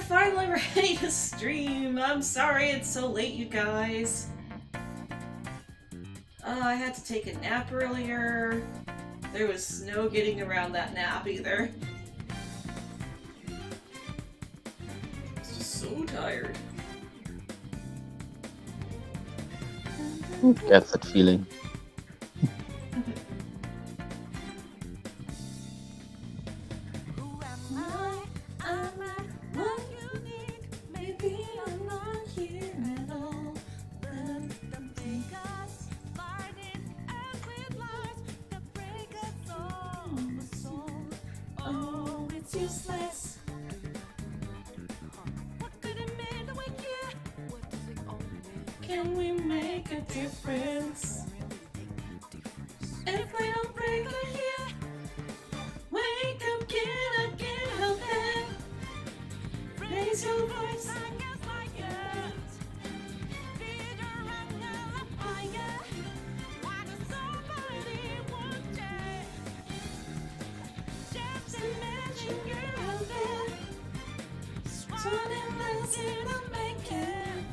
finally ready to stream. I'm sorry it's so late, you guys. I had to take a nap earlier. There was no getting around that nap either. I was just so tired. Who gets that feeling? Can we make a difference? If we don't break it here, wake up, get up, get out there. Raise your voice. Just imagine you're out there. Running miles in a making.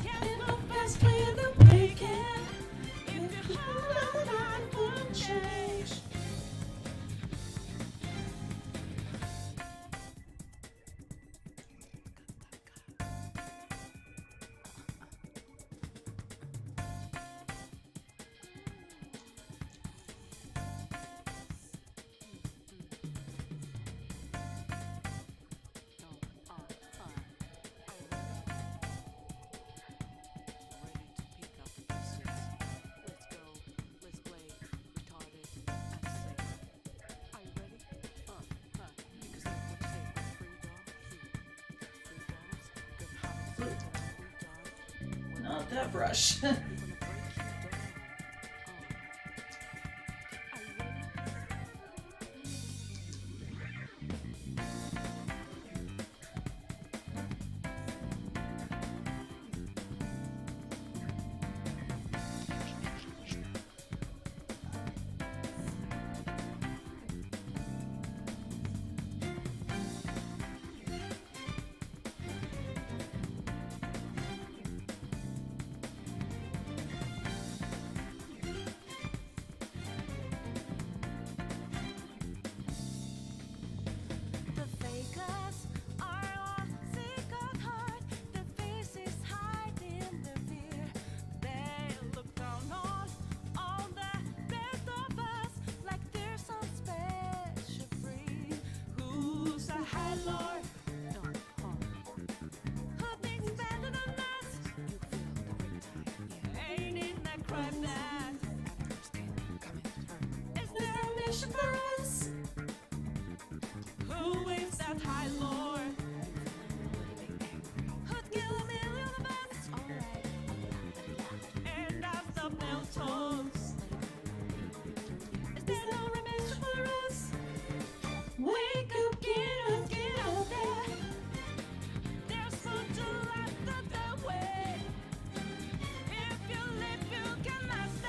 Getting up fast with a breaking. If you hold on, I won't change. Not that brush. For us, who waves that high, Lord? Who'd kill a million of us? And as the bell tolls, is there no revenge for us? Wake up, get out there. There's food to light the way. If you live, you can last.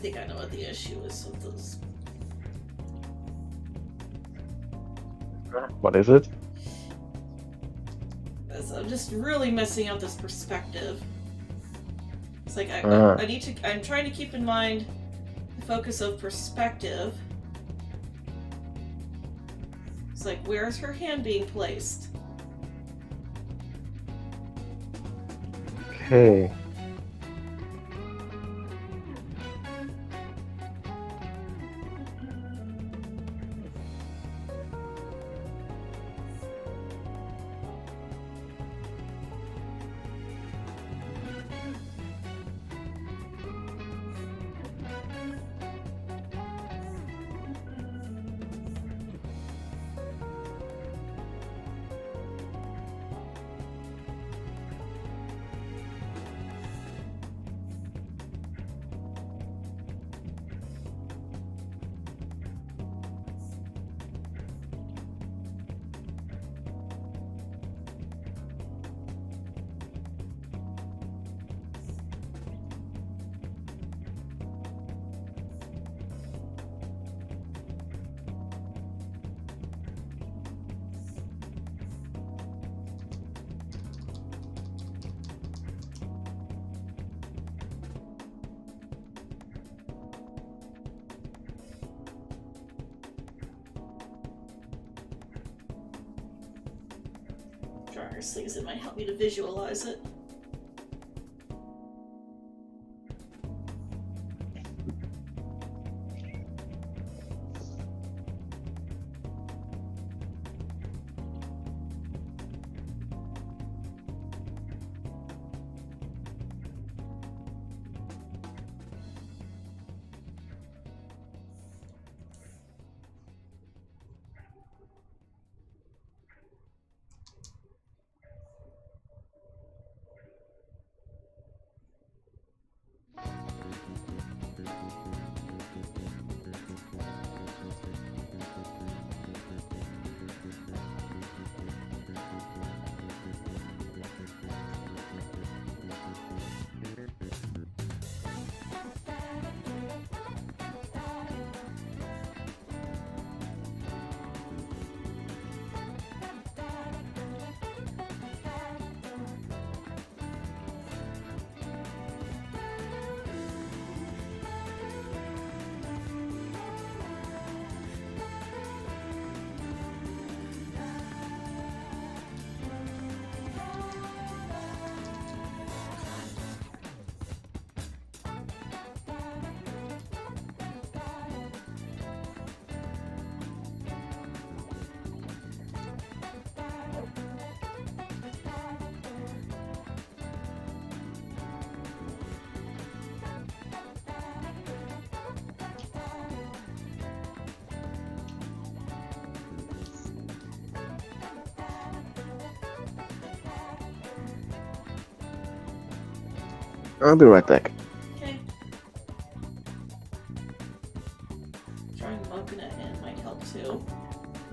think I know what the issue is with this. What is it? I'm just really messing up this perspective. It's like I need to. I'm trying to keep in mind the focus of perspective. It's like, where's her hand being placed? Okay. Drawing her sleeves, it might help me to visualize it. I'll be right back. Okay. Drawing mugging it in might help too.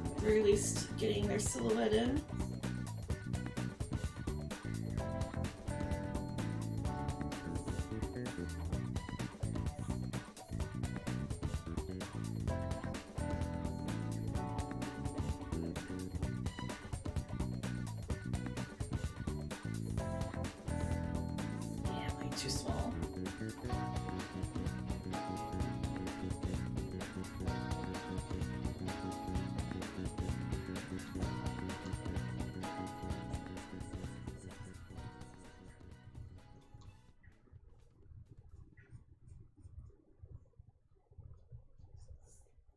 At the very least, getting their silhouette in. Too small.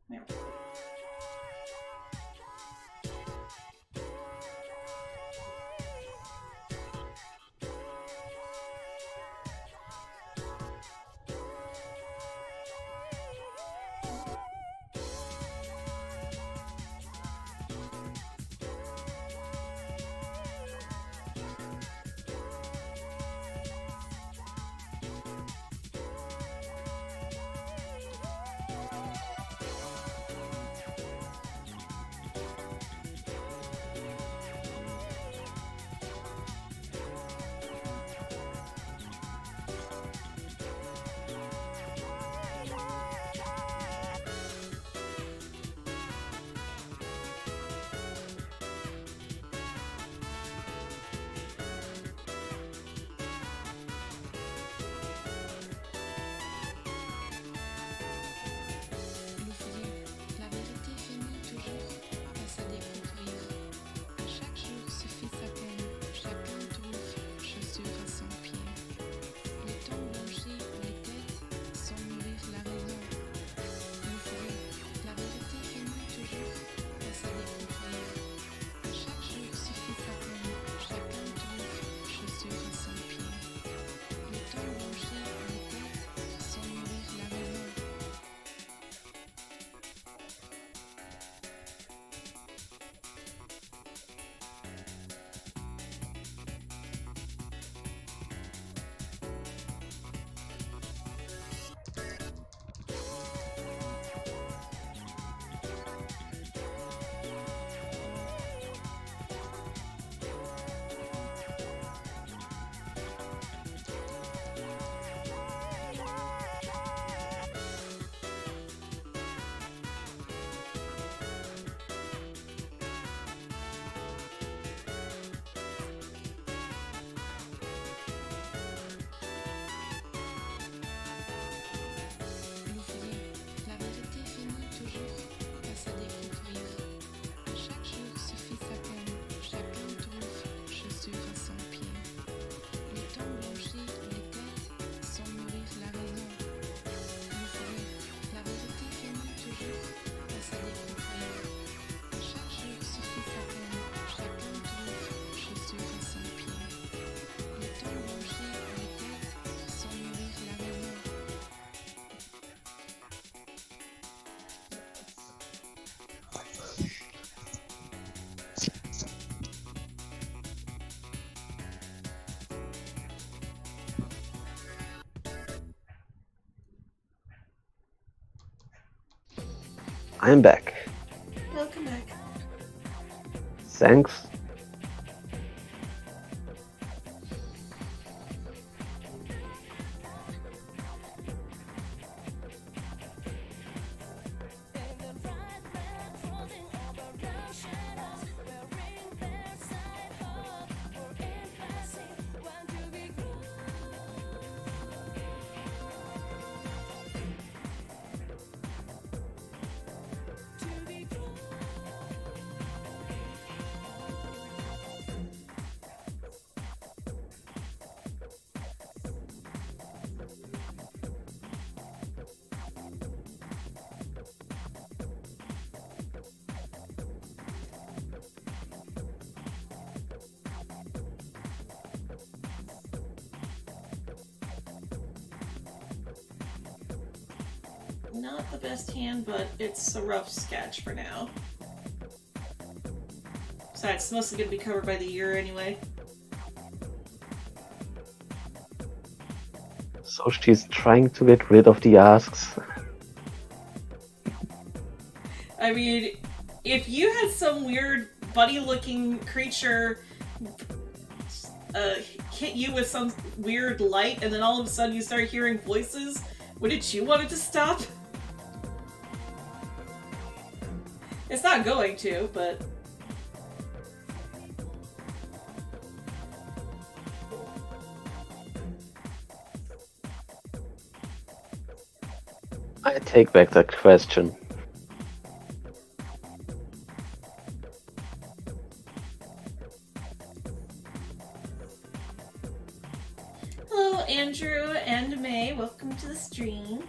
There. I'm back. Welcome back. Thanks. Not the best hand, but it's a rough sketch for now. Besides, it's mostly going to be covered by the ear anyway. So she's trying to get rid of the asks. I mean, if you had some weird bunny-looking creature hit you with some weird light, and then all of a sudden you start hearing voices, wouldn't you want it to stop? It's not going to, but... I take back that question. Hello, Andrew and May. Welcome to the stream.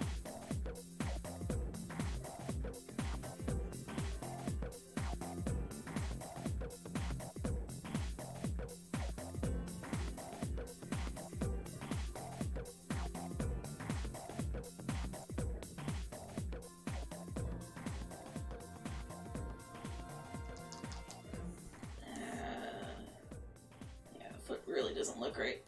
Yeah, foot really doesn't look right.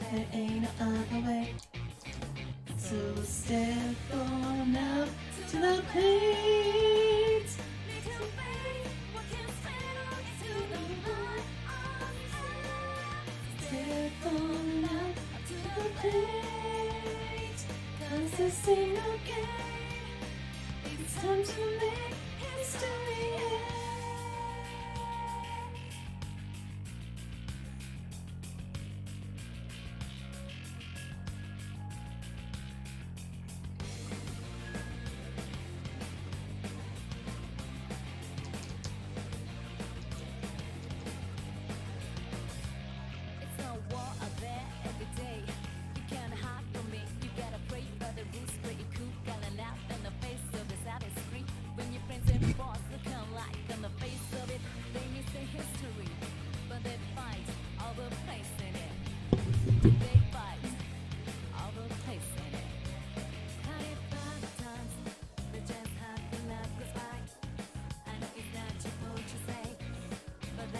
There ain't no other way. So step on up to the plate. Step on up to the plate. 'Cause this ain't no game. It's time to make history.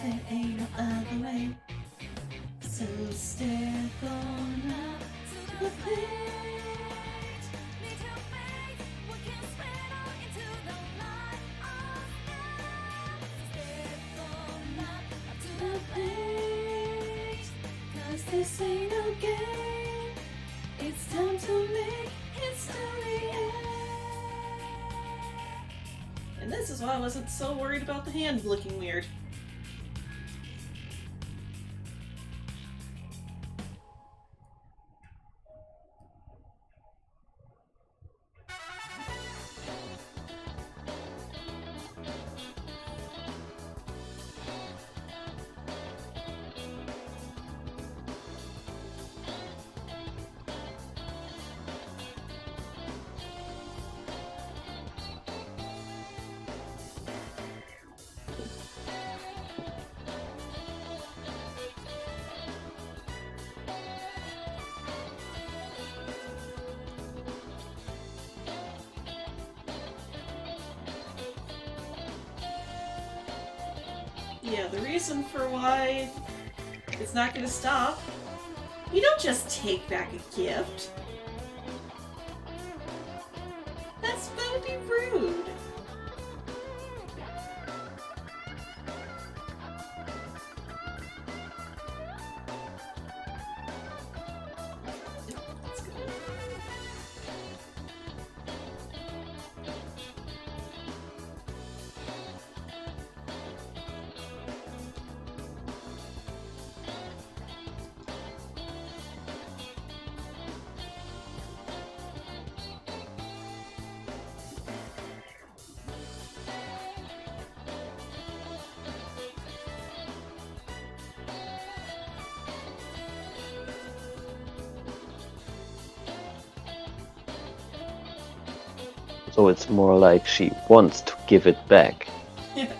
There ain't no other way. So step on up to the plate. Step on up to the plate. 'Cause this ain't no game. It's time to make history. And this is why I wasn't so worried about the hand looking weird. Yeah, the reason for why it's not going to stop. You don't just take back a gift. That would be rude. Let's go. So it's more like she wants to give it back. Yeah.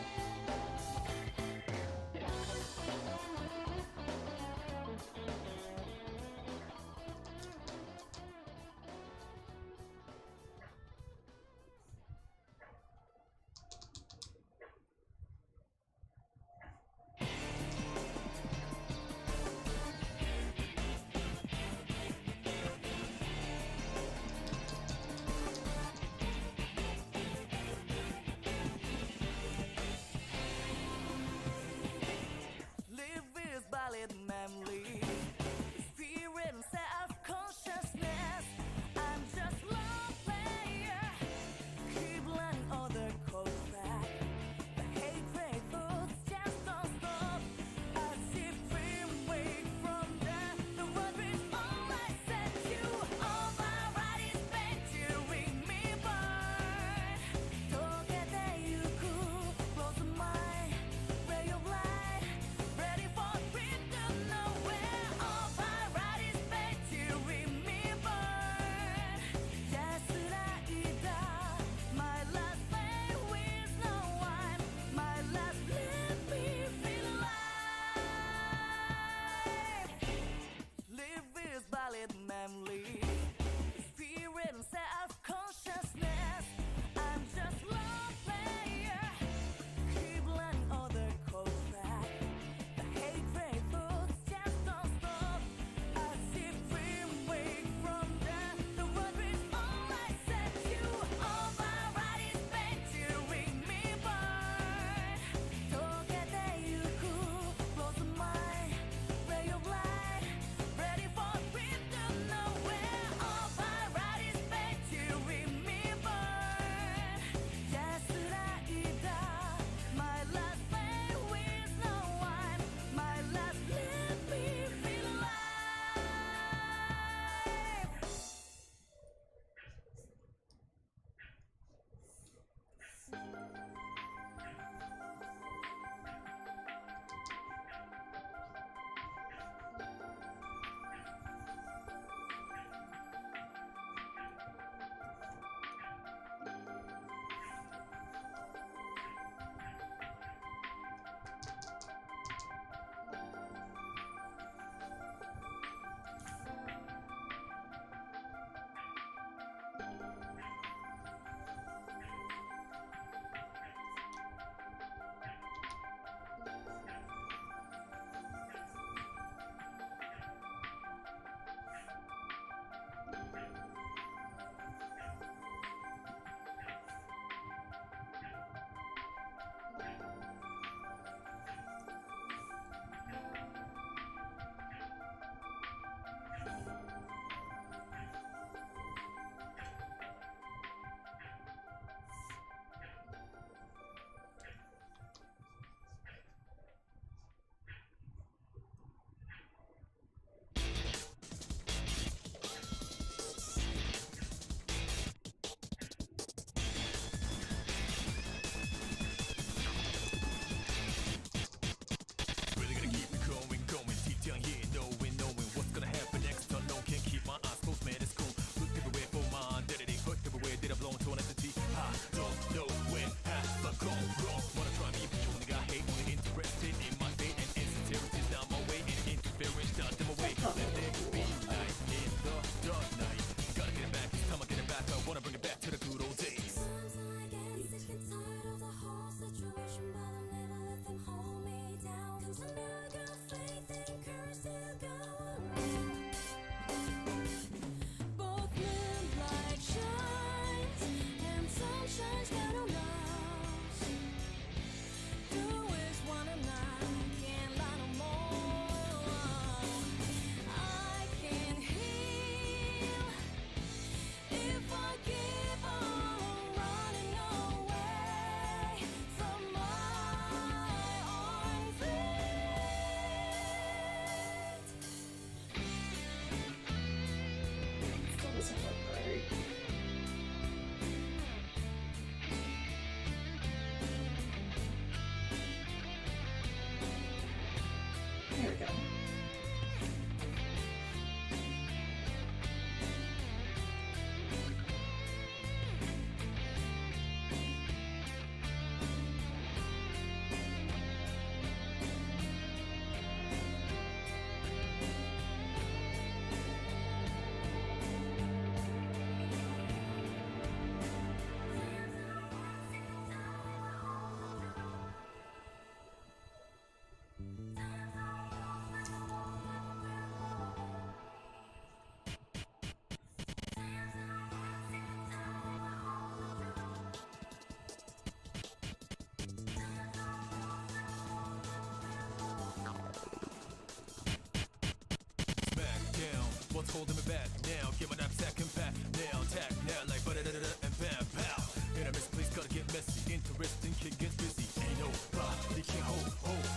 what's holding me back now. Get my knapsack and back now. Attack now like ba-da-da-da-da and bam, pow. In a misplace, gotta get messy. Interesting kid gets busy. Ain't nobody can hold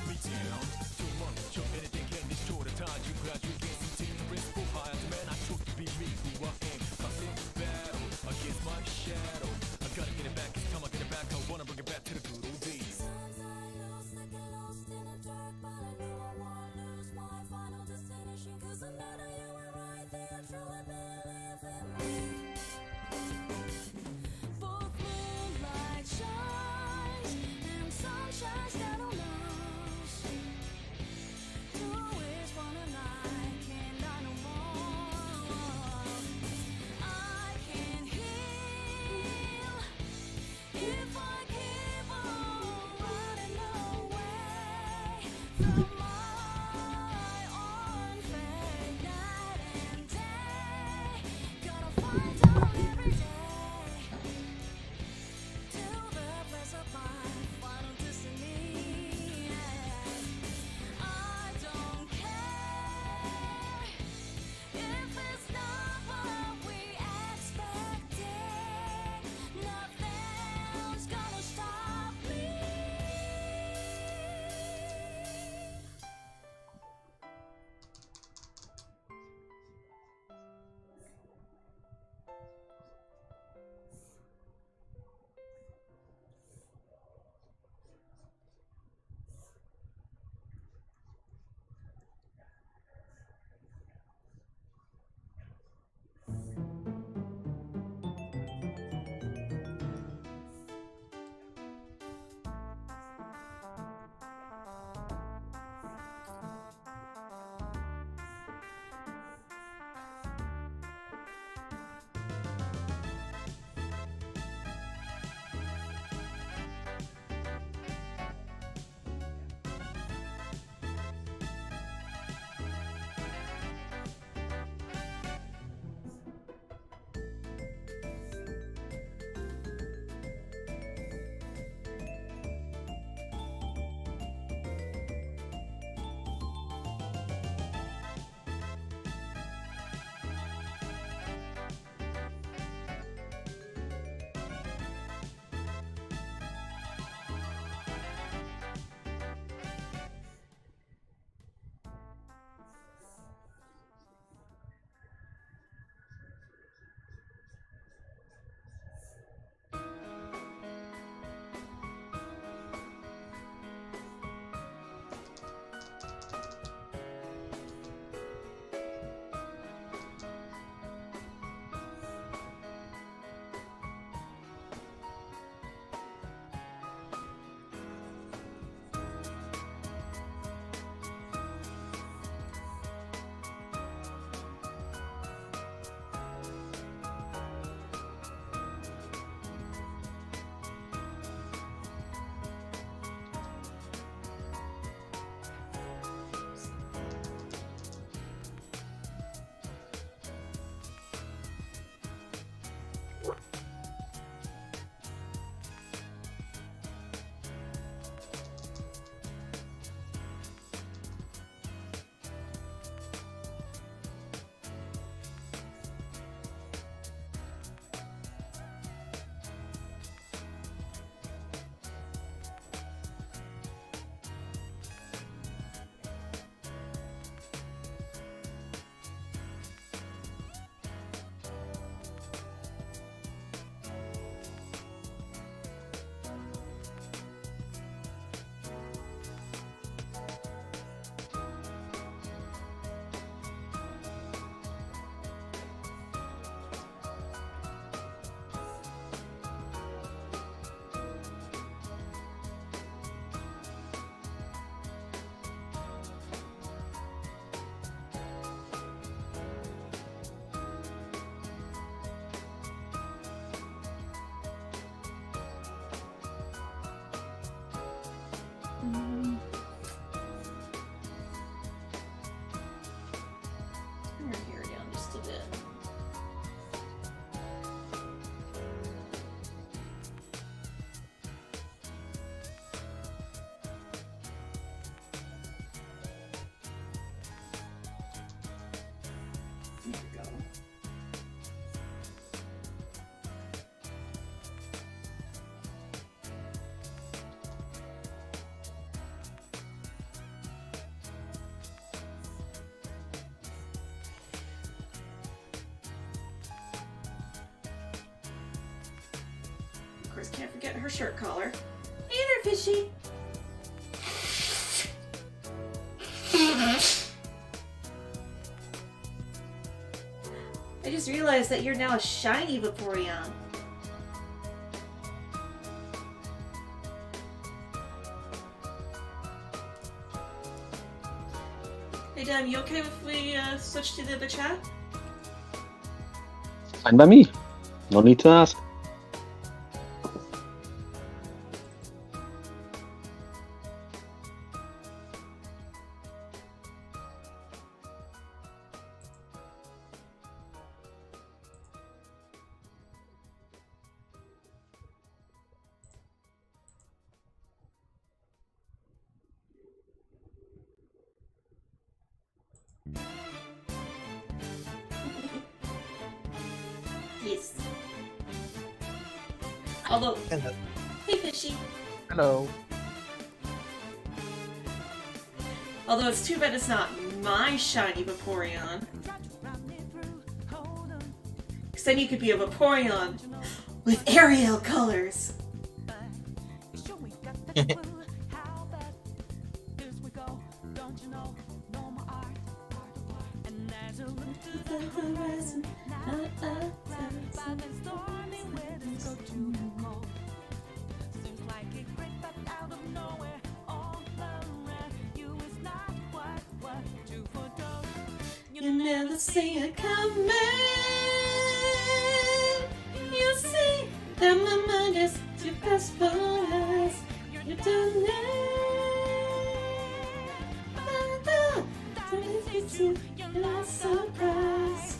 me down. Too much of anything can destroy the time you graduate. Take the risk for high. Man, I chose to be me, who I am. Constant battle against my shadow. I gotta get it back. It's time I get it back. I wanna bring it back to the good old days. Sometimes I lost, I get lost in the dark, but I knew I won't lose my final destination. 'Cause I know that you were right there, truly believe in me. Both moonlight shines and sunshine shadow knows. Two is one and I can't die no more. I can heal if I keep on running away from my own fate, night and day. Gotta find time every day to the place of my final destiny. I don't care if it's not what we expected. Nothing's gonna stop me. Can't forget her shirt collar. Hey there, fishy. I just realized that you're now a shiny Vaporeon. Hey Dan, you okay if we switch to the other chat? Fine by me. No need to ask. Yes. Although, Hello. hey fishy. Hello. Although it's too bad it's not my shiny Vaporeon. Because then you could be a Vaporeon with Ariel colors. You never see it coming. You see that my mind is too fast for us. You don't know. You're not surprised.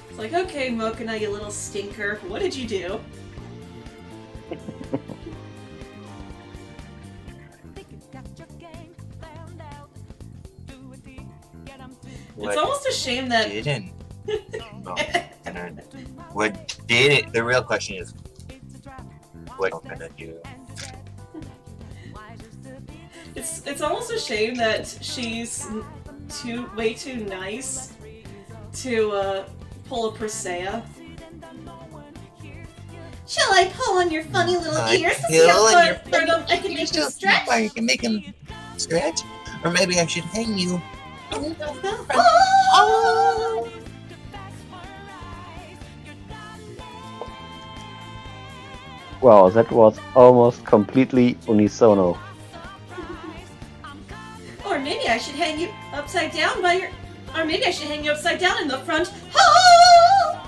It's like, okay, Mokana, you little stinker. What did you do? It's almost a shame that Didn't. No. What did it? The real question is, what gonna do? it's almost a shame that she's way too nice to pull a Presea. Shall I pull on your funny little ears to see how far I can make them stretch? You can make them stretch, or maybe I should hang you. Oh! Wow, that was almost completely unisono. Or maybe I should hang you upside down by your... Or maybe I should hang you upside down in the front. Oh!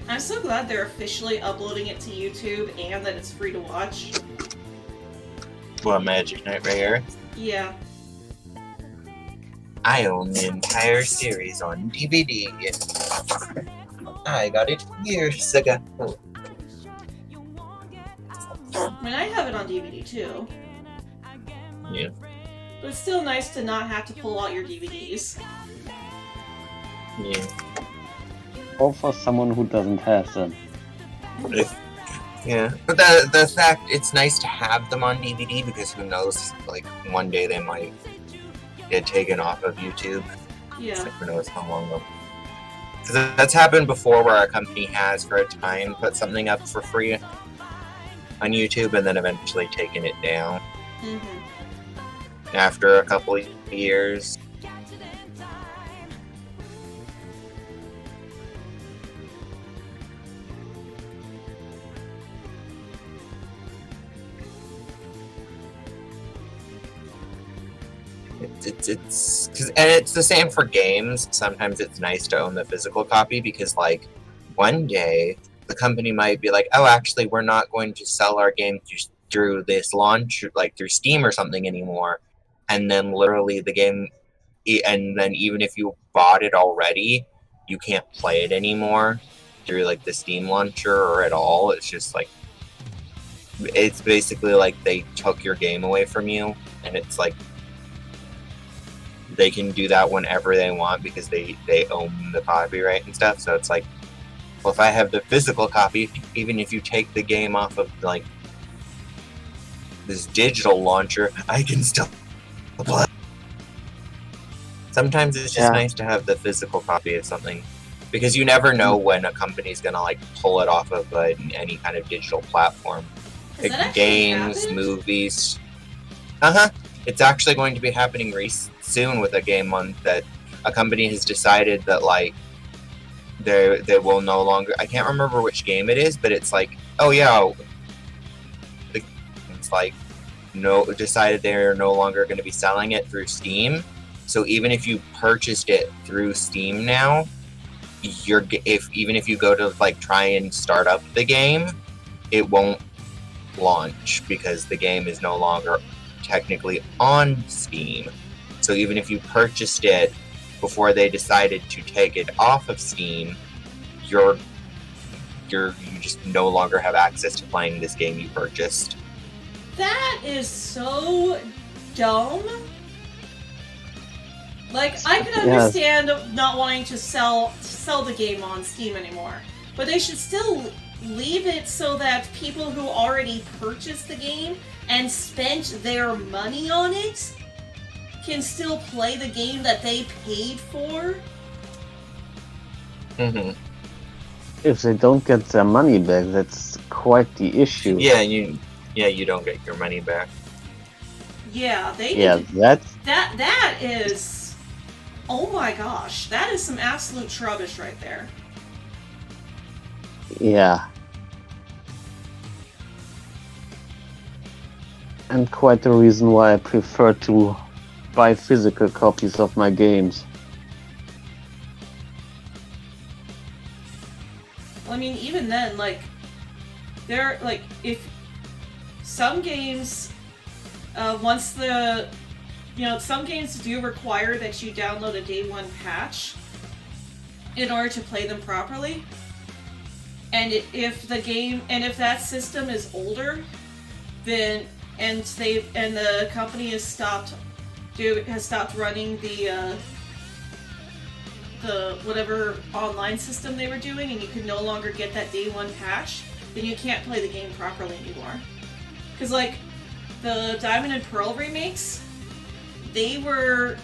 I'm so glad they're officially uploading it to YouTube and that it's free to watch. What, Magic Knight Rare? Yeah. I own the entire series on DVD. I got it years ago. I mean, I have it on DVD too. Yeah. But it's still nice to not have to pull out your DVDs. Yeah. Or for someone who doesn't have them. Yeah, but the fact it's nice to have them on DVD because who knows, like one day they might get taken off of YouTube. Yeah. Who knows how long though. Because that's happened before where a company has for a time put something up for free on YouTube and then eventually taken it down after a couple of years. It's and it's the same for games. Sometimes it's nice to own the physical copy because, like, one day the company might be like, "Oh, actually, we're not going to sell our game through this launch, like through Steam or something anymore." And then literally the game, and then even if you bought it already, you can't play it anymore through like the Steam launcher or at all. It's just like it's basically like they took your game away from you, and it's like. they can do that whenever they want because they own the copyright and stuff. So it's like, well, if I have the physical copy, even if you take the game off of like this digital launcher, I can still play. Sometimes it's just nice to have the physical copy of something, because you never know when a company's gonna like pull it off of any kind of digital platform. Has that actually Games, happened? movies. It's actually going to be happening soon with a game on that a company has decided that like they will no longer. I can't remember which game it is, but it's like, oh yeah, it's like decided they're no longer going to be selling it through Steam. So even if you purchased it through Steam now, even if you go to like try and start up the game, it won't launch because the game is no longer technically on Steam. So even if you purchased it before they decided to take it off of Steam, you just no longer have access to playing this game you purchased. That is so dumb. Like, I can understand not wanting to sell the game on Steam anymore, but they should still leave it so that people who already purchased the game and spent their money on it can still play the game that they paid for. Mm-hmm. If they don't get their money back, that's quite the issue. Yeah, you don't get your money back. Yeah, that is. Oh my gosh, that is some absolute rubbish right there. Yeah. And quite the reason why I prefer to buy physical copies of my games. Well, I mean, even then, like, if some games, some games do require that you download a day one patch in order to play them properly. And if that system is older, then the company has stopped running the whatever online system they were doing, and you can no longer get that day one patch, then you can't play the game properly anymore. Because like the Diamond and Pearl remakes, they were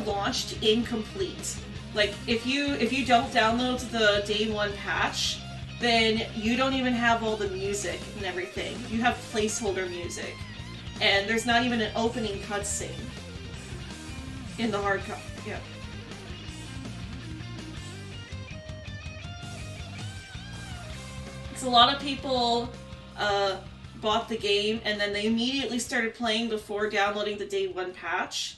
launched incomplete. Like if you don't download the day one patch, then you don't even have all the music and everything. You have placeholder music, and there's not even an opening cutscene in the hard copy. Yeah. So a lot of people bought the game and then they immediately started playing before downloading the day one patch.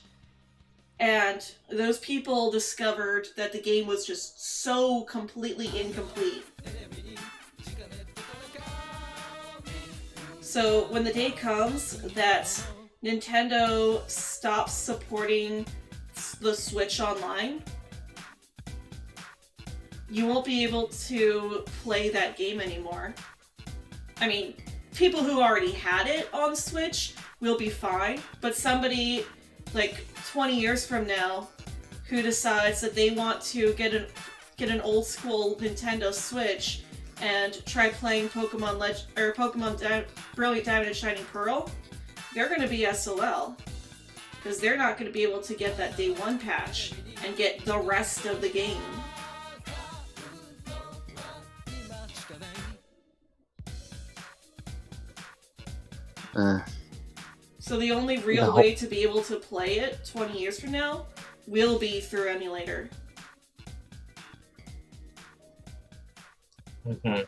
And those people discovered that the game was just so completely incomplete. So when the day comes that Nintendo stops supporting the Switch Online, you won't be able to play that game anymore. I mean, people who already had it on Switch will be fine, but somebody like 20 years from now who decides that they want to get an old school Nintendo Switch and try playing Pokemon Brilliant Diamond and Shining Pearl, they're going to be SOL. Because they're not going to be able to get that day one patch and get the rest of the game. So the only real way to be able to play it 20 years from now will be through emulator. Mm-hmm.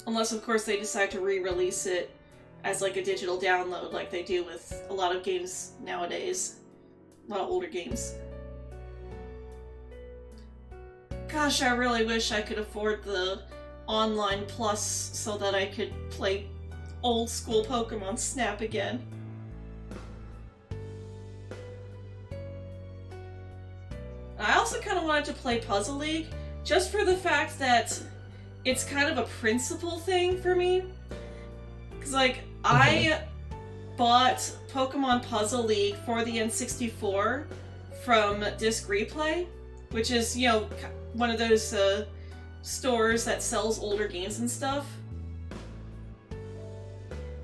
Unless, of course, they decide to re-release it as like a digital download like they do with a lot of games nowadays. A lot of older games. Gosh, I really wish I could afford the Online Plus so that I could play old school Pokemon Snap again. wanted to play Puzzle League just for the fact that it's kind of a principle thing for me. Because, like, I bought Pokemon Puzzle League for the N64 from Disc Replay, which is, you know, one of those stores that sells older games and stuff.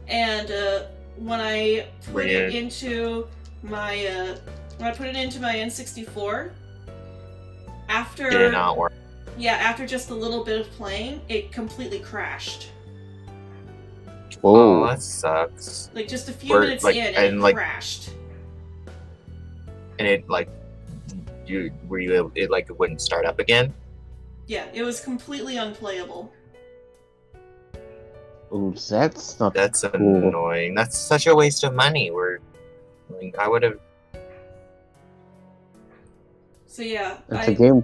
And when I put it into my N64, after Did it not work? yeah, after just a little bit of playing, it completely crashed. Oh, that sucks. Like just a few minutes like, in, and, it like, crashed. And it like, it wouldn't start up again? Yeah, it was completely unplayable. Ooh, that's not That's cool. annoying. That's such a waste of money. I would have. So yeah, It's a game.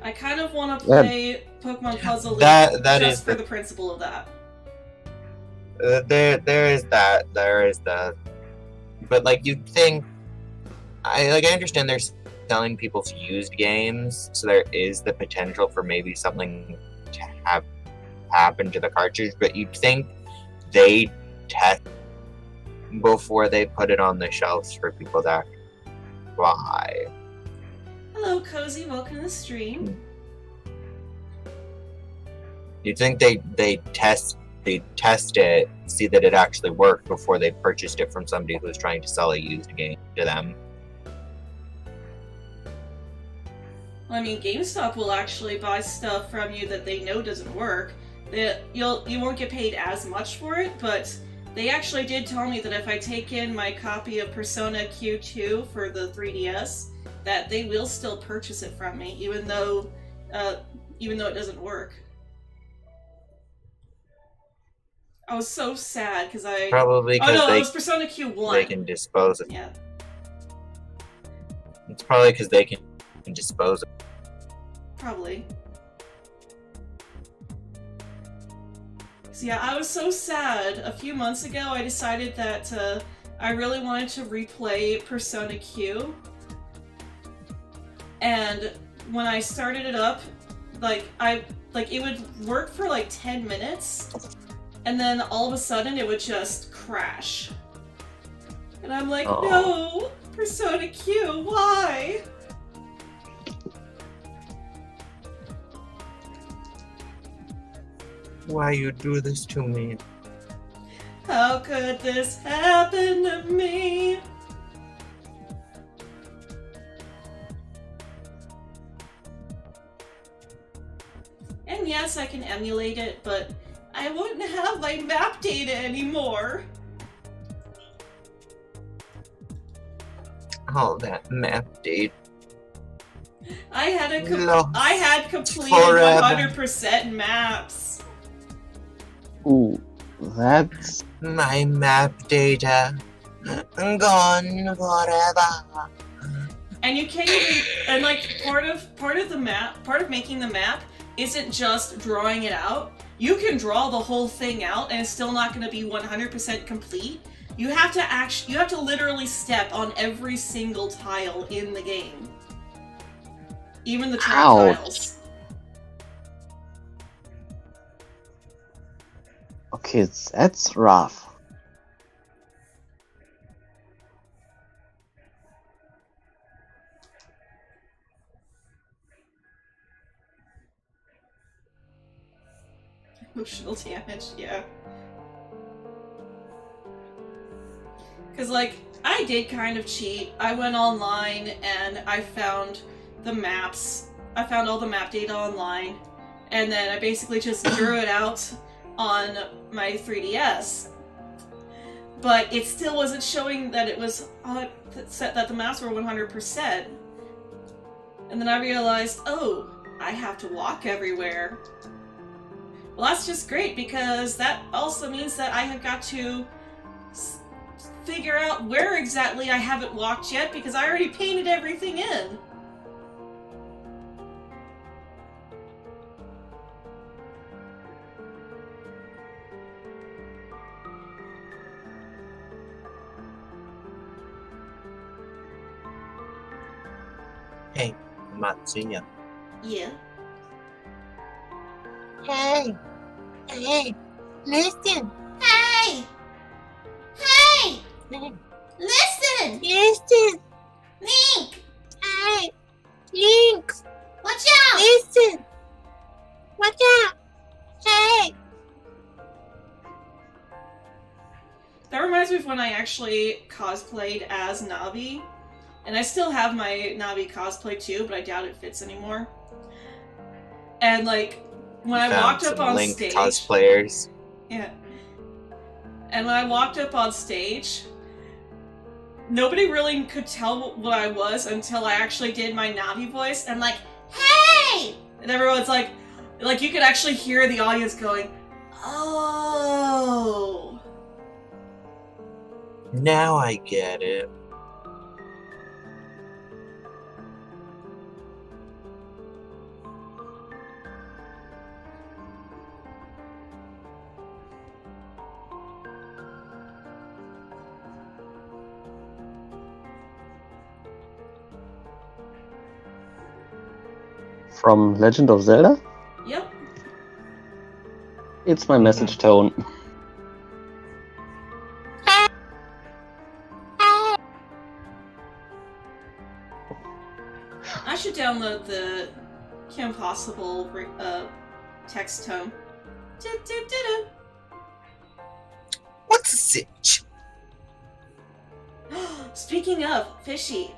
I kind of want to play Pokemon Puzzle League That just is for the principle of that. There is that. But like you'd think, I understand they're selling people's used games, so there is the potential for maybe something to have happen to the cartridge. But you'd think they test before they put it on the shelves for people to buy. Hello, Cozy. Welcome to the stream. You'd think they test it, see that it actually worked before they purchased it from somebody who's trying to sell a used game to them. Well, I mean, GameStop will actually buy stuff from you that they know doesn't work. You won't get paid as much for it, but they actually did tell me that if I take in my copy of Persona Q2 for the 3DS, that they will still purchase it from me, even though it doesn't work. I was so sad because Probably because it was Persona Q1. they can dispose of it. Yeah. It's probably because they can dispose of it. Probably. So yeah, I was so sad. A few months ago, I decided that I really wanted to replay Persona Q. And when I started it up, it would work for like 10 minutes, and then all of a sudden it would just crash. And I'm like, no, Persona Q, why? Why you do this to me? How could this happen to me? And yes, I can emulate it, but I wouldn't have my map data anymore. Oh, that map date. I had completed forever. 100% maps. Ooh, that's My map data gone forever. And you can't even, and like part of making the map isn't just drawing it out. You can draw the whole thing out and it's still not going to be 100% complete. You have to literally step on every single tile in the game. Even the track tiles. okay. That's rough. Emotional damage, yeah. Because, like, I did kind of cheat. I went online and I found the maps. I found all the map data online. And then I basically just drew it out on my 3DS. But it still wasn't showing that it was that the maps were 100%. And then I realized, oh, I have to walk everywhere. Well, that's just great, because that also means that I have got to figure out where exactly I haven't walked yet, because I already painted everything in. Hey, Matsuya. Yeah. Hey, listen, Hey! Hey! Listen! listen, Link! hey, Link, Watch out! listen, watch out, hey. That reminds me of when I actually cosplayed as Navi. And I still have my Navi cosplay too, but I doubt it fits anymore. And like, when I walked up on Link stage... cosplayers. Yeah. And when I walked up on stage, nobody really could tell what I was until I actually did my Navi voice. I'm like, hey! And everyone's like you could actually hear the audience going, oh. Now I get it. From Legend of Zelda? Yep. It's my message tone. I should download the Kim Possible text tone. What's a sitch? Speaking of Fishy,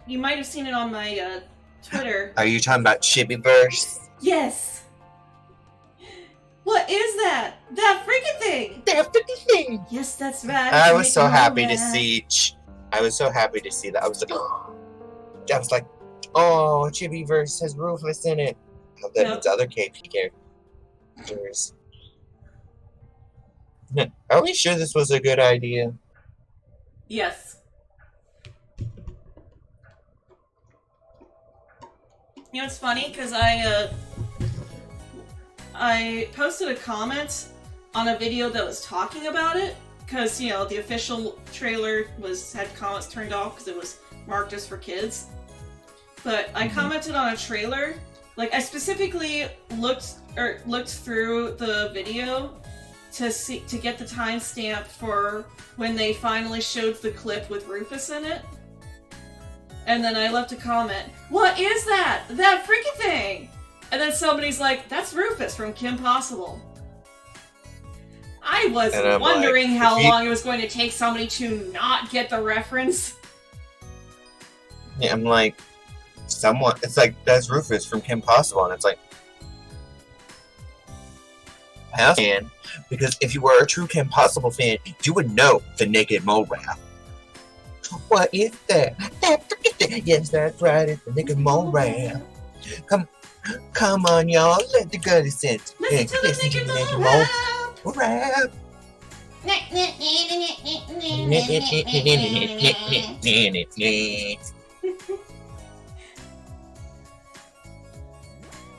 you might have seen it on my Twitter. Are you talking about Chibiverse? Yes. What is that? That freaking thing! That freaking thing! Yes, that's right. I was so Making happy to all that. see. I was so happy to see that. I was like, oh, Chibiverse has Rufus in it. That Yep. it's other KP characters. Are we sure this was a good idea? Yes. You know, it's funny because I posted a comment on a video that was talking about it because, you know, the official trailer had comments turned off because it was marked as for kids. But I commented on a trailer. Like, I specifically looked through the video to get the timestamp for when they finally showed the clip with Rufus in it. And then I left a comment, what is that? That freaking thing! And then somebody's like, that's Rufus from Kim Possible. I was And I'm wondering like, how if he- long it was going to take somebody to not get the reference. Yeah, I'm like, it's like, that's Rufus from Kim Possible, and it's like, I can, because if you were a true Kim Possible fan, you would know the naked mole rap. What is that? That freaking thing. Yes, that's right, it's the naked mole rap. Come on, y'all, let the girlie sense. Listen to the naked mole rap. rap.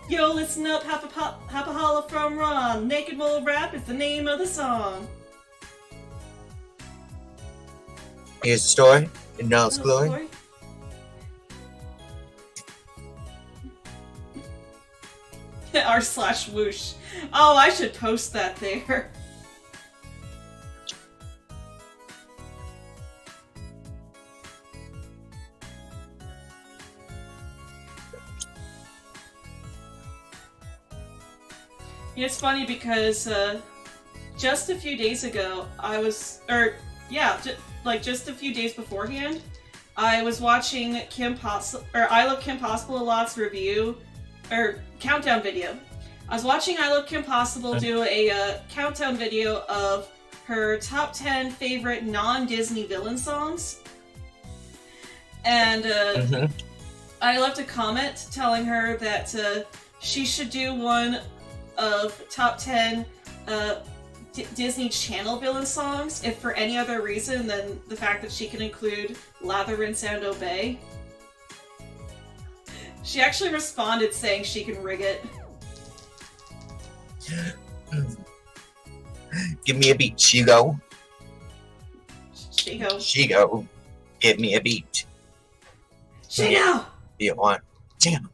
Yo, listen up, Hapa Holla from Ron. Naked Mole Rap is the name of the song. Here's the story in all its glory. R/whoosh. Oh, I should post that there. It's funny because just a few days ago, just a few days beforehand, I was watching I Love Kim Possible a Lot's review or countdown video. I was watching I Love Kim Possible do a countdown video of her top 10 favorite non-Disney villain songs, and I left a comment telling her that she should do one of top 10 Disney Channel villain songs, if for any other reason than the fact that she can include Lather, Rinse, and Obey. She actually responded saying she can rig it. Give me a beat, Shigo. Shigo. Shigo. Give me a beat. Shigo! You want Damn.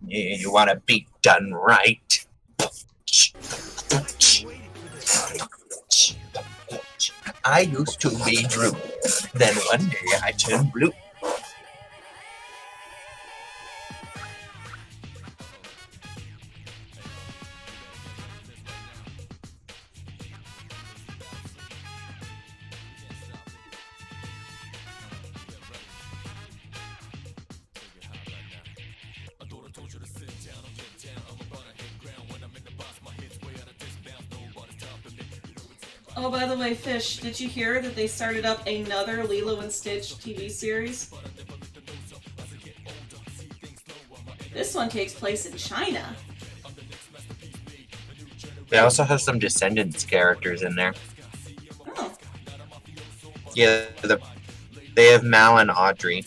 You want to be done right. I used to be Drew. Then one day I turned blue. Oh, by the way, Fish, did you hear that they started up another Lilo and Stitch TV series? This one takes place in China. They also have some Descendants characters in there. Oh. Yeah, they have Mal and Audrey.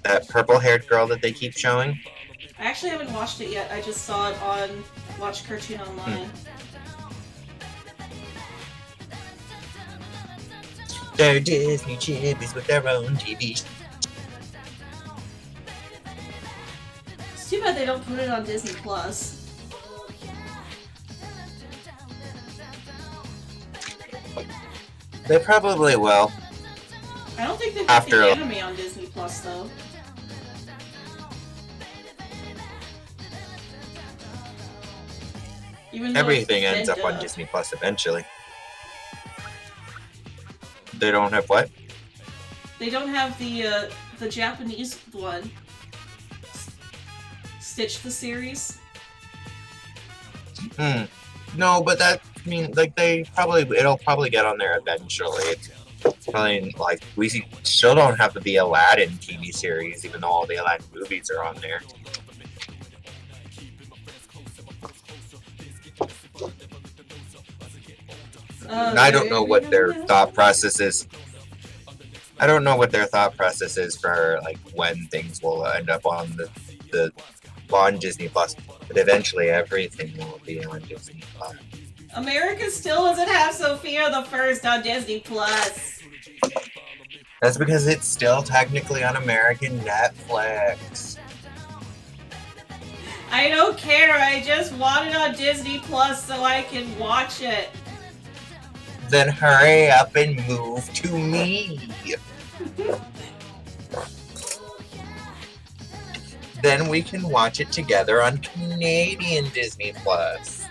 That purple-haired girl that they keep showing. I actually haven't watched it yet. I just saw it on Watch Cartoon Online. They're Disney chibis with their own TV. It's too bad they don't put it on Disney Plus. They probably will. I don't think they put After- the anime on Disney Plus though. Even though Everything it's ends up on dubbed. Disney Plus eventually. They don't have what? They don't have the Japanese one. Stitch the series. No, but that like it'll probably get on there eventually. It's probably like we still don't have the Aladdin TV series, even though all the Aladdin movies are on there. I don't know what their thought process is. I don't know what their thought process is for like when things will end up on on Disney Plus, but eventually everything will be on Disney Plus. America still doesn't have Sophia the First on Disney Plus. That's because it's still technically on American Netflix. I don't care. I just want it on Disney Plus so I can watch it. Then hurry up and move to me. Then we can watch it together on Canadian Disney Plus.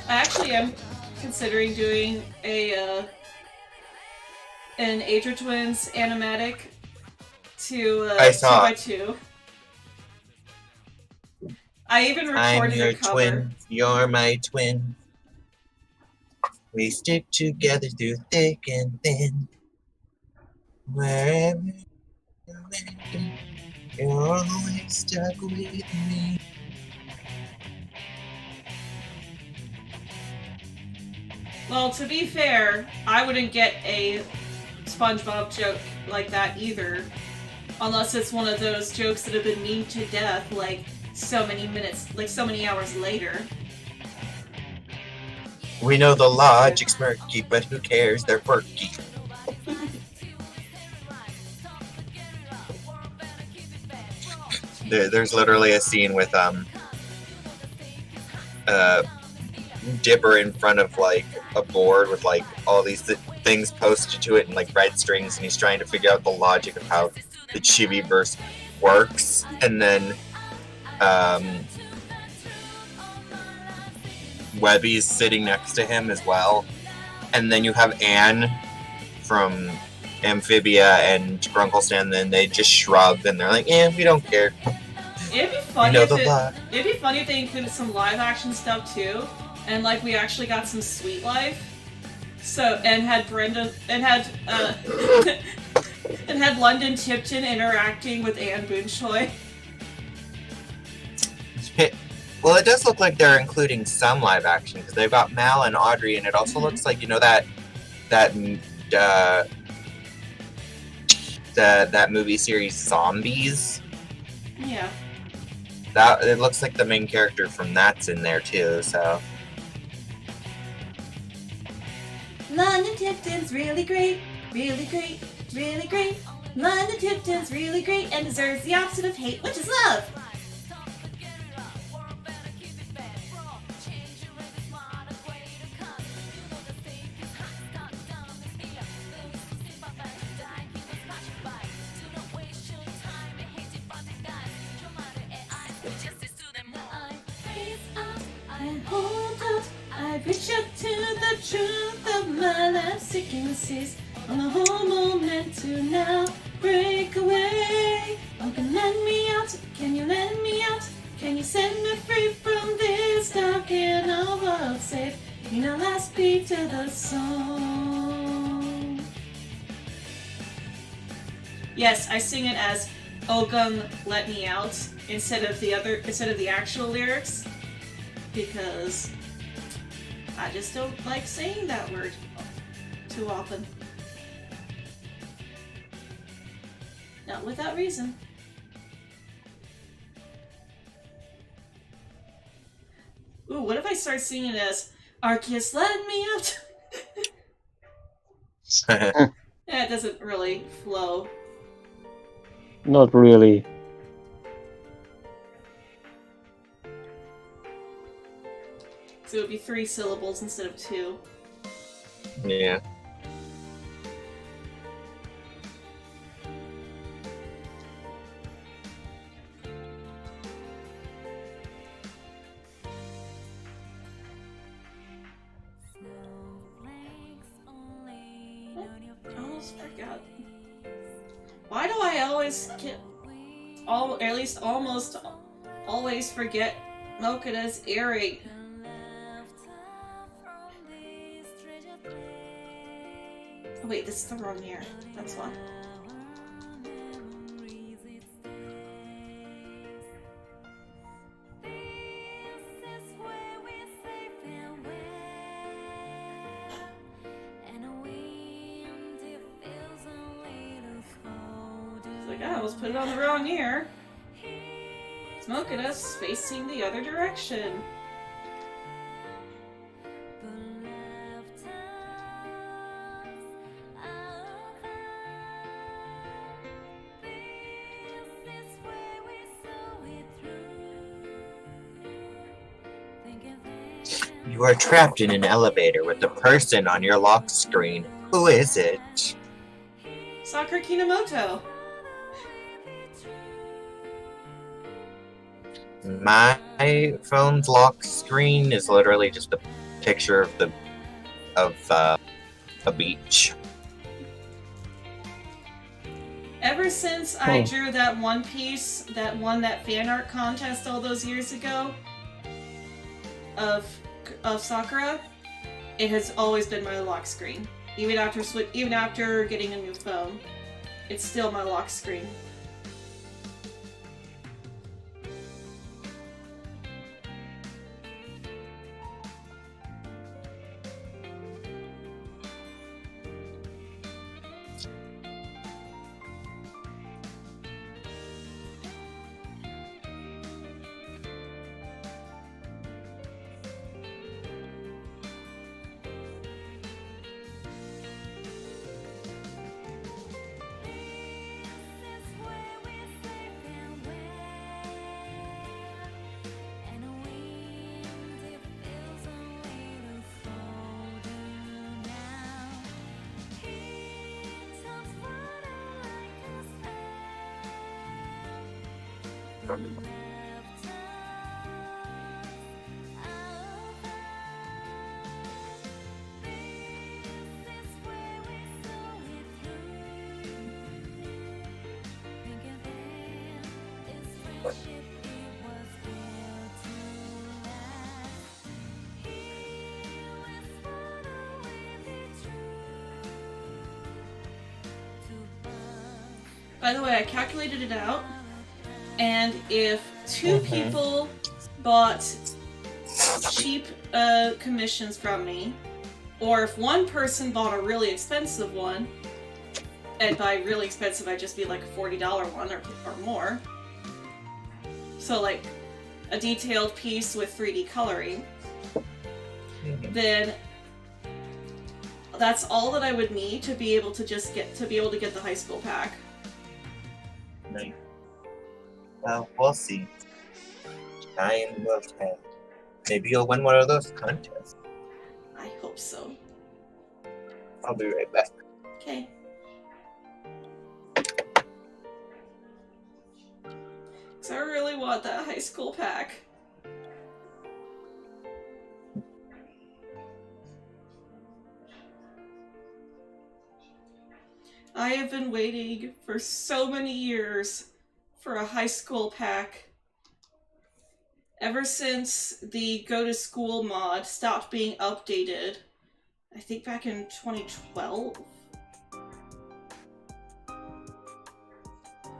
Actually, I'm considering doing an Age of Twins animatic to I saw 2x2. I even I'm recorded your a cover. twin, you're my twin. We stick together through thick and thin. Wherever you went, you're always stuck with me. Well, to be fair, I wouldn't get a SpongeBob joke like that either. Unless it's one of those jokes that have been memed to death, like so many hours later. We know the logic's murky, but who cares? They're quirky. There's literally a scene with Dipper in front of like a board with like all these things posted to it in like red strings, and he's trying to figure out the logic of how the Chibiverse works, and then Webby's sitting next to him as well, and then you have Anne from Amphibia and Grunkle Stan, then they just shrug and they're like, we don't care. It'd be funny You know if the plot. it'd be funny if they included some live action stuff too, and like we actually got some Sweet Life. So and had Brenda and had and had London Tipton interacting with Anne Boonchoy. Well, it does look like they're including some live action because they've got Mal and Audrey, and it also looks like that movie series Zombies. Yeah. That it looks like the main character from that's in there too. So London Tipton's really great, really great, really great. London Tipton's really great and deserves the opposite of hate, which is love. And hold up, I reach out to the truth of my life sicknesses. On the whole moment to now break away. Oh, can lend me out? Can you lend me out? Can you set me free from this dark and all world safe? You know, last beat to the song. Yes, I sing it as Ogum let me out instead of the actual lyrics because I just don't like saying that word too often. Not without reason. Ooh, what if I start singing it as Arceus let me out? That doesn't really flow. Not really. So it would be 3 syllables instead of 2. Yeah. I almost forgot. Why do I always get at least almost always forget Mokuda's earring? Oh, wait, this is the wrong year. That's why. It's like, I almost put it on the wrong ear. Mokuda's facing the other direction. You are trapped in an elevator with a person on your lock screen. Who is it? Sakura Kinomoto. My phone's lock screen is literally just a picture of a beach. Ever since I drew that one piece that won that fan art contest all those years ago of Sakura, it has always been my lock screen. Even after getting a new phone, it's still my lock screen. By the way, I calculated it out, and if 2 people bought cheap commissions from me, or if 1 person bought a really expensive one, and by really expensive I just mean like a $40 one or more, so like a detailed piece with 3D coloring, then that's all that I would need to be able to get the high school pack. Nice. Well, we'll see. Time will tell. Maybe you'll win one of those contests. I hope so. I'll be right back. Okay. So I really want that high school pack. I have been waiting for so many years for a high school pack. Ever since the Go to School mod stopped being updated. I think back in 2012.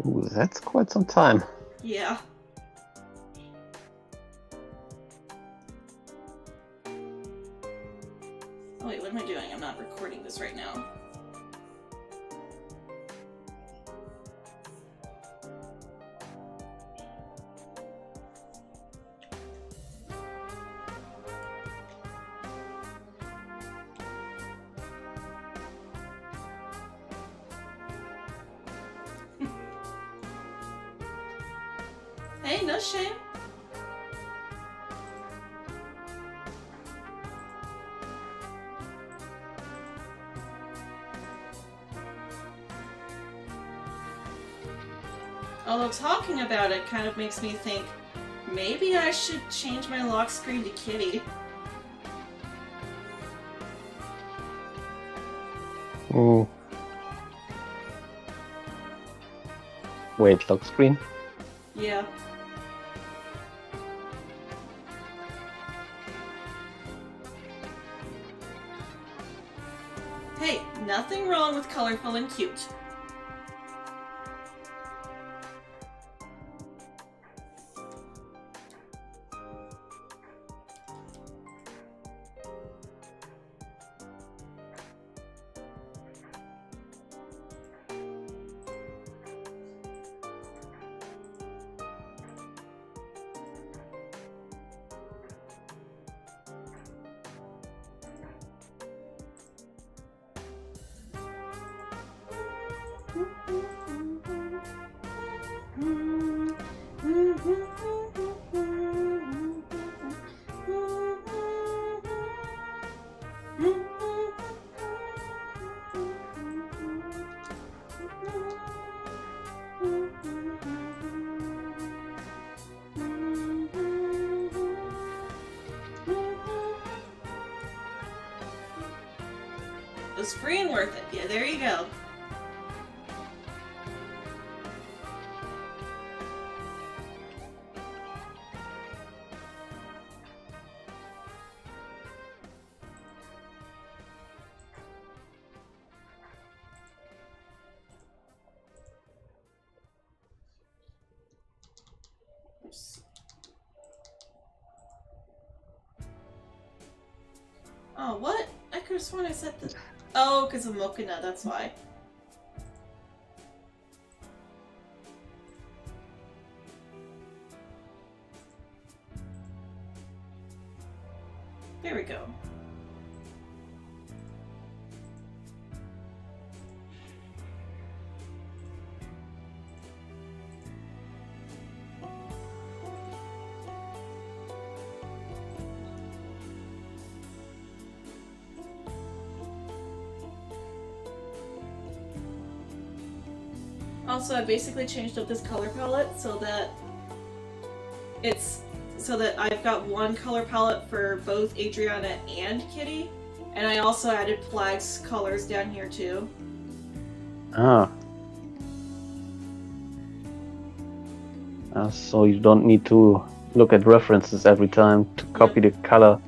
Ooh, that's quite some time. Yeah. Oh wait, what am I doing? I'm not recording this right now. Hey, no shame. Although talking about it kind of makes me think, maybe I should change my lock screen to Kitty. Ooh. Wait, lock screen? Yeah. Hey, nothing wrong with colorful and cute. It was free and worth it. Yeah, there you go. Oops. Oh, what? I could have sworn I said the... Oh, because of Mokina, that's why. There we go. Also, I basically changed up this color palette so that I've got one color palette for both Adriana and Kitty, and I also added Plag's colors down here too. Ah. So you don't need to look at references every time to copy the color.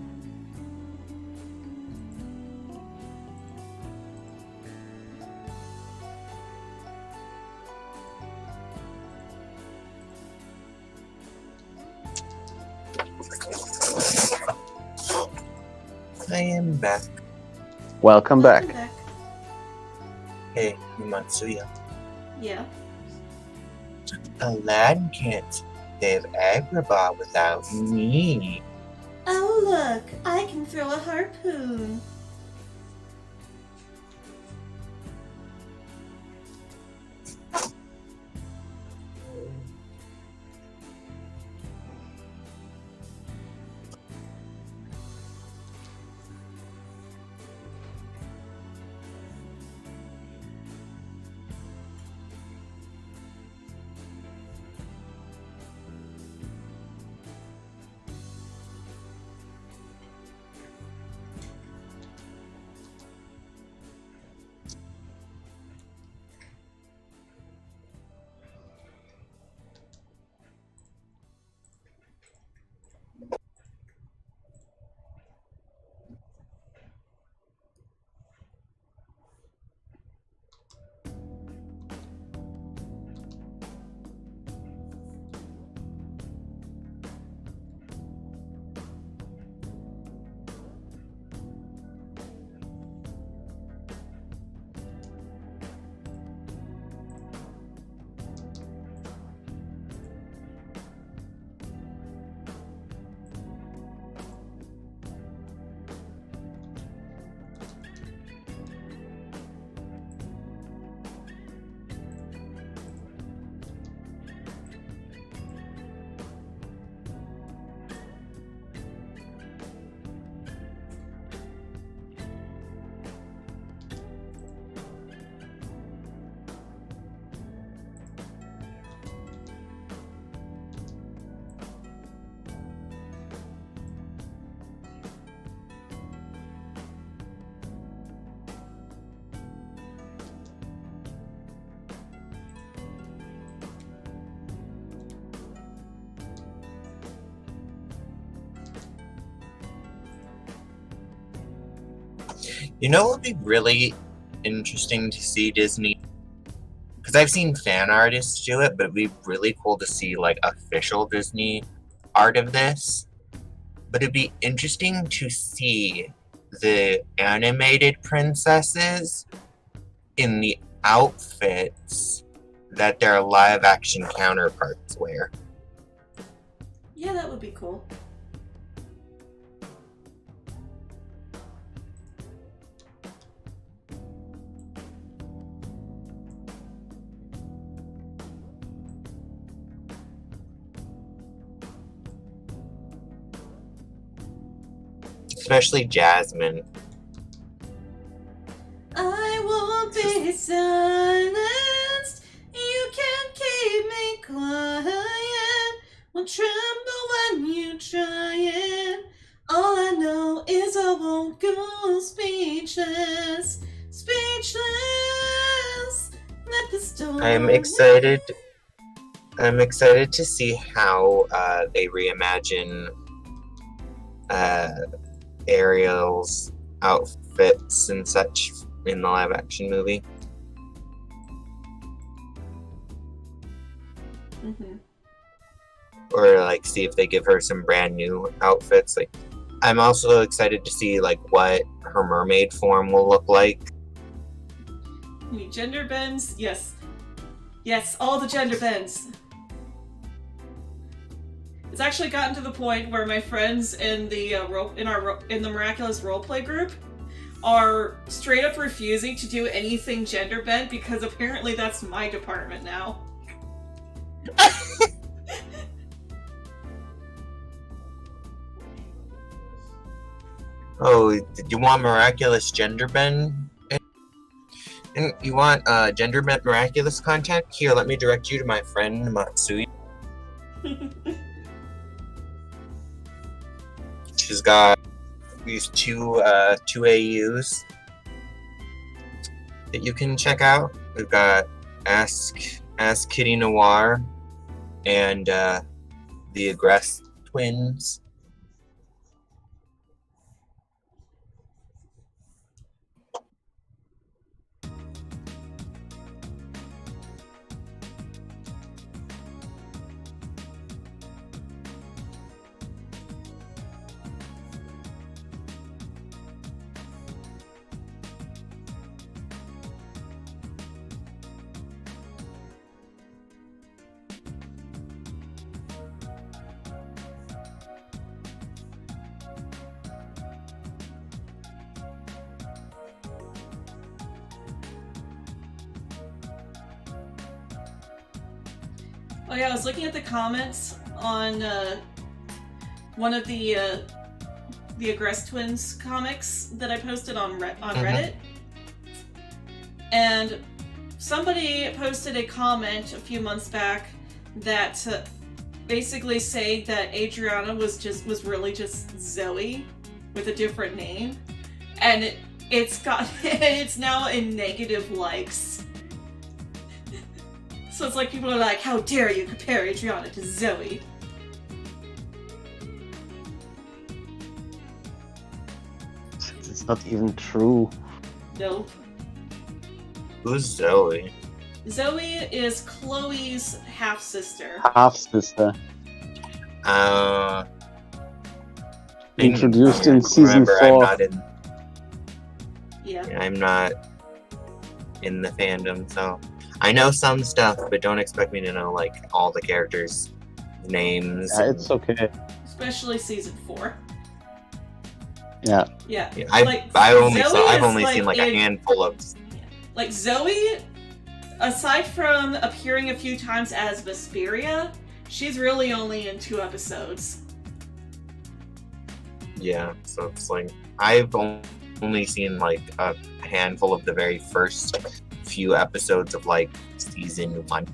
I am back. Welcome back. Hey, Matsuya. Yeah. Aladdin can't save Agrabah without me. Oh look, I can throw a harpoon. You know what would be really interesting to see Disney? Because I've seen fan artists do it, but it'd be really cool to see like official Disney art of this. But it'd be interesting to see the animated princesses in the outfits that their live action counterparts wear. Yeah, that would be cool. Especially Jasmine. I won't be silenced. You can't keep me quiet. Won't tremble when you try it. All I know is I won't go speechless. Speechless. Let the storm. I'm excited to see how they reimagine Ariel's outfits and such in the live action movie. Mm-hmm. Or like see if they give her some brand new outfits. Like I'm also excited to see like what her mermaid form will look like. Any gender bends? Yes. Yes, all the gender bends. It's actually gotten to the point where my friends in the in the Miraculous Roleplay group are straight up refusing to do anything gender bent because apparently that's my department now. Oh, did you want miraculous gender bend? And you want gender bent miraculous content? Here, let me direct you to my friend Matsui. She's got these two AUs that you can check out. We've got Ask Kitty Noire and the Aggress twins. Oh yeah, I was looking at the comments on one of the Aggress Twins comics that I posted on Reddit, and somebody posted a comment a few months back that basically saying that Adriana was really just Zoe with a different name, and it's now in negative likes. So it's like people are like, how dare you compare Adriana to Zoe? It's not even true. Nope. Who's Zoe? Zoe is Chloe's half-sister. Half-sister. Uh, Introduced in season remember, 4. Yeah. I'm not in the fandom, so I know some stuff, but don't expect me to know like all the characters' names. Yeah, it's okay. Especially season 4. Yeah. Yeah. I've only Zoe seen like a handful of. Like Zoe, aside from appearing a few times as Vesperia, she's really only in 2 episodes. Yeah, so it's like I've only seen like a handful of the very first few episodes of like season 1,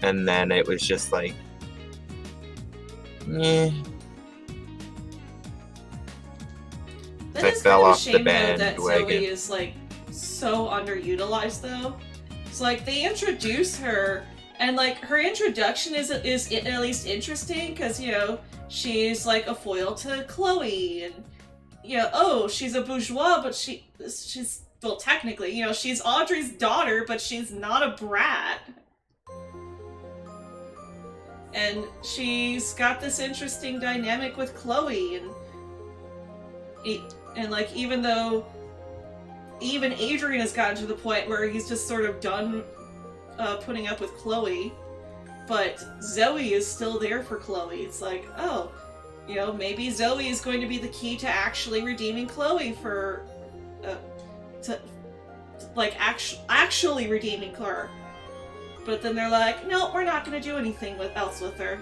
and then it was just like, That I is fell kind of a off the shame though that bandwagon. Zoe is like so underutilized though. It's like they introduce her, and like her introduction is at least interesting because you know she's like a foil to Chloe, and oh, she's a bourgeois, but she's, well, technically, she's Audrey's daughter, but she's not a brat. And she's got this interesting dynamic with Chloe, and like, even though even Adrian has gotten to the point where he's just sort of done putting up with Chloe, but Zoe is still there for Chloe. It's like, oh, maybe Zoe is going to be the key to actually redeeming Chloe for, actually redeeming her. But then they're like, no, we're not going to do anything else with her.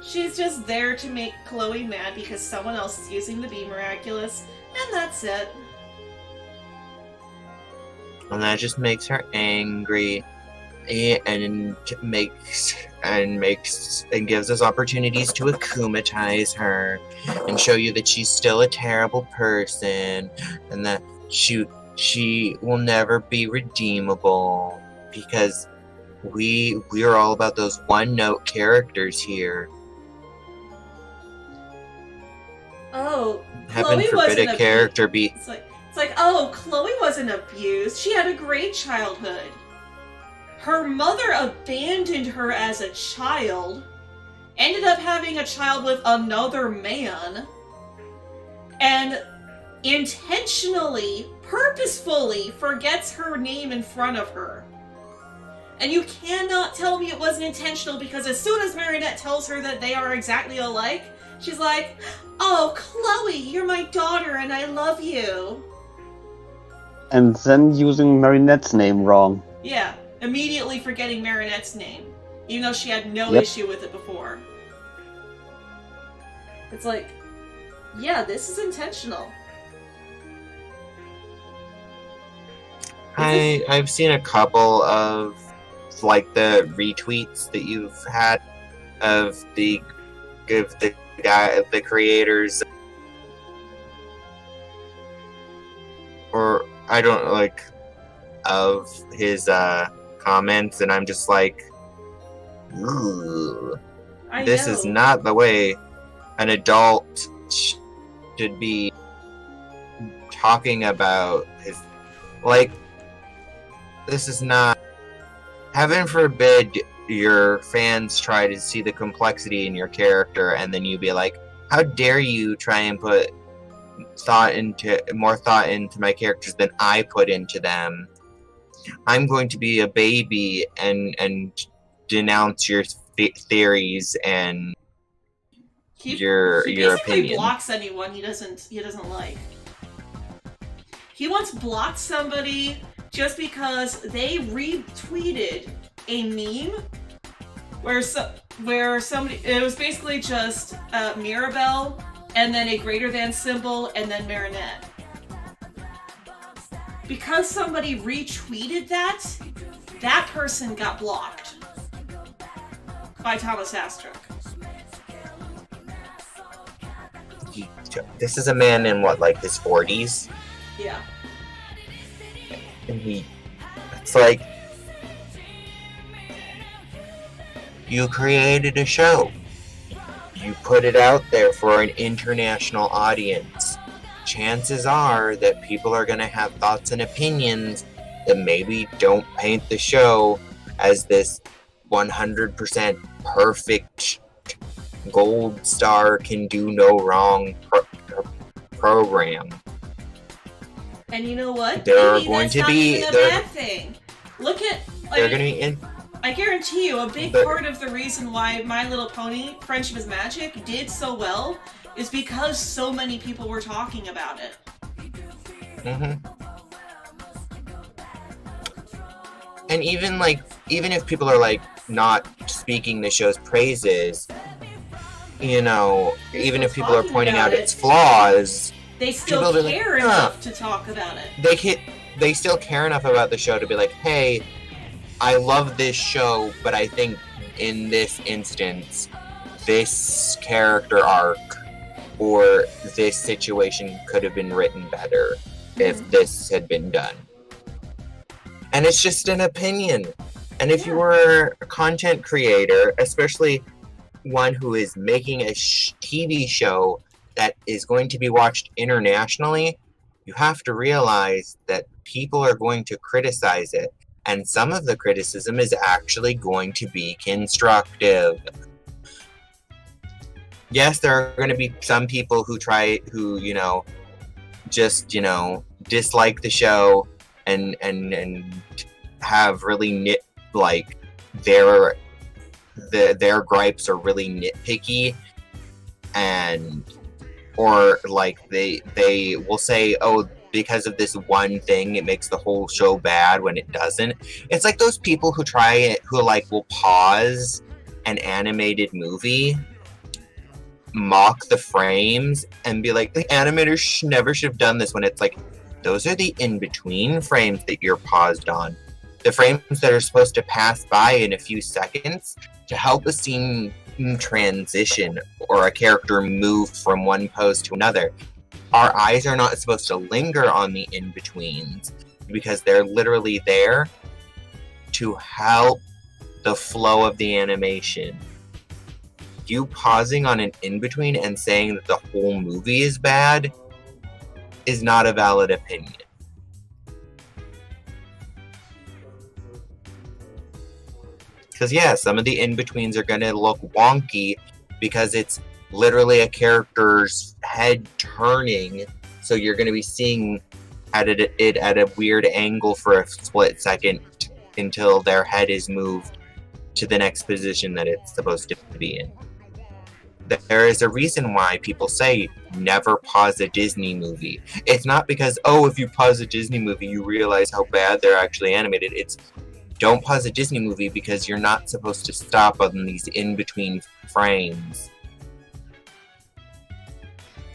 She's just there to make Chloe mad because someone else is using the Be Miraculous, and that's it. And that just makes her angry, and gives us opportunities to akumatize her and show you that she's still a terrible person, and that she will never be redeemable, because we are all about those one-note characters here. Oh, Heaven Chloe forbid wasn't a character be. It's like, oh, Chloe wasn't abused. She had a great childhood. Her mother abandoned her as a child, ended up having a child with another man, and intentionally, purposefully forgets her name in front of her. And you cannot tell me it wasn't intentional, because as soon as Marinette tells her that they are exactly alike, she's like, oh, Chloe, you're my daughter and I love you. And then using Marinette's name wrong. Yeah, immediately forgetting Marinette's name, even though she had no Yep. issue with it before. It's like, yeah, this is intentional. I've seen a couple of like the retweets that you've had of the creators, or I don't like, of his comments, and I'm just like, ooh, this is not the way an adult should be talking about his, like, this is not, heaven forbid your fans try to see the complexity in your character and then you be like, how dare you try and put more thought into my characters than I put into them. I'm going to be a baby and denounce your theories and your He basically opinion. blocks anyone he doesn't like. He once blocked somebody just because they retweeted a meme where somebody, it was basically just Mirabelle and then a greater than symbol and then Marinette. Because somebody retweeted that person got blocked by Thomas Astruck. This is a man in what, like his 40s? Yeah. And it's like, you created a show. You put it out there for an international audience. Chances are that people are going to have thoughts and opinions that maybe don't paint the show as this 100% perfect gold star can do no wrong program. And you know what? There are Maybe going that's to not be even a bad thing. Look at, they're going to be in. I guarantee you, a big But- part of the reason why My Little Pony: Friendship is Magic did so well is because so many people were talking about it. And even if people are like not speaking the show's praises, you know, even if people are talking pointing about out it. its flaws, They still People be like, care "Huh." enough to talk about it. they still care enough about the show to be like, hey, I love this show, but I think in this instance, this character arc or this situation could have been written better if this had been done. And it's just an opinion. And if you were a content creator, especially one who is making a TV show that is going to be watched internationally, you have to realize that people are going to criticize it. And some of the criticism is actually going to be constructive. Yes, there are going to be some people who just, dislike the show and have really their gripes are really nitpicky, or like they will say, oh, because of this one thing it makes the whole show bad when it doesn't. It's like those people who will pause an animated movie, mock the frames, and be like, the animators never should have done this, when it's like, those are the in-between frames that you're paused on. The frames that are supposed to pass by in a few seconds to help a scene transition or a character move from one pose to another. Our eyes are not supposed to linger on the in-betweens because they're literally there to help the flow of the animation. You pausing on an in-between and saying that the whole movie is bad is not a valid opinion. Because yeah, some of the in-betweens are going to look wonky because it's literally a character's head turning, so you're going to be seeing it at a weird angle for a split second until their head is moved to the next position that it's supposed to be in. There is a reason why people say never pause a Disney movie. It's not because, oh, if you pause a Disney movie you realize how bad they're actually animated. It's don't pause a Disney movie because you're not supposed to stop on these in-between frames.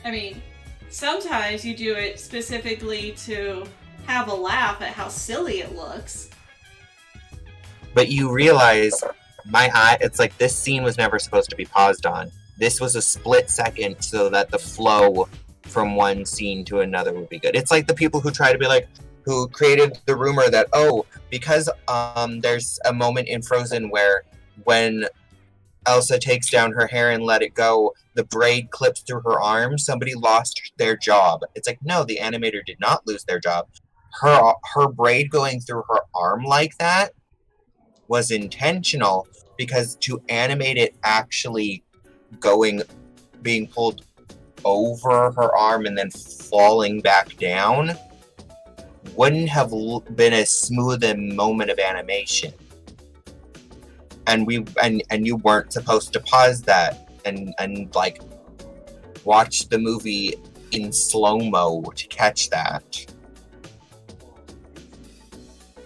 I mean, sometimes you do it specifically to have a laugh at how silly it looks. But you realize, it's like this scene was never supposed to be paused on. This was a split second so that the flow from one scene to another would be good. It's like the people who try to be like, who created the rumor that, oh, because there's a moment in Frozen where when Elsa takes down her hair and let it go, the braid clips through her arm, somebody lost their job. It's like, no, the animator did not lose their job. Her braid going through her arm like that was intentional, because to animate it actually being pulled over her arm and then falling back down wouldn't have been as smooth a moment of animation. And you weren't supposed to pause that and like watch the movie in slow-mo to catch that.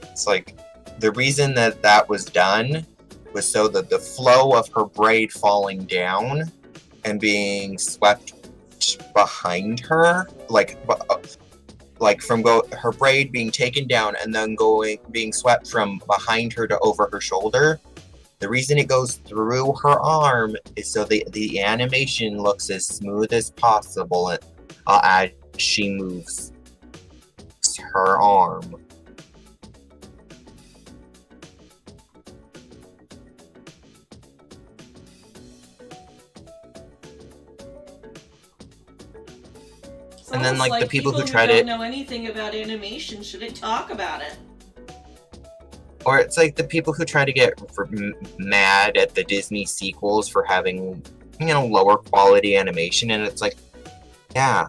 It's like the reason that was done was so that the flow of her braid falling down and being swept behind her, her braid being taken down and then being swept from behind her to over her shoulder. The reason it goes through her arm is so the animation looks as smooth as possible as she moves her arm. And then, like the people who tried don't know anything about animation shouldn't talk about it. Or it's like the people who try to get mad at the Disney sequels for having, lower quality animation, and it's like, yeah,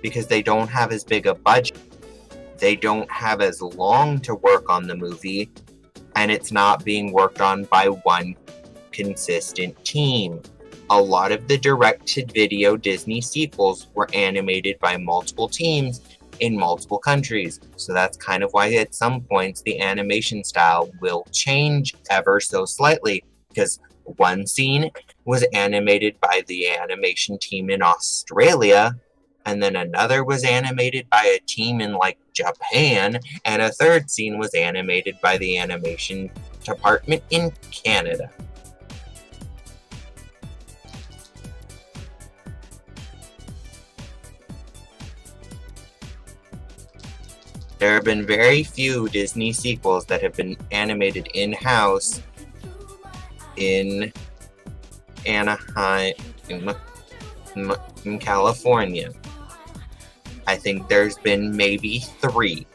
because they don't have as big a budget. They don't have as long to work on the movie, and it's not being worked on by one consistent team. A lot of the direct-to-video Disney sequels were animated by multiple teams in multiple countries. So that's kind of why at some points the animation style will change ever so slightly, because one scene was animated by the animation team in Australia, and then another was animated by a team in like Japan, and a third scene was animated by the animation department in Canada. There have been very few Disney sequels that have been animated in-house in Anaheim, in California. I think there's been maybe 3.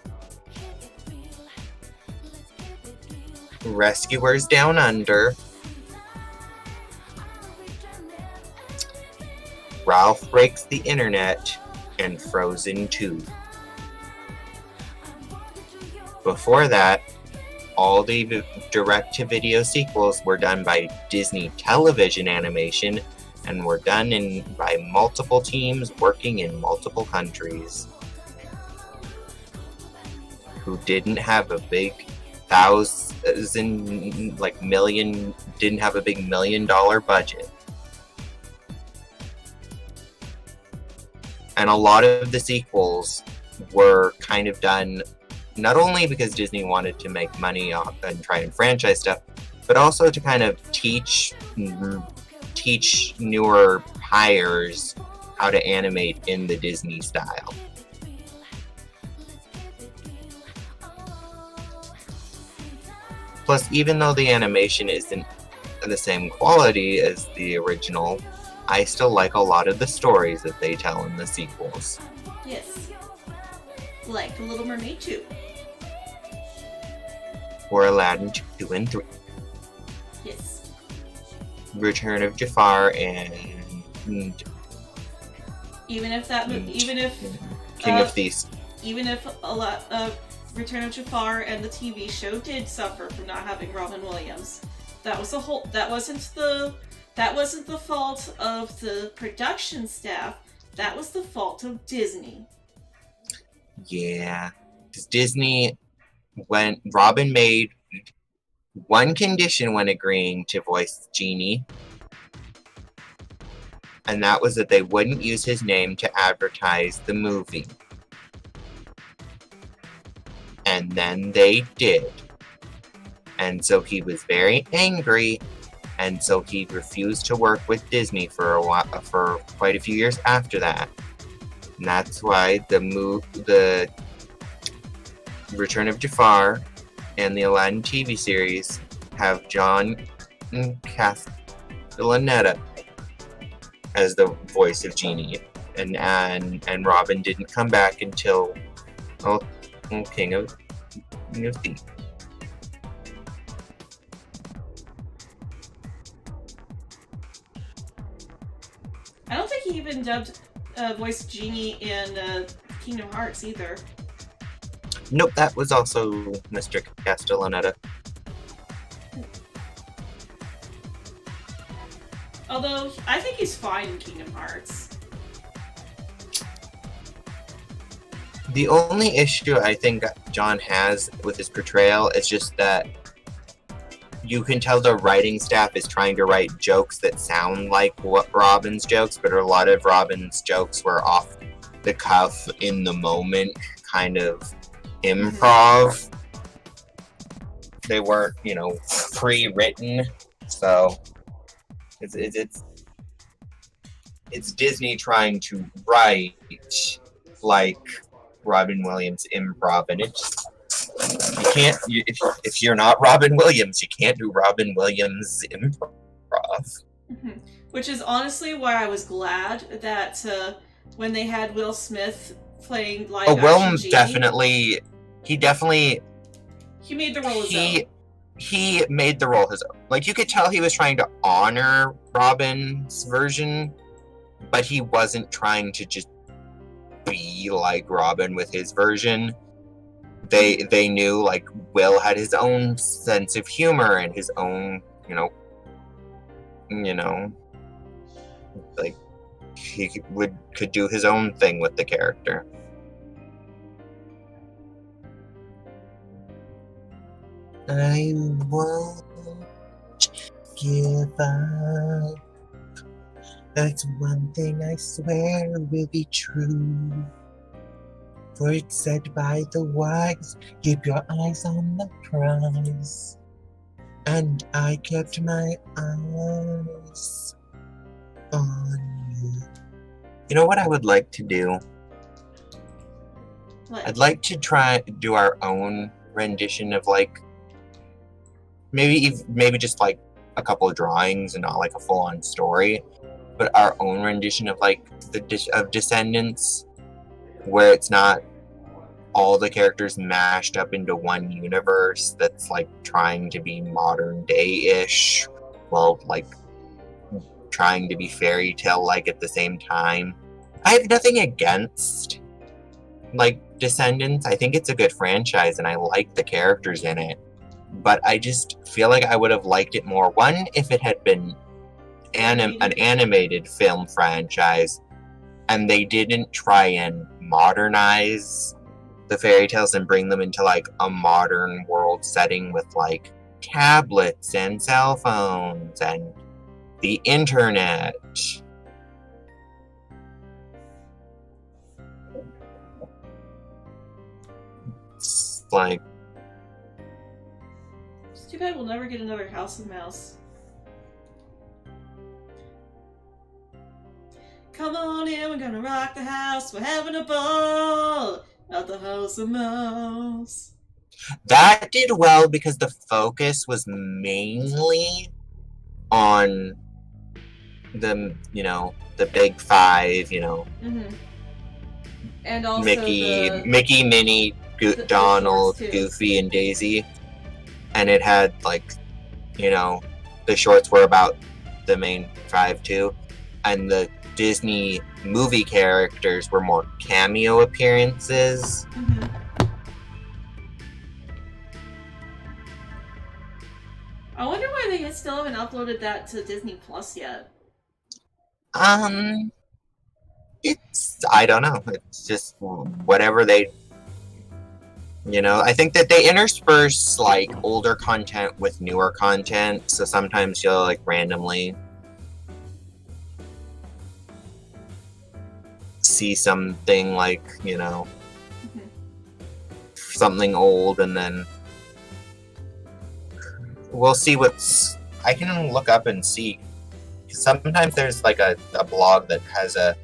Rescuers Down Under, Ralph Breaks the Internet, and Frozen 2. Before that, all the direct-to-video sequels were done by Disney Television Animation and were done by multiple teams working in multiple countries who didn't have a big didn't have a big $1 million budget. And a lot of the sequels were kind of done not only because Disney wanted to make money off and try and franchise stuff, but also to kind of teach newer hires how to animate in the Disney style. Plus, even though the animation isn't the same quality as the original, I still like a lot of the stories that they tell in the sequels. Yes. Like Little Mermaid 2. Or Aladdin 2 and 3. Yes. Return of Jafar and Even if King of Thieves. Even if a lot of Return of Jafar and the TV show did suffer from not having Robin Williams, that wasn't the fault of the production staff. That was the fault of Disney. Yeah, because Disney, when Robin made one condition when agreeing to voice Genie, and that was that they wouldn't use his name to advertise the movie. And then they did. And so he was very angry, and so he refused to work with Disney for quite a few years after that. And that's why the Return of Jafar and the Aladdin TV series have John Castellaneta as the voice of Genie, and Robin didn't come back until King of Thieves. I don't think he even dubbed voiced Genie in Kingdom Hearts either. Nope, that was also Mr. Castellaneta. Although, I think he's fine in Kingdom Hearts. The only issue I think John has with his portrayal is just that you can tell the writing staff is trying to write jokes that sound like Robin's jokes, but a lot of Robin's jokes were off the cuff, in the moment, kind of improv. They weren't, pre-written, so it's Disney trying to write like Robin Williams improv, and it just, you can't. If you're not Robin Williams, you can't do Robin Williams improv. Mm-hmm. Which is honestly why I was glad that when they had Will Smith playing live action Will Genie, he definitely made the role his own. He made the role his own. Like, you could tell he was trying to honor Robin's version, but he wasn't trying to just be like Robin with his version. They knew, like, Will had his own sense of humor and his own, like, he could do his own thing with the character. I won't give up. That's one thing I swear will be true. For it's said by the wise, keep your eyes on the prize. And I kept my eyes on you. You know what I would like to do? What? I'd like to try do our own rendition of, like, maybe just like a couple of drawings and not like a full-on story, but our own rendition of like of Descendants, where it's not all the characters mashed up into one universe that's like trying to be modern day-ish, while like trying to be fairy tale like at the same time. I have nothing against like Descendants. I think it's a good franchise and I like the characters in it. But I just feel like I would have liked it more. One, if it had been an animated film franchise and they didn't try and modernize the fairy tales and bring them into like a modern world setting with like tablets and cell phones and the internet. It's like, It's too bad we'll never get another House of Mouse. Come on in, we're gonna rock the house, we're having a ball at the House of Mouse. that did well because the focus was mainly on the, you know, the big five, you know, And also Mickey, Minnie, Donald, Goofy, and Daisy. And it had like, you know, the shorts were about the main five too, and the Disney movie characters were more cameo appearances. I wonder why they still haven't uploaded that to Disney Plus yet. I don't know. It's just whatever they, you know, I think that they intersperse like older content with newer content, so sometimes you'll like randomly see something like, you know, something old, and then we'll see what's, I can look up and see. Sometimes there's like a blog that has a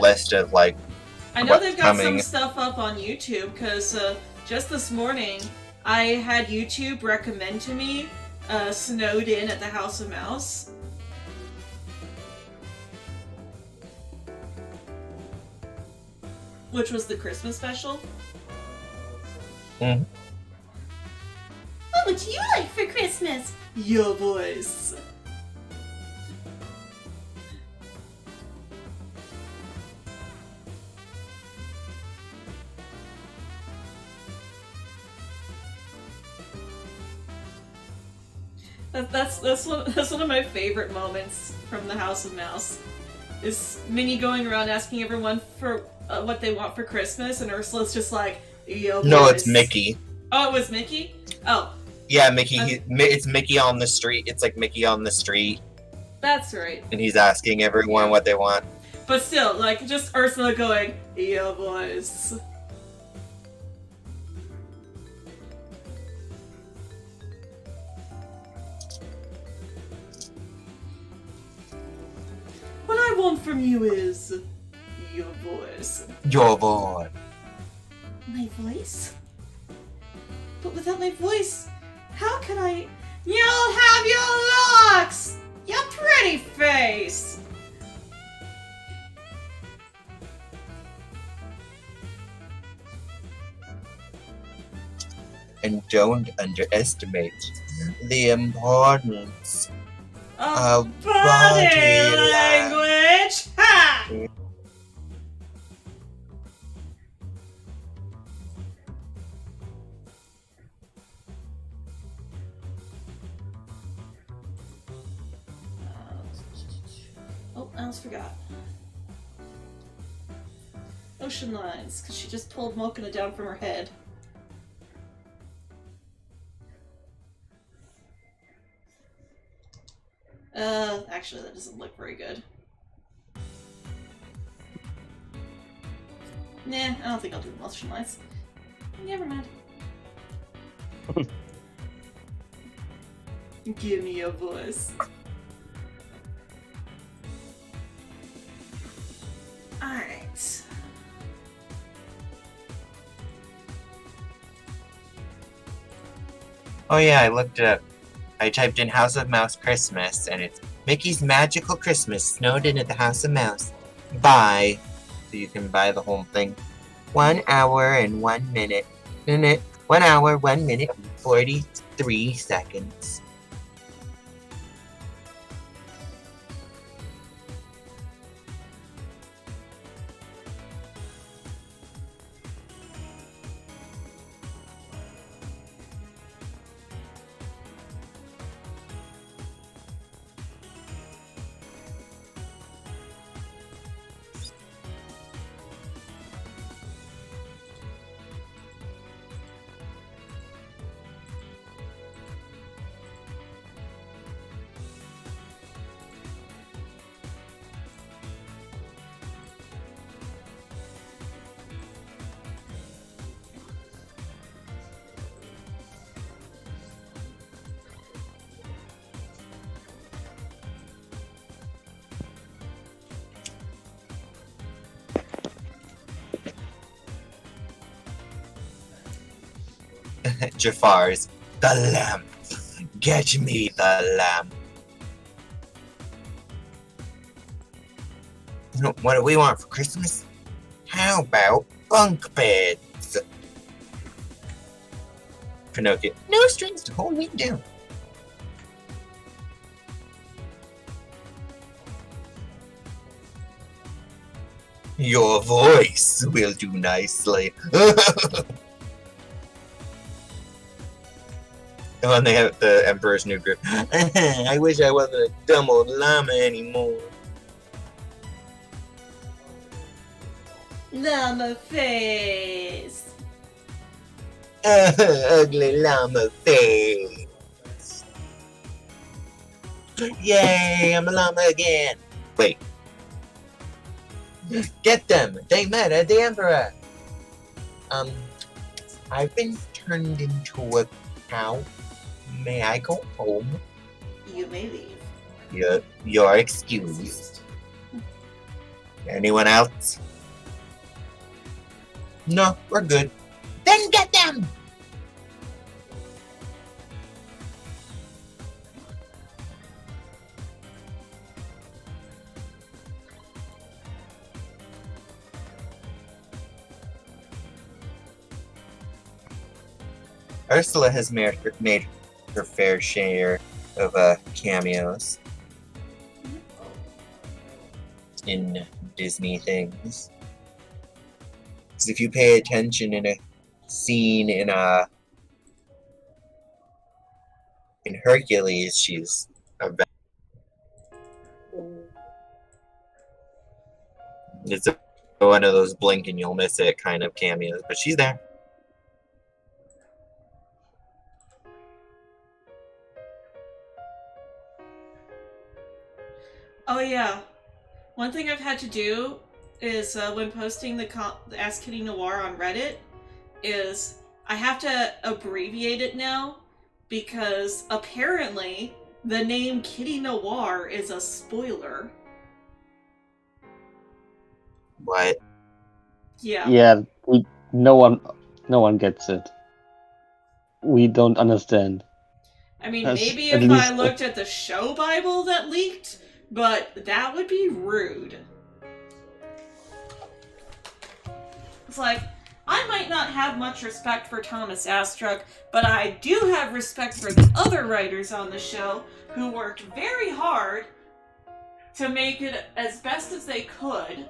list of like, I know they've got some stuff up on YouTube, because just this morning I had YouTube recommend to me Snowed In at the House of Mouse. Which was the Christmas special. Mm-hmm. What would you like for Christmas? Your voice. That's one of my favorite moments from the House of Mouse. Is Minnie going around asking everyone for what they want for Christmas, and Ursula's just like, yo, no, boys. it's Mickey. Oh, it was Mickey? Oh. Yeah, Mickey. It's Mickey on the street. It's like Mickey on the street. That's right. And he's asking everyone what they want. But still, like, just Ursula going, yo, boys. What I want from you is your voice. Your voice. My voice? But without my voice, how can I... You'll have your looks! Your pretty face! And don't underestimate the importance of body language! Ha! Oh, I almost forgot. Ocean lines, because she just pulled Mokina down from her head. Actually, that doesn't look very good. Nah, I don't think I'll do the motion lines. Never mind. Give me a voice. Alright. Oh yeah, I looked it up. I typed in House of Mouse Christmas, and it's Mickey's Magical Christmas snowed in at the House of Mouse. Buy. So you can buy the whole thing. 1 hour and 1 minute. 1 hour, 1 minute, 43 seconds. Jafar's the lamp. Get me the lamp. What do we want for Christmas? How about bunk beds? Pinocchio, no strings to hold me down. Your voice will do nicely. Oh, and they have the Emperor's New Groove. I wish I wasn't a dumb old llama anymore. Llama face. Ugly llama face. Yay, I'm a llama again. Wait. Get them! They met at the Emperor! I've been turned into a cow. May I go home? You may leave. You're excused. Anyone else? No, we're good. Then get them! Ursula has made her fair share of cameos in Disney things. Because if you pay attention in a scene in Hercules, she's it's one of those blink and you'll miss it kind of cameos, but she's there. Oh yeah, one thing I've had to do is when posting the Ask Kitty Noire on Reddit is I have to abbreviate it now because apparently the name Kitty Noire is a spoiler. What? Yeah. Yeah, no one gets it. We don't understand. I mean, That's maybe at if I least- looked at the show Bible that leaked, but that would be rude. It's like, I might not have much respect for Thomas Astruck, but I do have respect for the other writers on the show who worked very hard to make it as best as they could.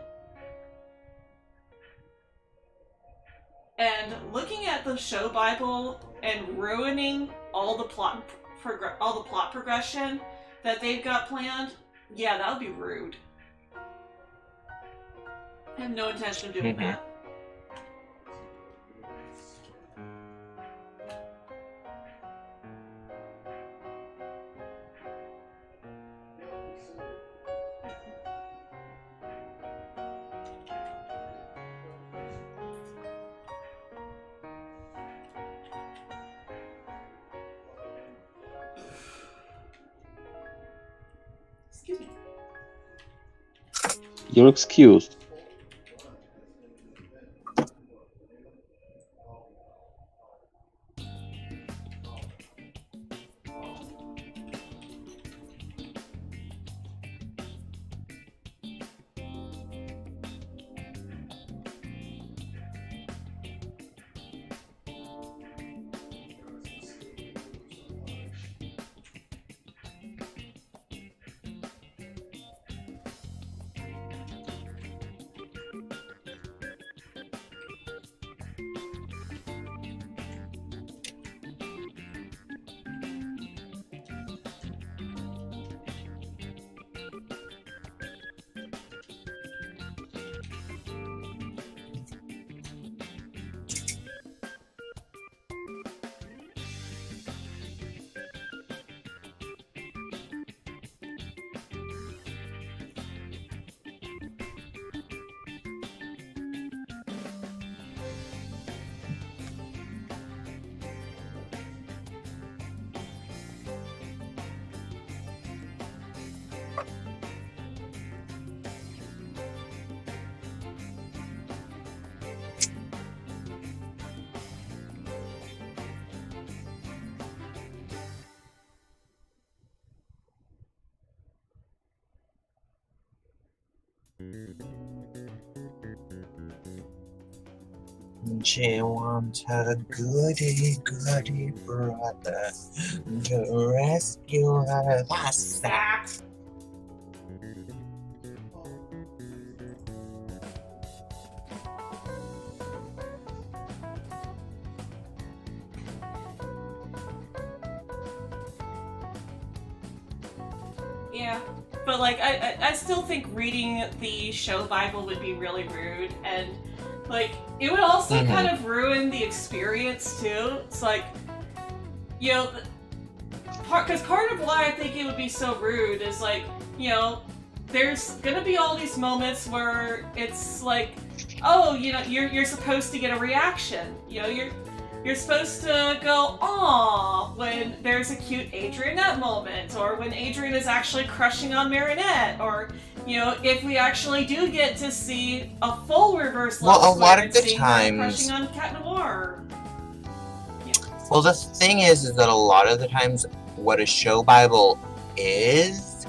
And looking at the show Bible and ruining all the plot progression that they've got planned, yeah, that would be rude. I have no intention of doing that. Excuse me. You're excused. She wants her goody goody brother to rescue her. That's that. Yeah, but like I still think reading the show Bible would be really rude, and like it would also kind of ruin the experience too. It's like, you know, because part of why I think it would be so rude is like, you know, there's gonna be all these moments where it's like, oh, you know, you're supposed to get a reaction. You know, you're supposed to go, "Aw," when there's a cute Adrianette moment, or when Adrian is actually crushing on Marinette, or, you know, if we actually do get to see a full reverse love Well, a lot story of the seeing her times- crushing on Cat Noir. Yeah. Well, the thing is that a lot of the times what a show Bible isn't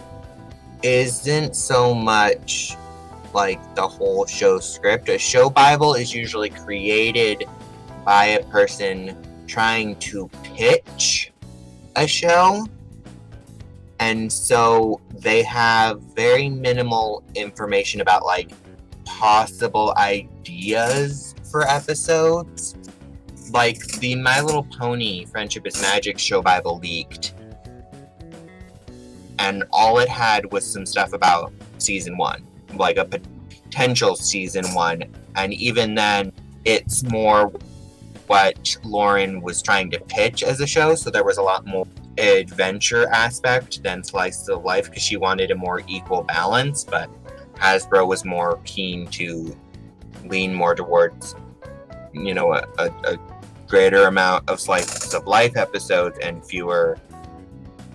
so much like the whole show script. A show Bible is usually created by a person trying to pitch a show, and so they have very minimal information about like possible ideas for episodes. Like the My Little Pony Friendship is Magic show Bible leaked, and all it had was some stuff about season 1, like a potential season 1, and even then it's more what Lauren was trying to pitch as a show, so there was a lot more adventure aspect than slice of life because she wanted a more equal balance, but Hasbro was more keen to lean more towards, you know, a greater amount of slices of life episodes and fewer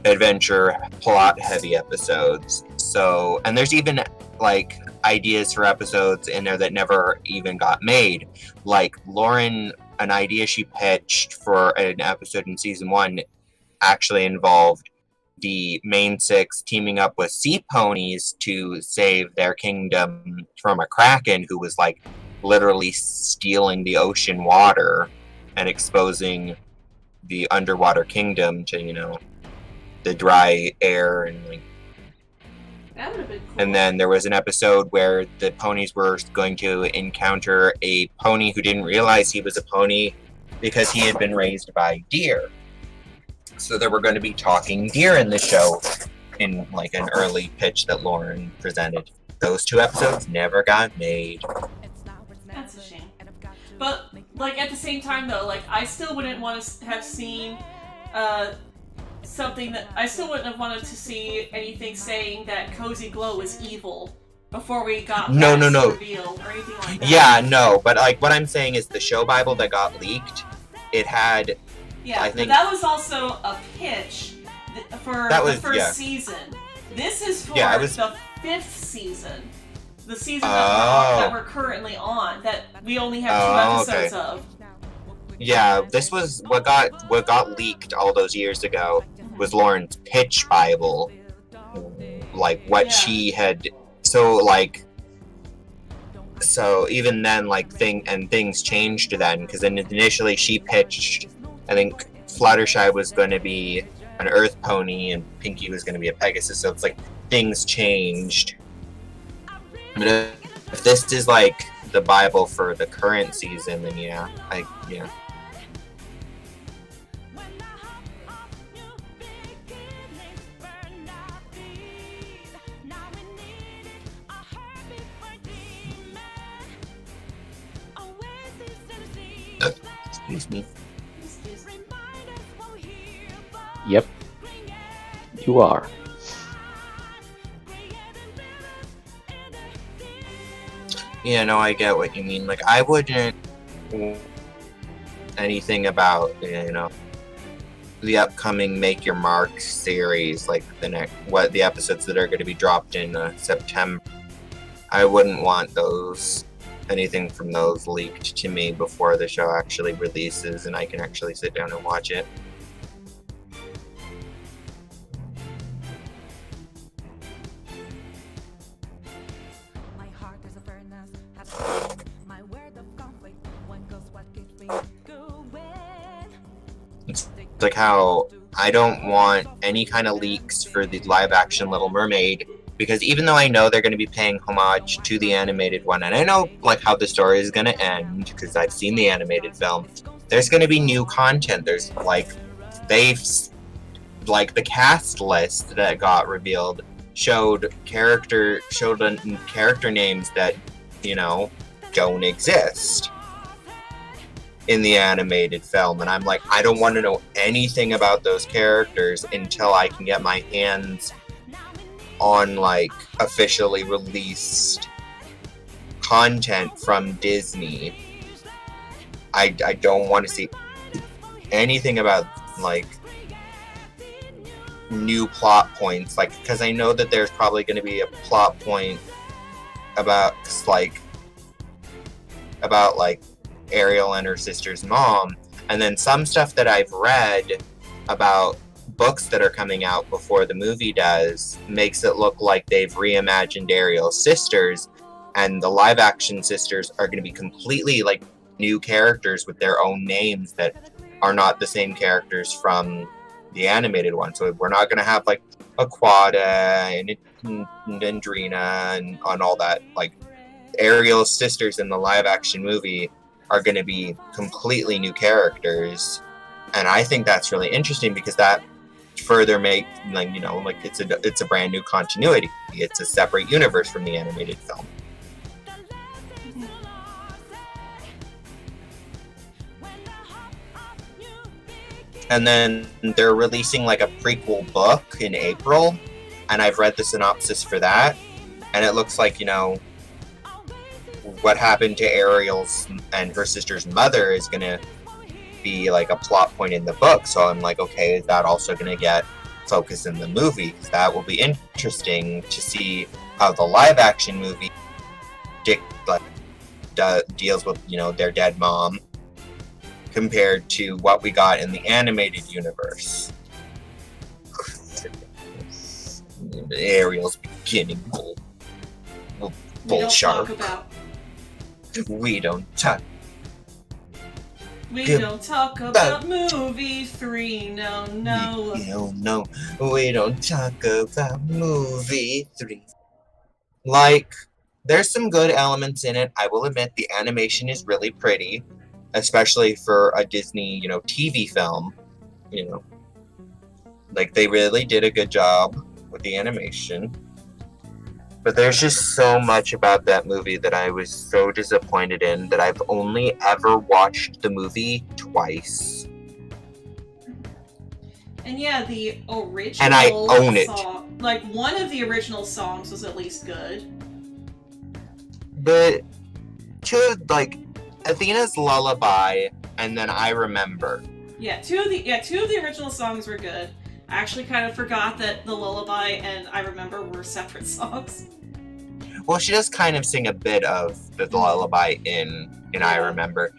adventure plot heavy episodes. So, and there's even like ideas for episodes in there that never even got made. Like Lauren, an idea she pitched for an episode in season 1 actually involved the main 6 teaming up with sea ponies to save their kingdom from a kraken who was like literally stealing the ocean water and exposing the underwater kingdom to, you know, the dry air and like. That would have been cool. And then there was an episode where the ponies were going to encounter a pony who didn't realize he was a pony because he had been raised by deer. So there were going to be talking deer in the show in like an early pitch that Lauren presented. Those 2 episodes never got made. That's a shame. But like at the same time though, like I still wouldn't want to have seen something that I still wouldn't have wanted to see anything saying that Cozy Glow was evil before we got No. reveal or anything like that. Yeah, no, but like what I'm saying is the show Bible that got leaked, it had. Yeah, I think but that was also a pitch for that was, the first yeah. season. This is for Yeah, it was- the 5th season. The season Oh. that we're currently on, that we only have 2 episodes of. Yeah, this was what got leaked all those years ago was Lauren's pitch Bible, like what she had. So even then, like things changed then, because then initially she pitched, I think Fluttershy was going to be an Earth pony and Pinky was going to be a Pegasus. So it's like things changed. But if this is like the Bible for the current season, then yeah. Excuse me. Yep. You are. Yeah, no, I get what you mean. Like, I wouldn't anything about, you know, the upcoming Make Your Mark series, like the episodes that are going to be dropped in September. I wouldn't want anything from those leaked to me before the show actually releases and I can actually sit down and watch it. like how I don't want any kind of leaks for the live action Little Mermaid, because even though I know they're going to be paying homage to the animated one, and I know like how the story is going to end because I've seen the animated film, there's going to be new content. There's like they've like the cast list that got revealed showed character names that, you know, don't exist in the animated film, and I'm like, I don't want to know anything about those characters until I can get my hands on like officially released content from Disney. I don't want to see anything about like new plot points, like, because I know that there's probably going to be a plot point about Ariel and her sister's mom, and then some stuff that I've read about books that are coming out before the movie does makes it look like they've reimagined Ariel's sisters, and the live action sisters are going to be completely like new characters with their own names that are not the same characters from the animated one. So we're not going to have like Aquata and Andrina and all that. Like Ariel's sisters in the live action movie are going to be completely new characters, and I think that's really interesting because that further make, like, you know, like it's a brand new continuity. It's a separate universe from the animated film. And then they're releasing like a prequel book in April, and I've read the synopsis for that, and it looks like, you know, what happened to Ariel's and her sister's mother is going to be like a plot point in the book. So I'm like, okay, is that also going to get focus in the movie? Because that will be interesting to see how the live action movie deals with, you know, their dead mom compared to what we got in the animated universe. Ariel's beginning bull shark. We don't talk about movie 3. No. No. We don't talk about movie 3. Like, there's some good elements in it. I will admit the animation is really pretty, especially for a Disney, you know, TV film. You know, like they really did a good job with the animation. But there's just so much about that movie that I was so disappointed in that I've only ever watched the movie twice. And yeah, the original and I own it. song, like one of the original songs was at least good. But like Athena's Lullaby and then I Remember. Yeah, two of the original songs were good. I actually kind of forgot that the Lullaby and I Remember were separate songs. Well, she does kind of sing a bit of the Lullaby in I Remember.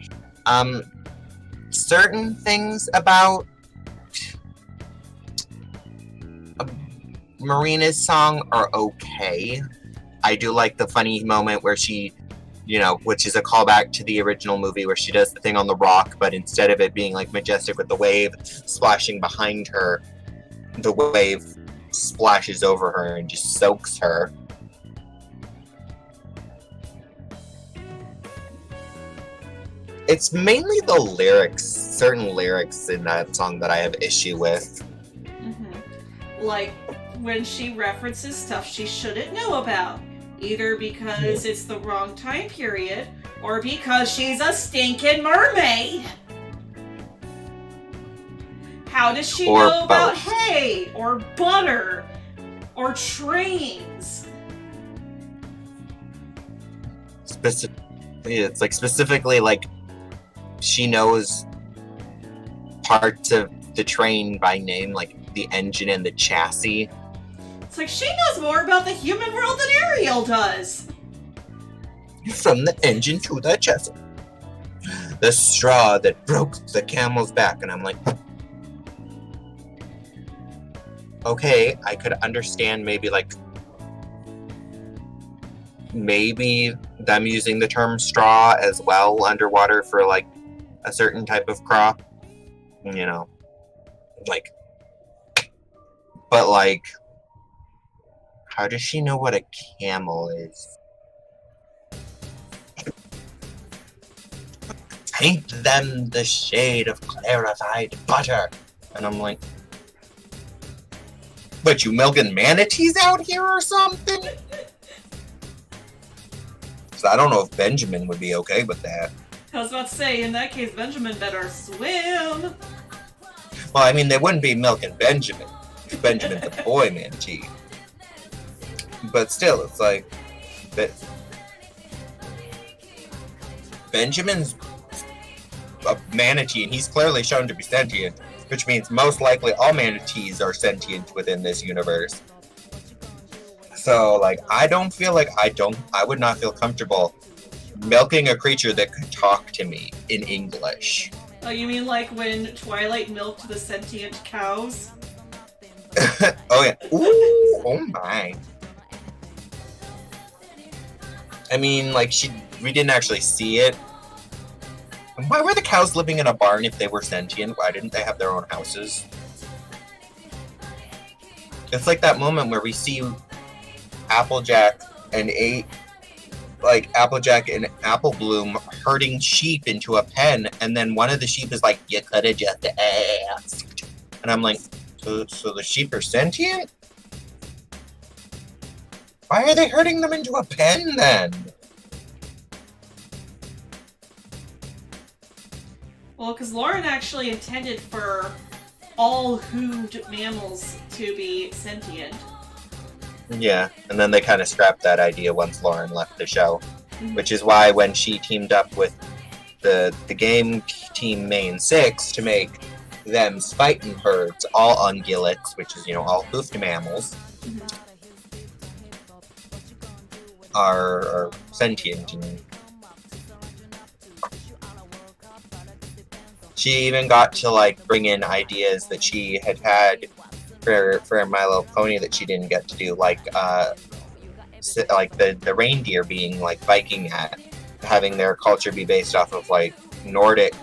Certain things about Marina's song are okay. I do like the funny moment where she, you know, which is a callback to the original movie where she does the thing on the rock, but instead of it being like majestic with the wave splashing behind her, the wave splashes over her and just soaks her. It's mainly the lyrics, certain lyrics in that song that I have issue with. Mm-hmm. Like when she references stuff she shouldn't know about, either because it's the wrong time period or because she's a stinking mermaid. How does she know about hay or butter or trains? It's like specifically like she knows parts of the train by name, like the engine and the chassis. It's like she knows more about the human world than Ariel does. From the engine to the chassis. The straw that broke the camel's back. And I'm like, okay, I could understand maybe them using the term straw as well underwater for like a certain type of crop, you know. Like, but like, how does she know what a camel is? Paint them the shade of clarified butter. And I'm like, but you milking manatees out here or something? So I don't know if Benjamin would be okay with that. I was about to say, in that case, Benjamin better swim. Well, I mean, they wouldn't be milking Benjamin. Benjamin's a boy manatee. But still, it's like that. Benjamin's a manatee, and he's clearly shown to be sentient, which means most likely all manatees are sentient within this universe. So, like, I don't feel like I would not feel comfortable milking a creature that could talk to me in English. Oh, you mean like when Twilight milked the sentient cows? Oh yeah. Ooh, oh my. I mean, like, we didn't actually see it. Why were the cows living in a barn if they were sentient? Why didn't they have their own houses? It's like that moment where we see Applejack and Applejack and Apple Bloom herding sheep into a pen, and then one of the sheep is like, "You could have just asked." And I'm like, so the sheep are sentient? Why are they herding them into a pen then? Well, because Lauren actually intended for all hooved mammals to be sentient. Yeah, and then they kind of scrapped that idea once Lauren left the show. Which is why when she teamed up with the game team Main 6 to make them fighting herds, all ungulates, which is, all hoofed mammals, are sentient. And she even got to, like, bring in ideas that she had for My Little Pony that she didn't get to do, like the reindeer being like Viking having their culture be based off of like Nordic,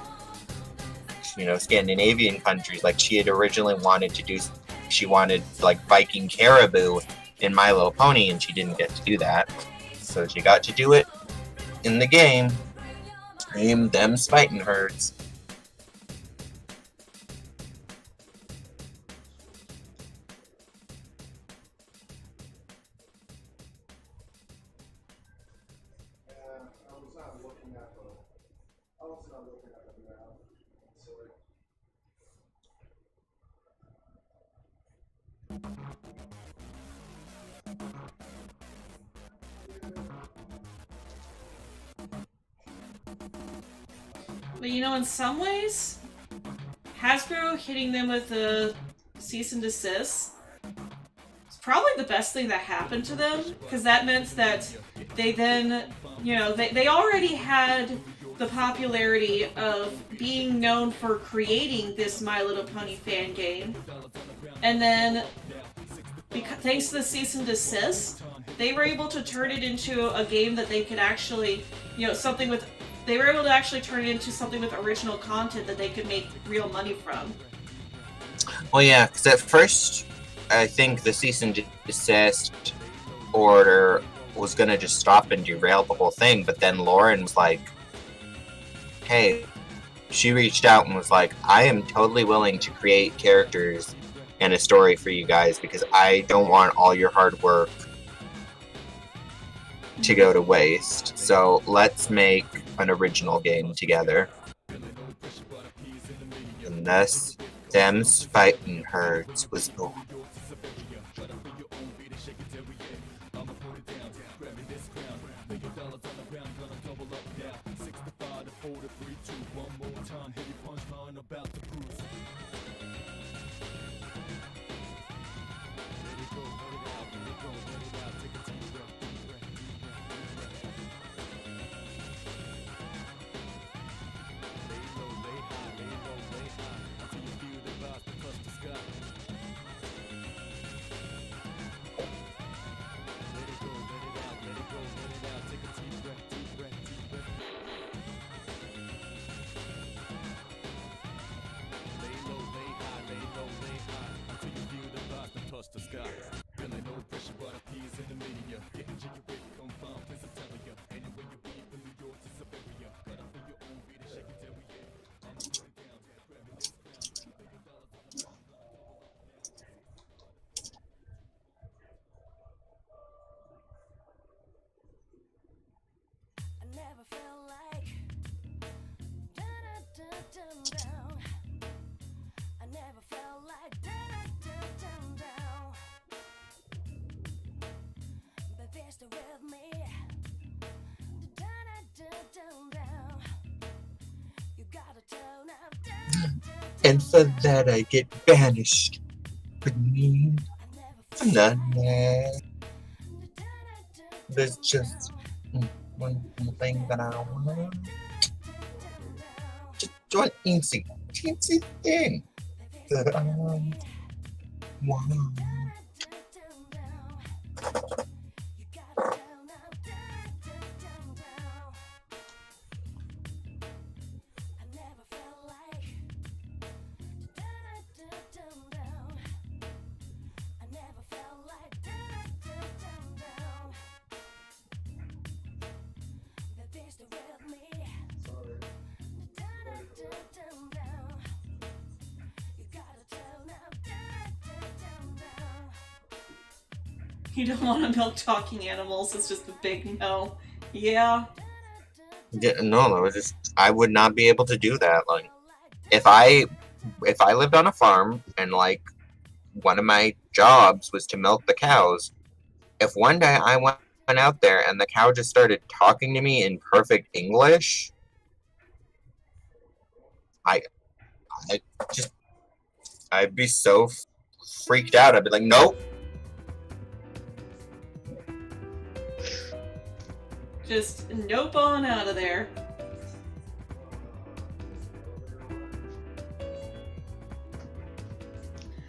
Scandinavian countries. Like she had originally wanted to do, she wanted like Viking caribou in My Little Pony, and she didn't get to do that. So she got to do it in the game. Them fighting herds. But in some ways, Hasbro hitting them with a cease and desist is probably the best thing that happened to them, because that meant that they then, they already had the popularity of being known for creating this My Little Pony fan game, and then thanks to the cease and desist, they were able to turn it into a game that they could actually, they were able to actually turn it into something with original content that they could make real money from. Well, yeah, because at first, I think the cease and desist order was going to just stop and derail the whole thing, but then Lauren was like, hey, she reached out and was like, I am totally willing to create characters and a story for you guys because I don't want all your hard work to go to waste. So let's make an original game together. And thus, them's fighting herds was born. I never felt like down. I never felt like down. But they're still with me. Down. You gotta turn up And for that I get banished. With me, for nothing. There's just one thing that I want. Just one teensy thing that I want. You don't want to milk talking animals, it's just a big no. Yeah. Yeah, no, I would not be able to do that. Like, if I lived on a farm and like one of my jobs was to milk the cows, if one day I went out there and the cow just started talking to me in perfect English, I'd be so freaked out. I'd be like, nope. Just nope on out of there.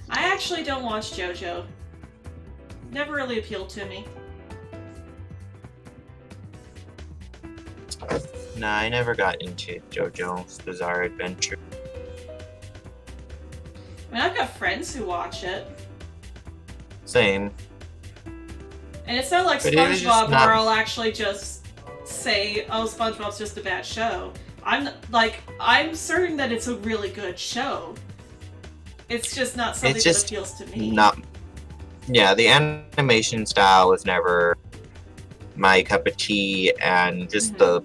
I actually don't watch JoJo. Never really appealed to me. Nah, I never got into JoJo's Bizarre Adventure. I mean, I've got friends who watch it. Same. And it's not like But it was just SpongeBob not- where I'll actually just say, oh, SpongeBob's just a bad show. I'm certain that it's a really good show. It's just not something It's just that appeals to me. Yeah, the animation style was never my cup of tea, and just the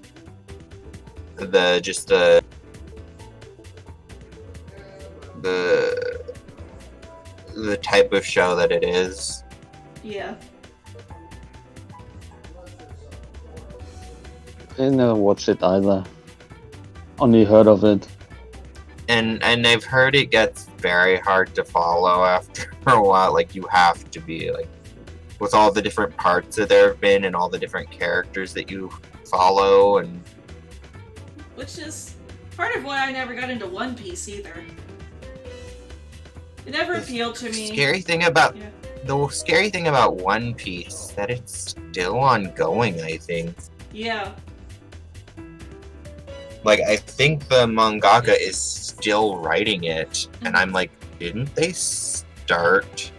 type of show that it is. Yeah. I never watched it either. Only heard of it. And I've heard it gets very hard to follow after a while. Like, you have to be like, with all the different parts that there have been and all the different characters that you follow, and Which is part of why I never got into One Piece either. It never appealed to me. scary thing about Yeah. the scary thing about One Piece that it's still ongoing, I think. Yeah. Like, I think the mangaka is still writing it, and I'm like, didn't they start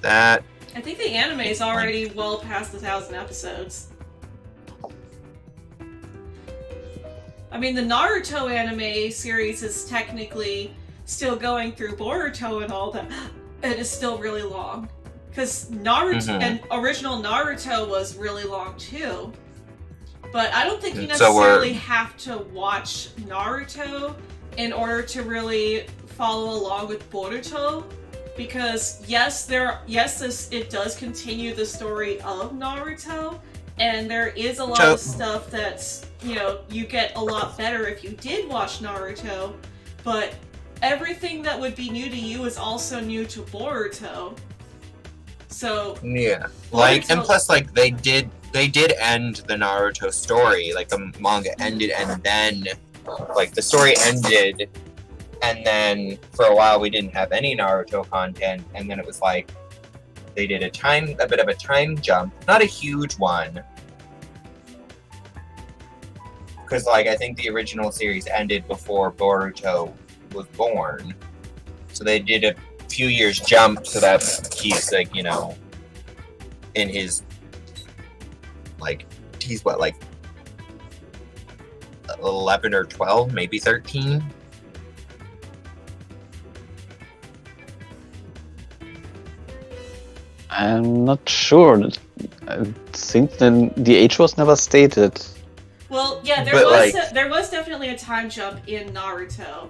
that? I think the anime is already well past 1,000 episodes. I mean, the Naruto anime series is technically still going through Boruto and all that. It is still really long. Because Naruto and original Naruto was really long too. But I don't think you necessarily have to watch Naruto in order to really follow along with Boruto. Because it does continue the story of Naruto, and there is a lot of stuff that's, you get a lot better if you did watch Naruto, but everything that would be new to you is also new to Boruto. So yeah, like, and plus, like, they did end the Naruto story. Like, the manga ended, and then like the story ended, and then for a while we didn't have any Naruto content, and then it was like they did a bit of a time jump, not a huge one, because like I think the original series ended before Boruto was born, so they did a few years jump so that he's like, in his, like, he's what, like 11 or 12, maybe 13. I'm not sure. I think then the age was never stated. Well, yeah, there was definitely a time jump in Naruto,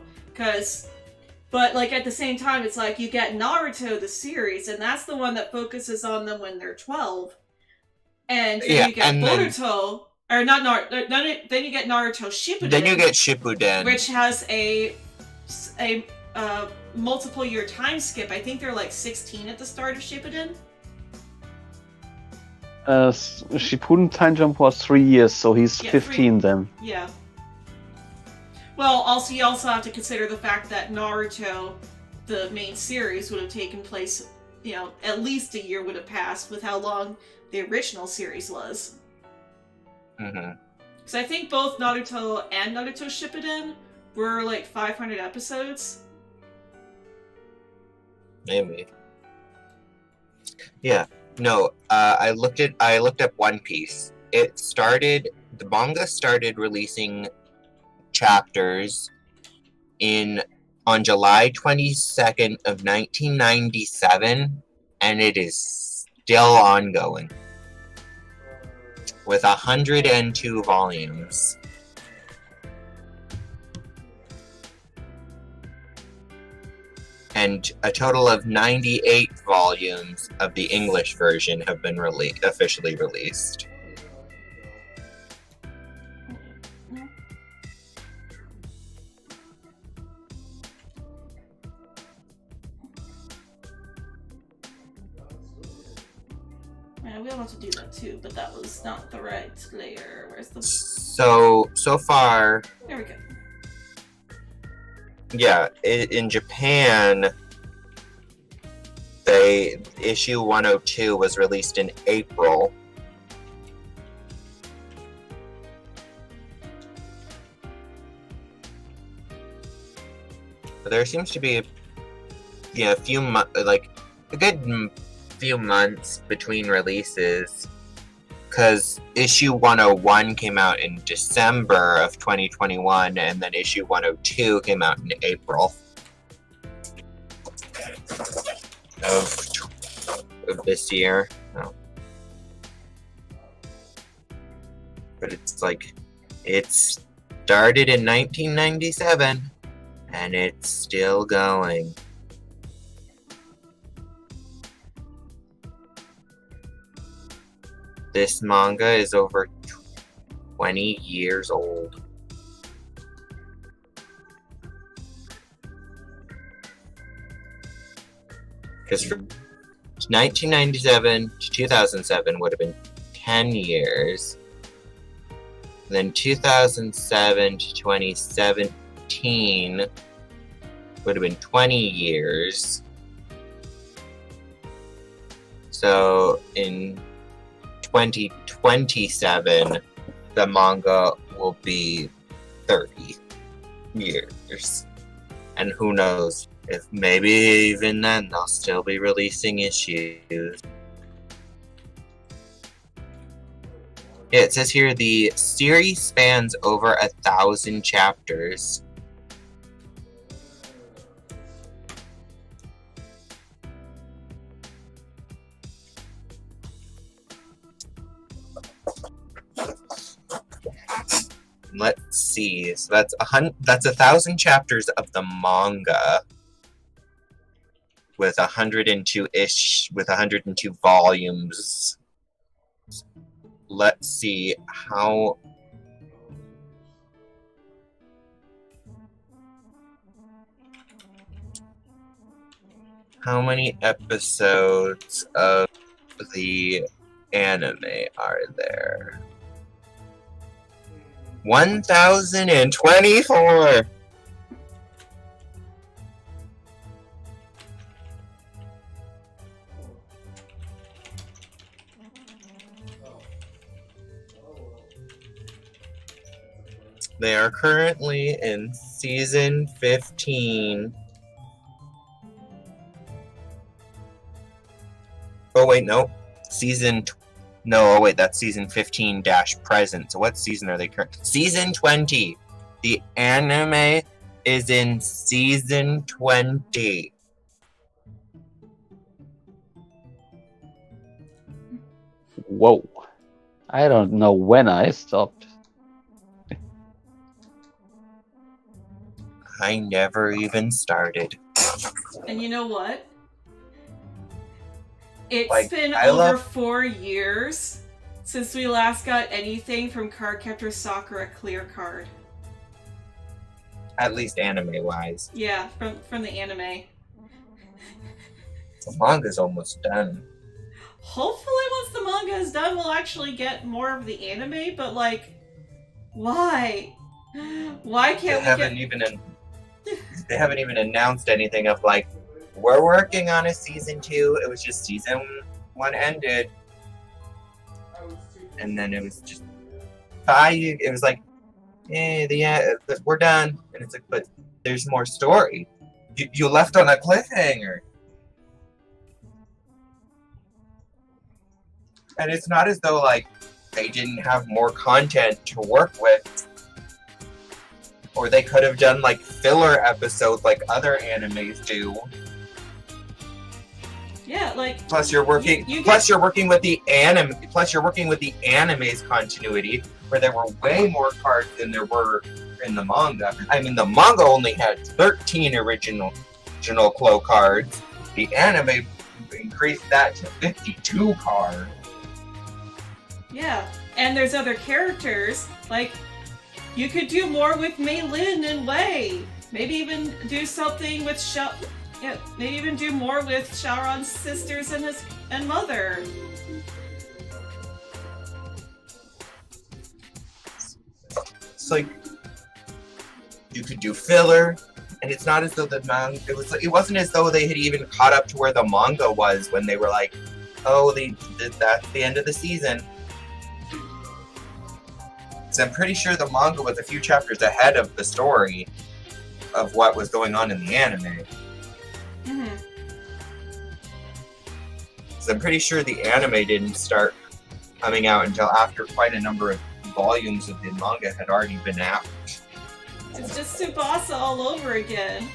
but like at the same time, it's like you get Naruto the series, and that's the one that focuses on them when they're 12, and then you get Boruto, or not Naruto. Then you get Naruto Shippuden. Then you get Shippuden, which has a multiple year time skip. I think they're like 16 at the start of Shippuden. Shippuden time jump was 3 years, so he's 15 then. Yeah. Well, also you also have to consider the fact that Naruto, the main series, would have taken place, at least a year would have passed with how long the original series was. Mm-hmm. Because I think both Naruto and Naruto Shippuden were like 500 episodes. Maybe. Yeah. No. I looked up One Piece. The manga started releasing chapters on July 22nd of 1997, and it is still ongoing with 102 volumes. And a total of 98 volumes of the English version have been officially released. Yeah, we all have to do that too, but that was not the right layer. Where's the... So far... There we go. Yeah, in Japan, issue 102 was released in April. But there seems to be a good few months between releases. Because issue 101 came out in December of 2021, and then issue 102 came out in April of this year. Oh. But it's like, it started in 1997, and it's still going. This manga is over 20 years old. Because from 1997 to 2007 would have been 10 years. Then 2007 to 2017 would have been 20 years. So in 2027, the manga will be 30 years. And who knows, if maybe even then they'll still be releasing issues. Yeah, it says here the series spans over 1,000 chapters. Let's see. So that's 1,000 chapters of the manga with 102 volumes. Let's see how many episodes of the anime are there. 1,024! They are currently in season 15. Oh wait, no. season. No, oh wait, that's season 15 dash present. So what season are they current? Season 20. The anime is in season 20. Whoa. I don't know when I stopped. I never even started. And you know what? It's Like, been I over love- 4 years since we last got anything from Cardcaptor Sakura Clear Card. At least anime wise. Yeah, from the anime. The manga's almost done. Hopefully once the manga is done, we'll actually get more of the anime, but like, why? Why can't They haven't even announced anything of like, we're working on a season 2. It was just season 1 ended. And then it was just it was like, we're done. And it's like, but there's more story. You left on a cliffhanger. And it's not as though like they didn't have more content to work with. Or they could have done like filler episodes like other animes do. Yeah, like Plus you're working you're working with the anime's continuity, where there were way more cards than there were in the manga. I mean, the manga only had 13 original Clo cards. The anime increased that to 52 cards. yeah, and there's other characters. Like, you could do more with Mei Lin and Wei. Maybe even do something with maybe even do more with Sharon's sisters and mother. It's like you could do filler, and it's not as though the manga. It wasn't as though they had even caught up to where the manga was when they were like, "Oh, that's the end of the season." So I'm pretty sure the manga was a few chapters ahead of the story of what was going on in the anime. Mm-hmm. So I'm pretty sure the anime didn't start coming out until after quite a number of volumes of the manga had already been out. It's just Tsubasa all over again.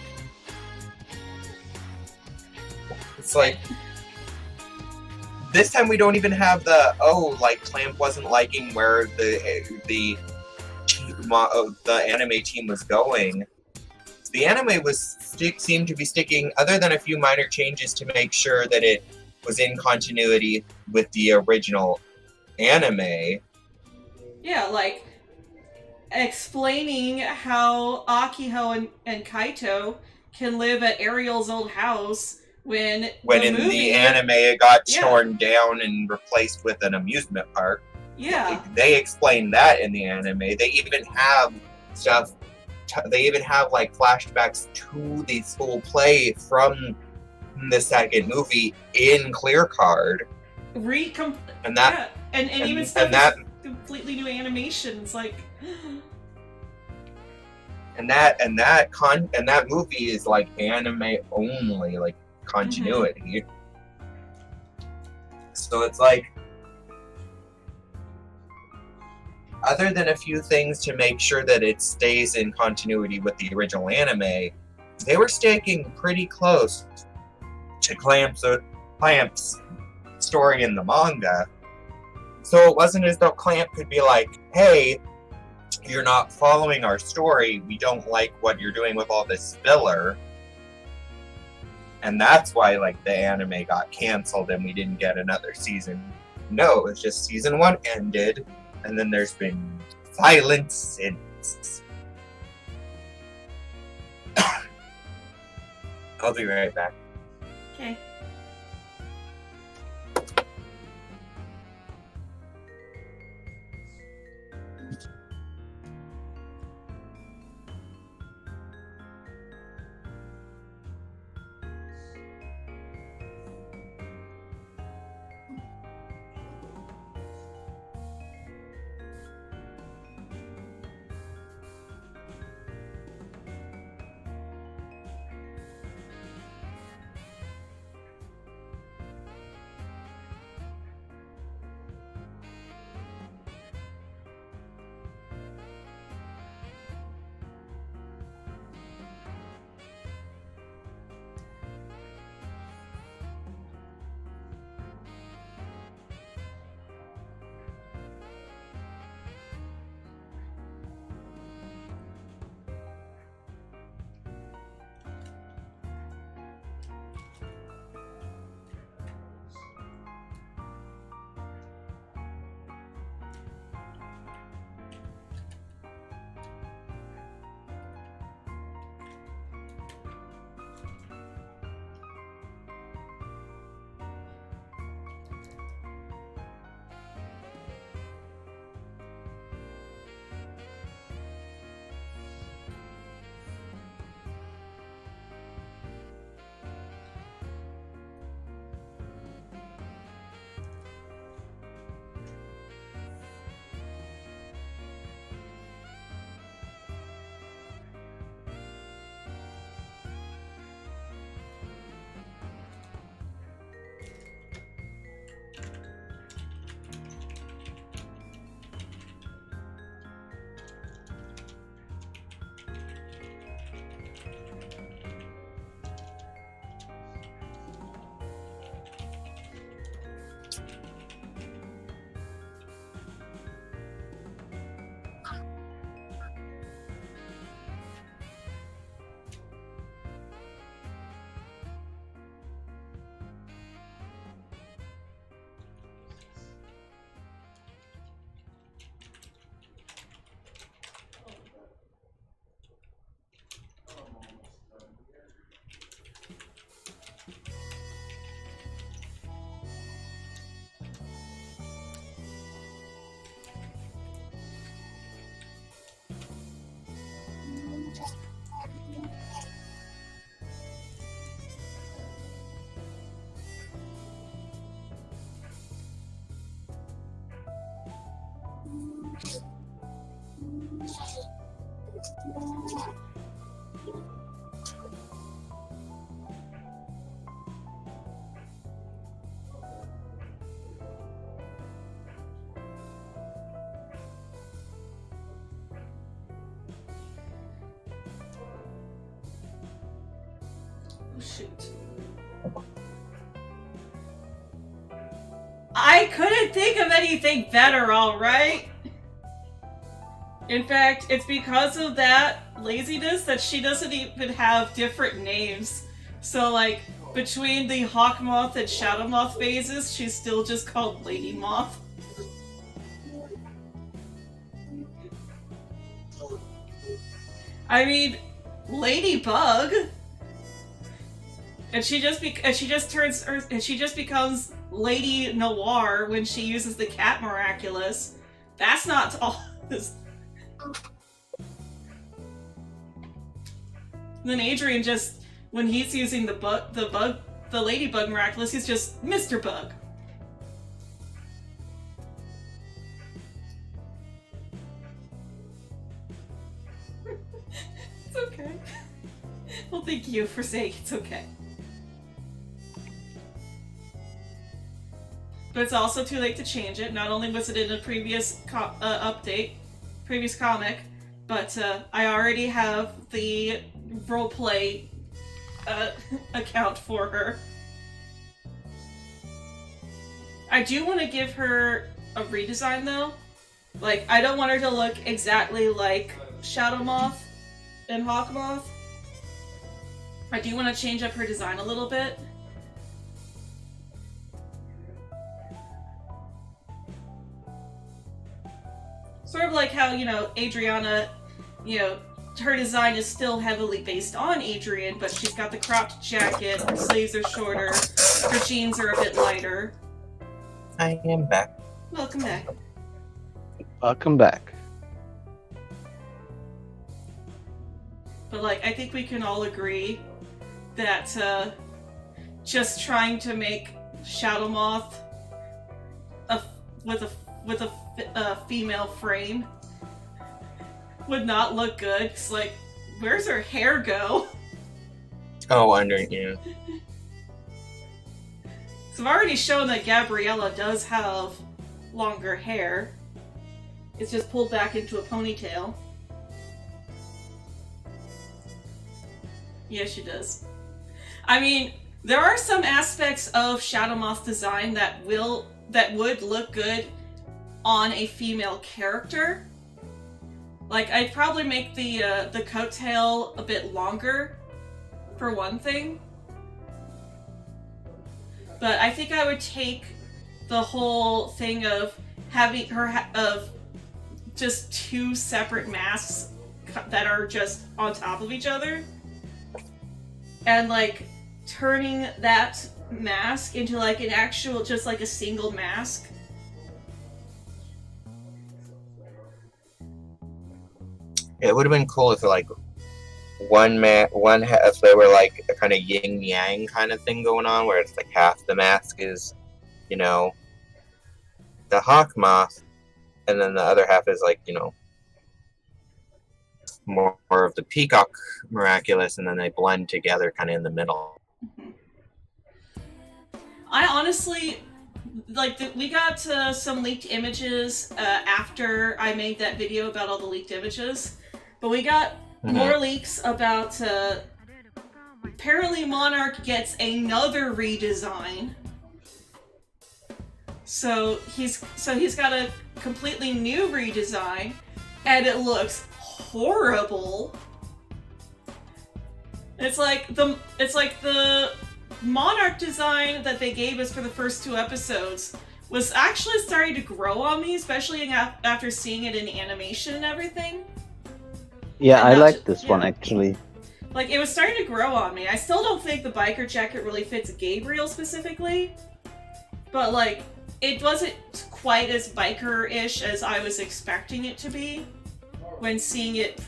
It's like, this time we don't even have the, Clamp wasn't liking where the anime team was going. The anime seemed to be sticking, other than a few minor changes to make sure that it was in continuity with the original anime. Yeah, like explaining how Akiho and Kaito can live at Ariel's old house when in the anime it got torn down and replaced with an amusement park. Yeah. They explain that in the anime. They even have stuff. They even have like flashbacks to the school play from the second movie in Clear Card. And even stuff and that completely new animations, like. And that movie is like anime only, like continuity. Mm-hmm. So it's like, other than a few things to make sure that it stays in continuity with the original anime, they were sticking pretty close to Clamp's story in the manga. So it wasn't as though Clamp could be like, hey, you're not following our story, we don't like what you're doing with all this filler. And that's why like the anime got canceled and we didn't get another season. No, it was just season 1 ended, and then there's been silence since. I'll be right back. Okay. Oh, shoot. I couldn't think of anything better, alright? In fact, it's because of that laziness that she doesn't even have different names. So, like, between the Hawk Moth and Shadow Moth phases, she's still just called Lady Moth. I mean, Ladybug. And she just becomes Lady Noire when she uses the Cat Miraculous. That's not all. Then Adrian just, when he's using the Ladybug Miraculous, he's just Mr. Bug. It's okay. Well, thank you for saying it's okay. But it's also too late to change it. Not only was it in a previous previous comic, but I already have the roleplay account for her. I do want to give her a redesign though. Like, I don't want her to look exactly like Shadow Moth and Hawk Moth. I do want to change up her design a little bit. Sort of like how, you know, Adriana, you know, her design is still heavily based on Adrian, but she's got the cropped jacket, her sleeves are shorter, her jeans are a bit lighter. I am back. Welcome back. Welcome back. But, like, I think we can all agree that just trying to make Shadow Moth with a female frame would not look good. It's like, where's her hair go? Oh, under you. So I've already shown that Gabriella does have longer hair. It's just pulled back into a ponytail. Yeah, she does. I mean, there are some aspects of Shadow Moth's design that would look good on a female character. Like, I'd probably make the coattail a bit longer, for one thing. But I think I would take the whole thing of having her of just two separate masks that are just on top of each other, and like turning that mask into like an actual, just like a single mask. It would have been cool if like if they were like a kind of yin yang kind of thing going on, where it's like half the mask is, you know, the Hawk Moth, and then the other half is like, you know, more of the Peacock Miraculous, and then they blend together kind of in the middle. I honestly, like, we got some leaked images after I made that video about all the leaked images, but we got more leaks about apparently Monarch gets another redesign. So he's got a completely new redesign, and it looks horrible. It's like the Monarch design that they gave us for the first 2 episodes was actually starting to grow on me, especially after seeing it in animation and everything. Yeah, And I not like ju- this yeah. one actually. Like, it was starting to grow on me. I still don't think the biker jacket really fits Gabriel specifically, but like, it wasn't quite as biker-ish as I was expecting it to be when seeing it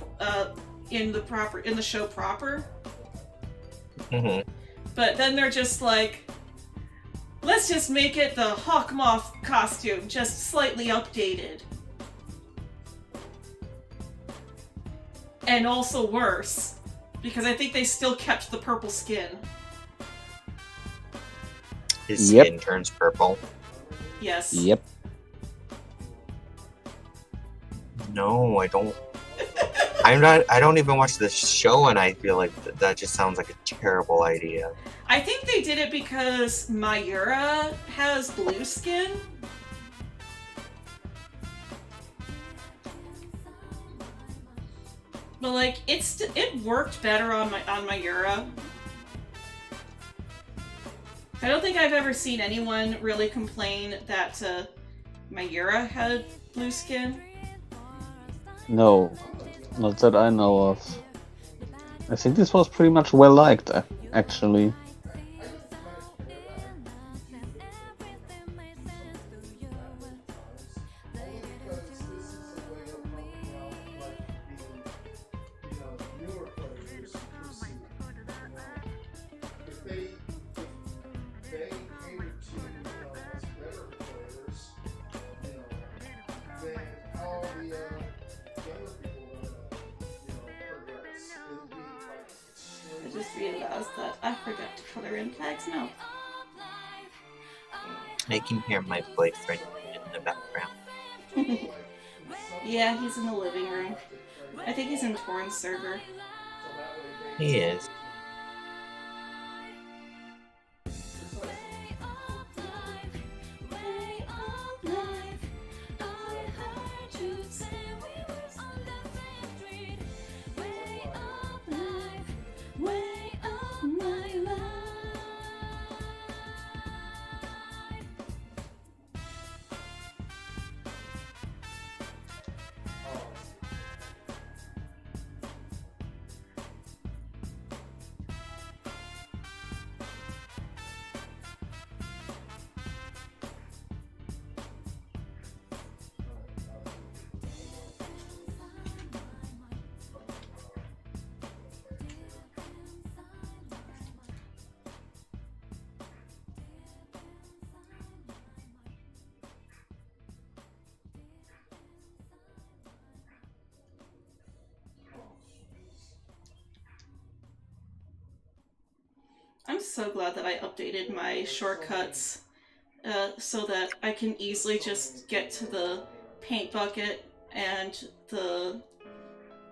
in the show proper. Mm-hmm. But then they're just like, let's just make it the Hawk Moth costume, just slightly updated. and also worse. Because I think they still kept the purple skin. His Yep. skin turns purple. Yes. Yep. No, I don't. I don't even watch the show, and I feel like that just sounds like a terrible idea. I think they did it because Mayura has blue skin. But like it worked better on Mayura. I don't think I've ever seen anyone really complain that Mayura had blue skin. No, not that I know of. I think this was pretty much well liked, actually. I just realized that I forgot to color in Flag's mouth. I can hear my boyfriend in the background. Yeah, he's in the living room. I think he's in Torrent's server. He is. I'm so glad that I updated my shortcuts so that I can easily just get to the paint bucket and the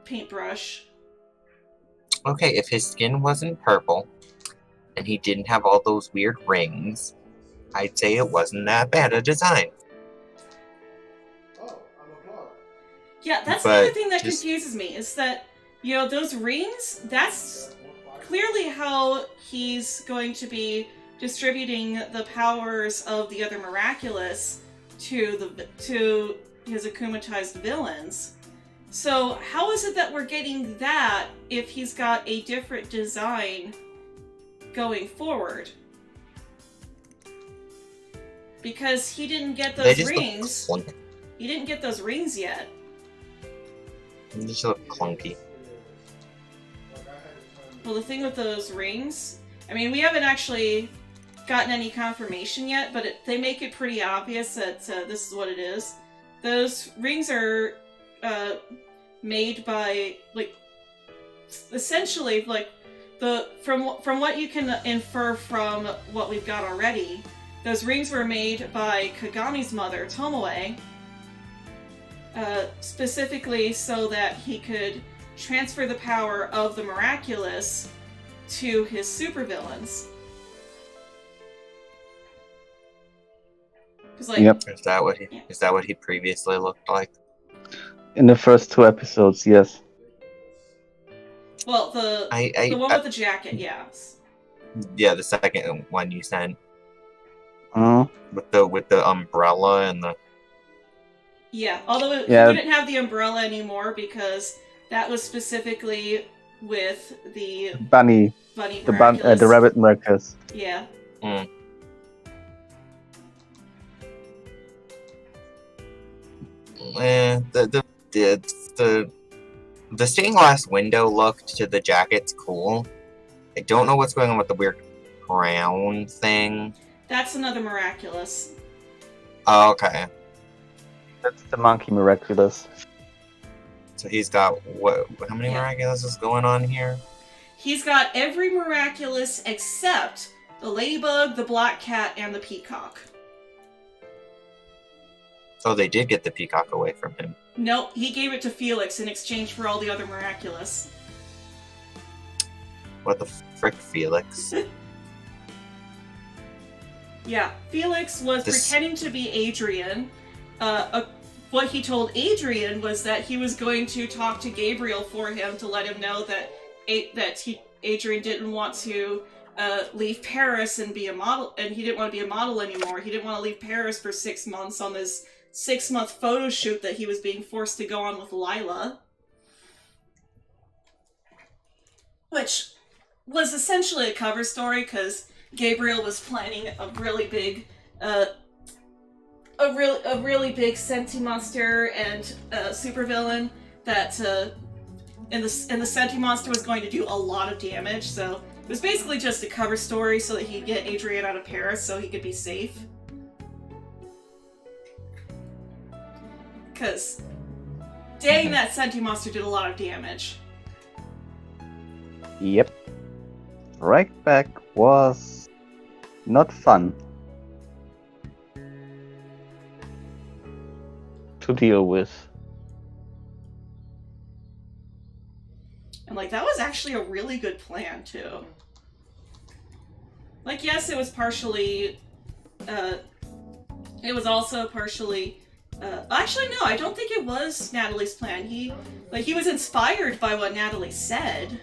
paintbrush. Okay, if his skin wasn't purple, and he didn't have all those weird rings, I'd say it wasn't that bad a design. Yeah, that's the But other thing that just- confuses me, is that, you know, those rings, that's clearly how he's going to be distributing the powers of the other miraculous to his akumatized villains. So how is it that we're getting that if he's got a different design going forward? Because he didn't get They those just rings. look clunky. He didn't get those rings yet. They just look clunky. Well, the thing with those rings, I mean, we haven't actually gotten any confirmation yet, but they make it pretty obvious that this is what it is. Those rings are made by, like, essentially, like, from what you can infer from what we've got already, those rings were made by Kagami's mother, Tomoe, specifically so that he could transfer the power of the miraculous to his supervillains. Like, Yep. Is that what he previously looked like? In the first 2 episodes, yes. Well, the one with the jacket, yes. Yeah, the second one you sent Uh, with the umbrella and the. Yeah, although he Yeah. wouldn't have the umbrella anymore because that was specifically with the Bunny, bunny the miraculous. rabbit miraculous. Yeah. The stained glass window look to the jacket's cool. I don't know what's going on with the weird crown thing. That's another miraculous. Oh, okay. That's the monkey miraculous. So he's got what? How many miraculous is going on here? He's got every miraculous except the ladybug, the black cat, and the peacock. So they did get the peacock away from him. Nope, he gave it to Felix in exchange for all the other miraculous. What the frick, Felix? Yeah, Felix was pretending to be Adrian. What he told Adrian was that he was going to talk to Gabriel for him to let him know that Adrian didn't want to leave Paris and be a model, and he didn't want to be a model anymore. He didn't want to leave Paris for 6 months on this 6-month photo shoot that he was being forced to go on with Lila. Which was essentially a cover story, because Gabriel was planning a really big Senti monster and supervillain that and the Senti monster was going to do a lot of damage, so it was basically just a cover story so that he'd get Adrian out of Paris so he could be safe. Because dang, that Senti monster did a lot of damage. Yep. Right back was not fun to deal with. And, like, that was actually a really good plan, too. Like, yes, it was partially, it was also partially, actually, no, I don't think it was Natalie's plan. He was inspired by what Natalie said,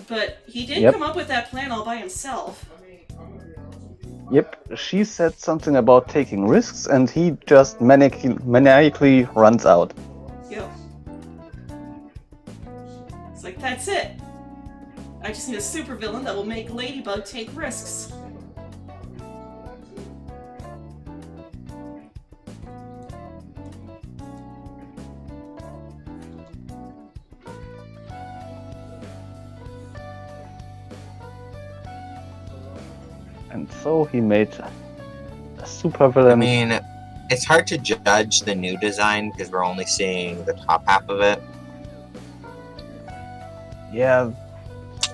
but he did come up with that plan all by himself. Yep, she said something about taking risks, and he just maniacally runs out. Yep. It's like, that's it. I just need a supervillain that will make Ladybug take risks. And so he made a supervillain. I mean, it's hard to judge the new design because we're only seeing the top half of it. Yeah.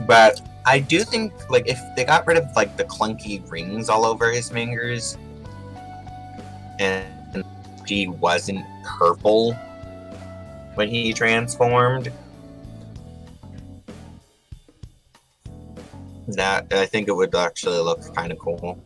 But I do think, like, if they got rid of, like, the clunky rings all over his fingers, and he wasn't purple when he transformed, that I think it would actually look kind of cool.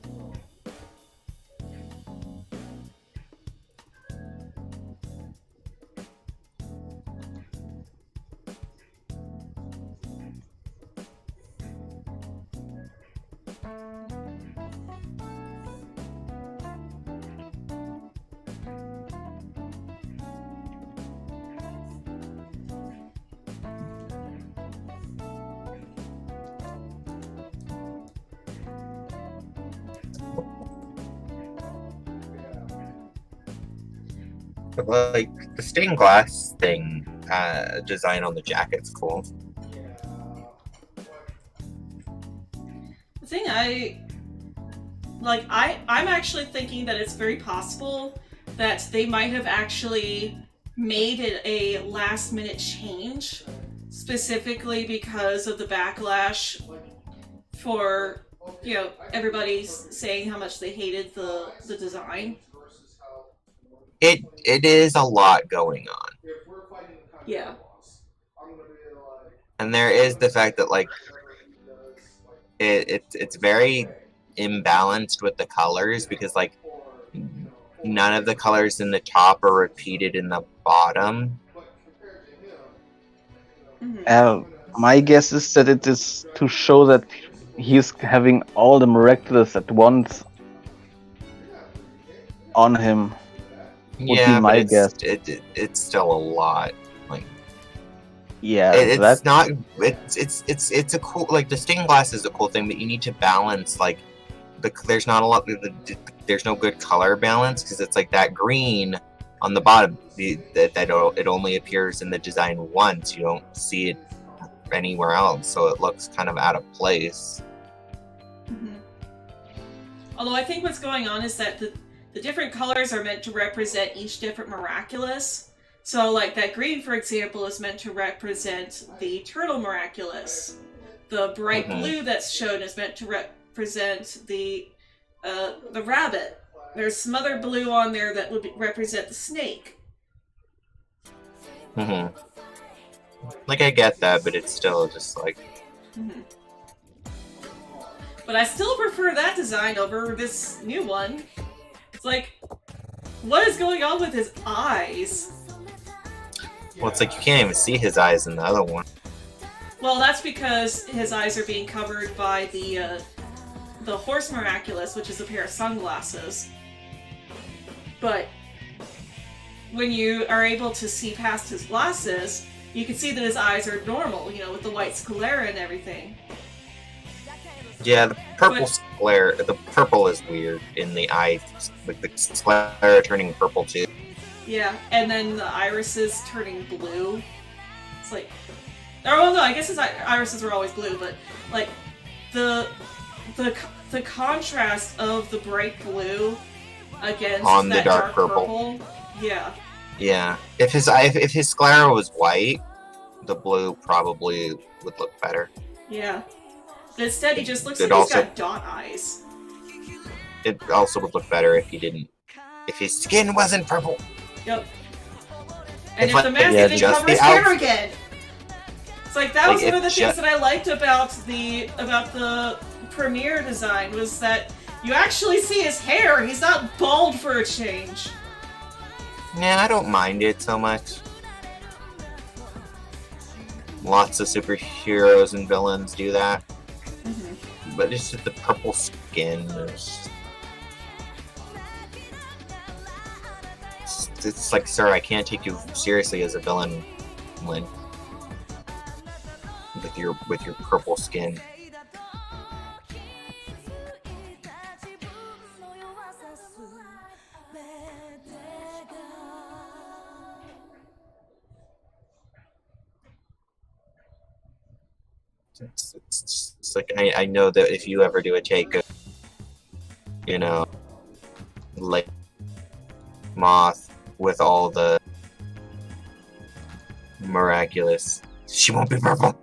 But, like, the stained glass thing design on the jacket's cool. The thing I'm actually thinking that it's very possible that they might have actually made it a last-minute change, specifically because of the backlash for, you know, everybody saying how much they hated the design. It is a lot going on. Yeah. And there is the fact that, like, it's very imbalanced with the colors because, like, none of the colors in the top are repeated in the bottom. My guess is that it is to show that he's having all the miraculous at once on him. Would be my guess. It's still a lot. Like, yeah, it's not. It's a cool, like, the stained glass is a cool thing, but you need to balance, like, there's not a lot. There's no good color balance because it's like that green on the bottom. It only appears in the design once. You don't see it anywhere else, so it looks kind of out of place. Mm-hmm. Although I think what's going on is that the different colors are meant to represent each different miraculous. So, like, that green, for example, is meant to represent the turtle miraculous. The bright blue that's shown is meant to represent the rabbit. There's some other blue on there that would represent the snake. Like, I get that, but it's still just like... But I still prefer that design over this new one. It's like, what is going on with his eyes? Well, it's like you can't even see his eyes in the other one. Well, that's because his eyes are being covered by the horse miraculous, which is a pair of sunglasses. But when you are able to see past his glasses, you can see that his eyes are normal, you know, with the white sclera and everything. Yeah, the purple sclera, the purple is weird in the eye, like the sclera turning purple too. Yeah, and then the irises turning blue. It's like, oh no, I guess his irises were always blue, but like the contrast of the bright blue against on that the dark purple. Yeah. Yeah. If his sclera was white, the blue probably would look better. Yeah. But instead, he just looks It like also- he's got dot eyes. It also would look better if if his skin wasn't purple. Yep. And If if the I- mask yeah, didn't just cover the his hair outfit. again. It's like that Like, was one of the if things that I liked about the premiere design was that you actually see his hair. He's not bald for a change. Yeah, I don't mind it so much. Lots of superheroes and villains do that. But it's just the purple skin. It's like, sir, I can't take you seriously as a villain, Lynn. With your purple skin. It's like I know that if you ever do a take of, you know, like Moth with all the miraculous, she won't be purple.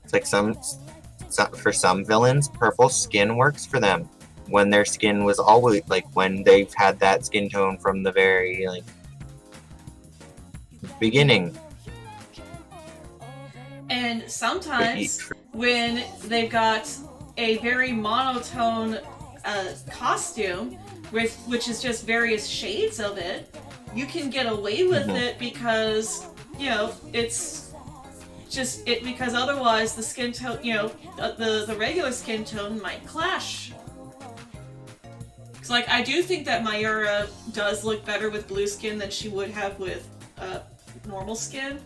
It's like for some villains, purple skin works for them when their skin was always like when they've had that skin tone from the very like beginning. And sometimes when they've got a very monotone costume which is just various shades of it, you can get away with it because, you know, it's just it because otherwise the skin tone, you know, the regular skin tone might clash. Cause like I do think that Mayura does look better with blue skin than she would have with normal skin.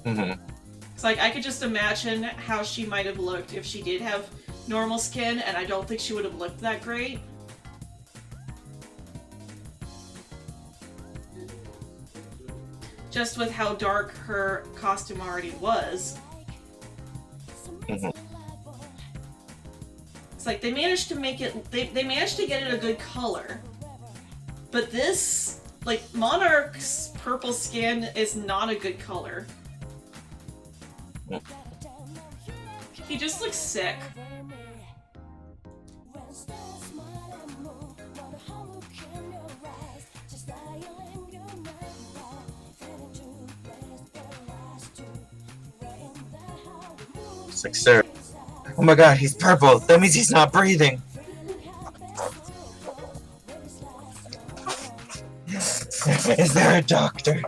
It's like I could just imagine how she might have looked if she did have normal skin, and I don't think she would have looked that great. Just with how dark her costume already was. It's like they managed to make it, they managed to get it a good color. But this, like, Monarch's purple skin is not a good color. He just looks sick. It's like, sir, oh my god, he's purple. That means he's not breathing. Is there a doctor?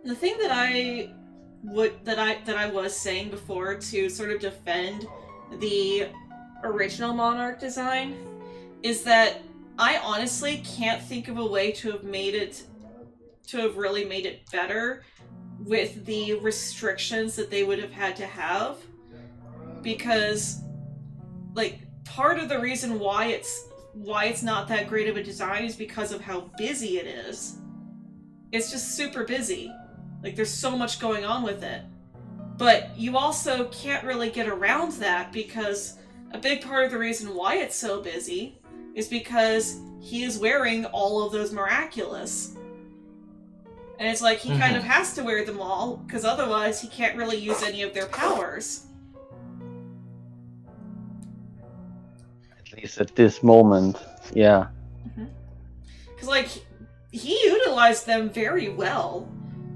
the thing that I was saying before to sort of defend the original Monarch design is that I honestly can't think of a way to have really made it better with the restrictions that they would have had to have, because like part of the reason why it's not that great of a design is because of how busy it is. It's just super busy. Like, there's so much going on with it. But you also can't really get around that, because a big part of the reason why it's so busy is because he is wearing all of those miraculous. And it's like, he kind of has to wear them all, because otherwise he can't really use any of their powers. At least at this moment, yeah. Because, like, he utilized them very well.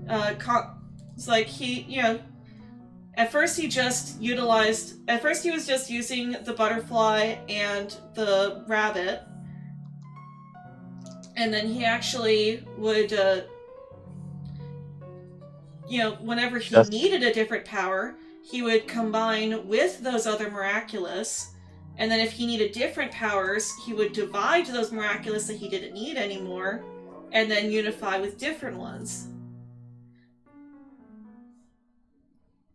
It's like at first he was just using the butterfly and the rabbit. And then he actually would, whenever he needed a different power, he would combine with those other miraculous. And then if he needed different powers, he would divide those miraculous that he didn't need anymore, and then unify with different ones.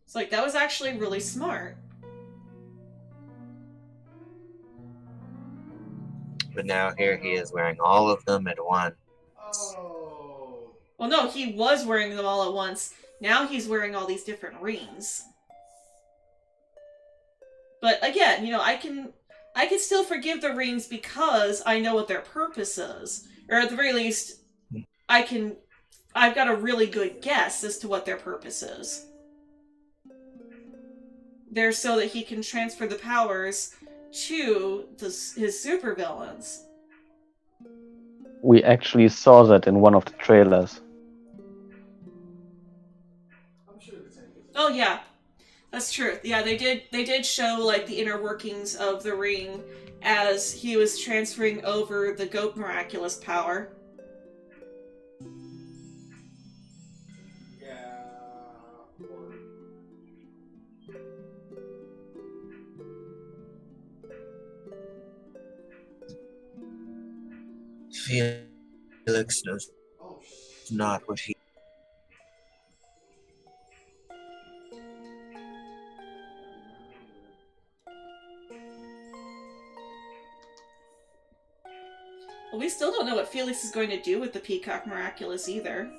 It's like, that was actually really smart. But now here he is wearing all of them at once. Well, no, he was wearing them all at once. Now he's wearing all these different rings. But again, I can still forgive the rings because I know what their purpose is. Or at the very least, I've got a really good guess as to what their purpose is. They're so that he can transfer the powers to his supervillains. We actually saw that in one of the trailers. Oh yeah, that's true. Yeah, they did show like the inner workings of the ring as he was transferring over the goat miraculous power. Felix knows not what he. Well, we still don't know what Felix is going to do with the Peacock Miraculous either.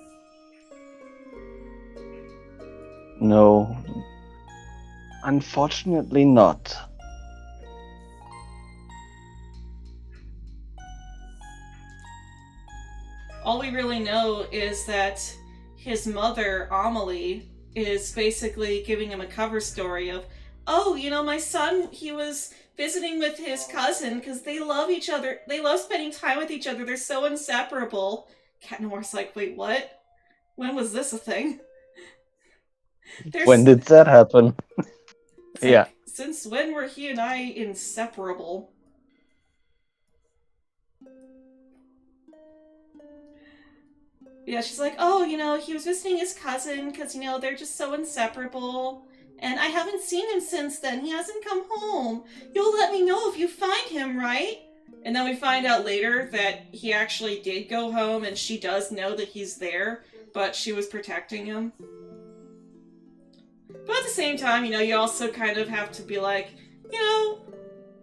No. Unfortunately not. All we really know is that his mother, Amelie, is basically giving him a cover story of, oh, my son, he was visiting with his cousin because they love each other. They love spending time with each other. They're so inseparable. Cat Noire's like, wait, what? When was this a thing? When did that happen? Yeah. Like, since when were he and I inseparable? Yeah, she's like, oh, he was visiting his cousin because, they're just so inseparable. And I haven't seen him since then. He hasn't come home. You'll let me know if you find him, right? And then we find out later that he actually did go home and she does know that he's there, but she was protecting him. But at the same time, you also kind of have to be like,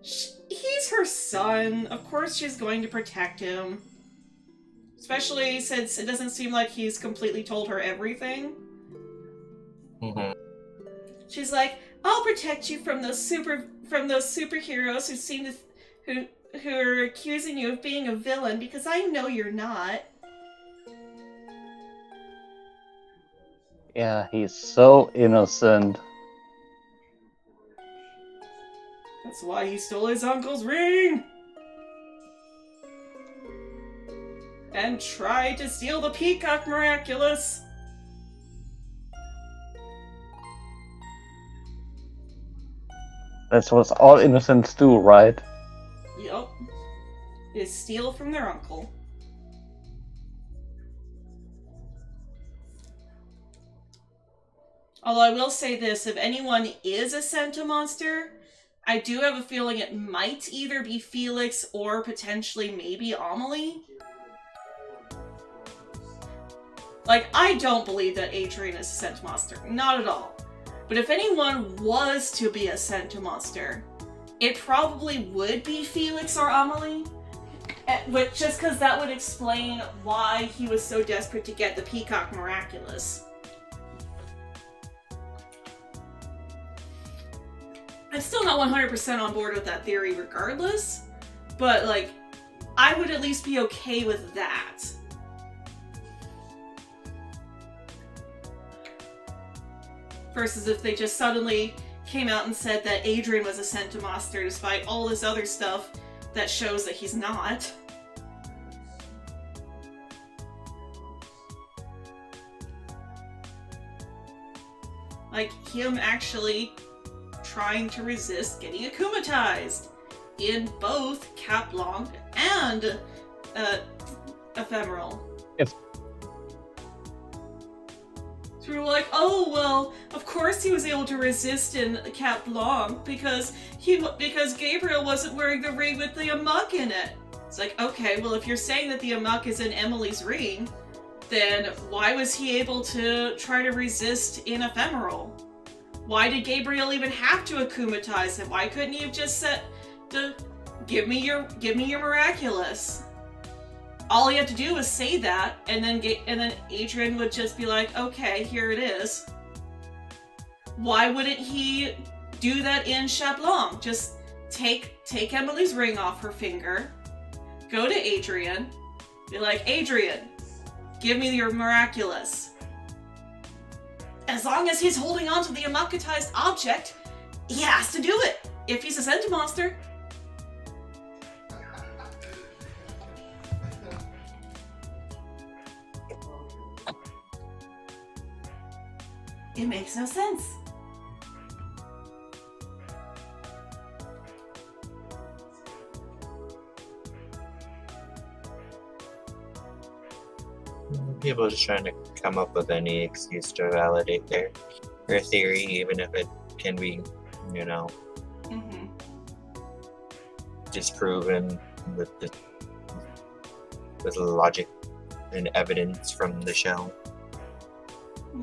he's her son. Of course she's going to protect him. Especially since it doesn't seem like he's completely told her everything. Mm-hmm. She's like, I'll protect you from those superheroes who are accusing you of being a villain because I know you're not. Yeah, he's so innocent. That's why he stole his uncle's ring! And tried to steal the Peacock Miraculous! That's what all innocents do, right? Yup. Is steal from their uncle. Although I will say this, if anyone is a Senta monster, I do have a feeling it might either be Felix or potentially maybe Amelie. Like, I don't believe that Adrian is a Senta monster. Not at all. But if anyone was to be a Senta monster, it probably would be Felix or Amelie. Just because that would explain why he was so desperate to get the Peacock Miraculous. I'm still not 100% on board with that theory regardless, but, like, I would at least be okay with that. Versus if they just suddenly came out and said that Adrian was a Senta monster despite all this other stuff that shows that he's not. Like, him actually trying to resist getting akumatized in both Cap Blanc and Ephemeral. If So we were like, oh well, of course he was able to resist in Cap Blanc because Gabriel wasn't wearing the ring with the amok in it. It's like, okay, well if you're saying that the amok is in Emily's ring, then why was he able to try to resist in Ephemeral? Why did Gabriel even have to akumatize him? Why couldn't he have just said, give me your miraculous? All he had to do was say that, and then Adrian would just be like, okay, here it is. Why wouldn't he do that in Chablon? Just take Emily's ring off her finger, go to Adrian, be like, Adrian, give me your miraculous. As long as he's holding on to the amakatized object, he has to do it, if he's a Senta monster. It makes no sense. People are just trying to come up with any excuse to validate their theory, even if it can be, disproven with logic and evidence from the show.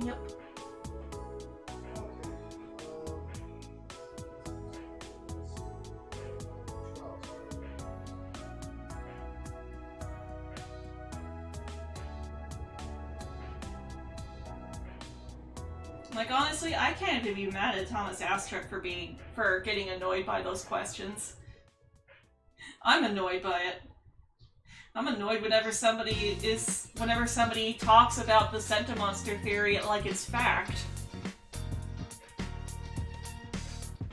Yep. Like, honestly, I can't even be mad at Thomas Astruc for getting annoyed by those questions. I'm annoyed by it. I'm annoyed whenever somebody talks about the Senta monster theory like it's fact.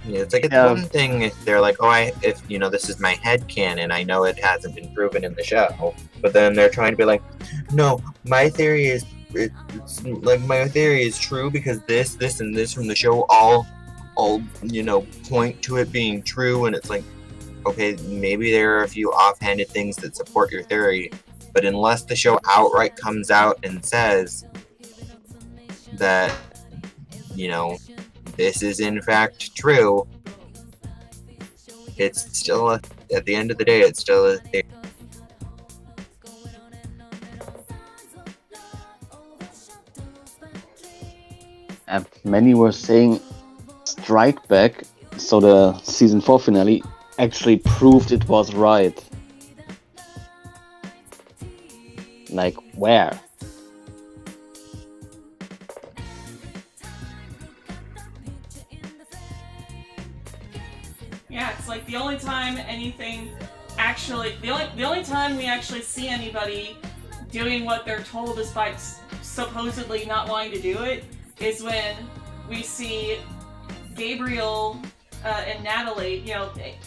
Yeah, it's like it's one thing if they're like, this is my headcanon, I know it hasn't been proven in the show, but then they're trying to be like, no, my theory is my theory is true because this, and this from the show all point to it being true, and it's like, okay, maybe there are a few offhanded things that support your theory, but unless the show outright comes out and says that, this is in fact true, it's still at the end of the day, it's still a theory. And many were saying Strike Back, so the season 4 finale, actually proved it was right. Like, where? Yeah, it's like the only time the only time we actually see anybody doing what they're told despite supposedly not wanting to do it is when we see Gabriel and Natalie,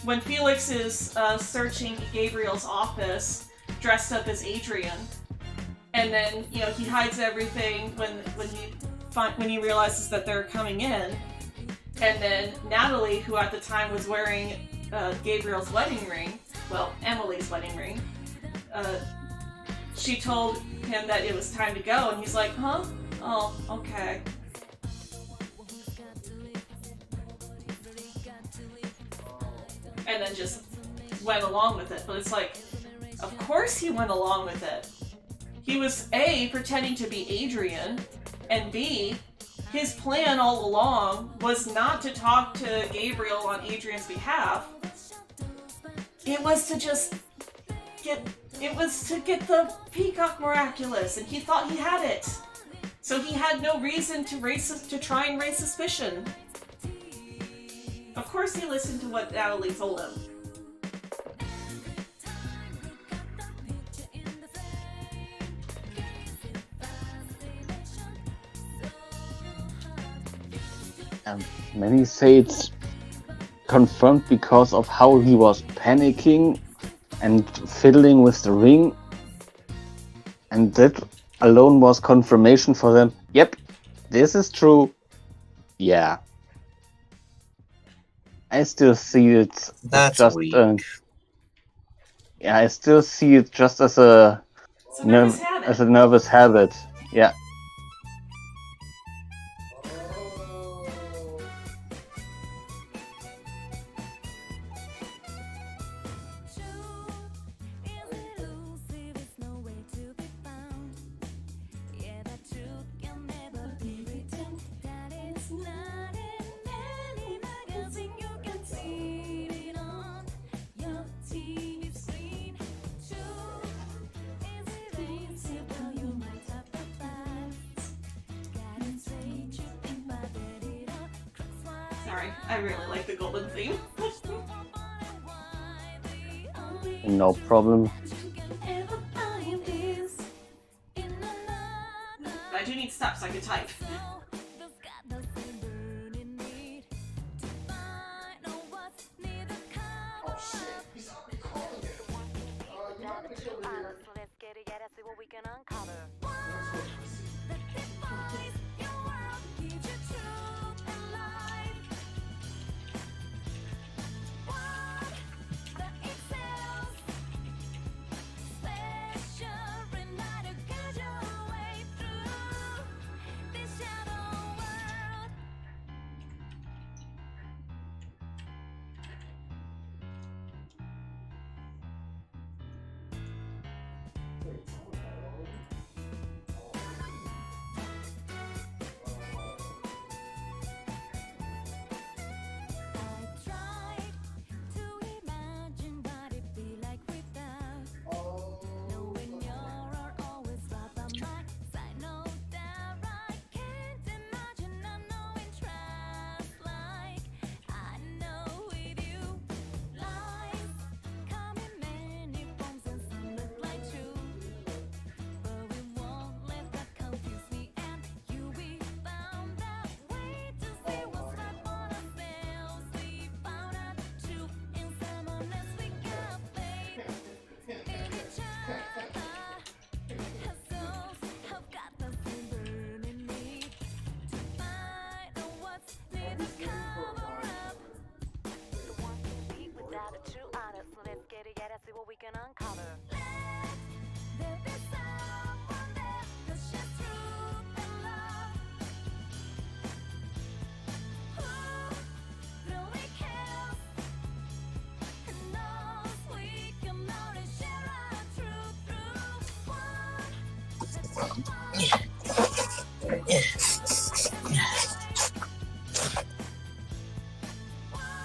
when Felix is searching Gabriel's office dressed up as Adrian, and then he hides everything when he realizes that they're coming in, and then Natalie, who at the time was wearing Gabriel's wedding ring, Emily's wedding ring, she told him that it was time to go, and he's like, huh? Oh, okay. and then just went along with it. But it's like, of course he went along with it. He was A, pretending to be Adrian, and B, his plan all along was not to talk to Gabriel on Adrian's behalf. It was to just get the Peacock Miraculous, and he thought he had it. So he had no reason to try and raise suspicion. Of course he listened to what Natalie told him. Many say it's confirmed because of how he was panicking and fiddling with the ring, and that alone was confirmation for them. Yep, this is true. Yeah, I still see it. That's just weak. Yeah, I still see it just as a nervous habit. Yeah. Sorry, I really like the golden theme. No problem. I do need to stop so I can type.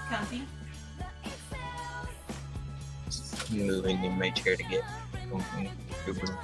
Comfy? Moving in my chair to get comfortable.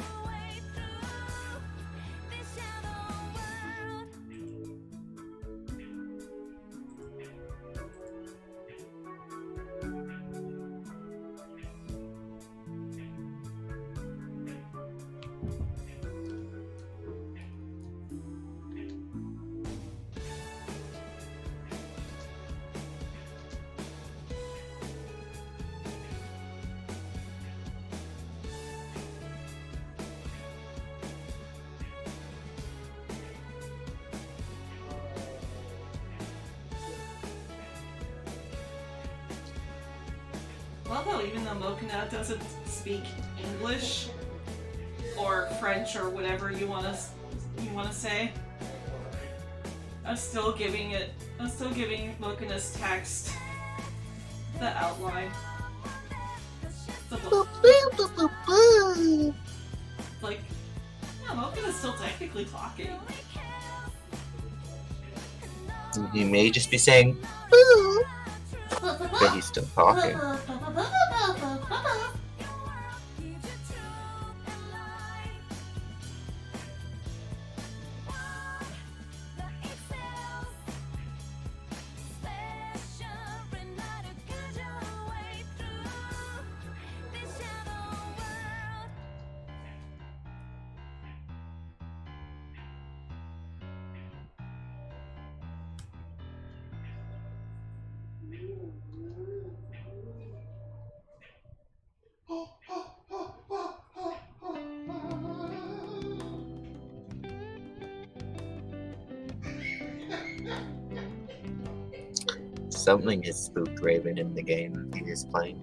Well, though, even though Mokina doesn't speak English or French or whatever you want to say, I'm still giving Mokina's text the outline. Like, yeah, Mocha is still technically talking. He may just be saying, "Boo," but he's still talking. Something has spooked Raven in the game he is playing.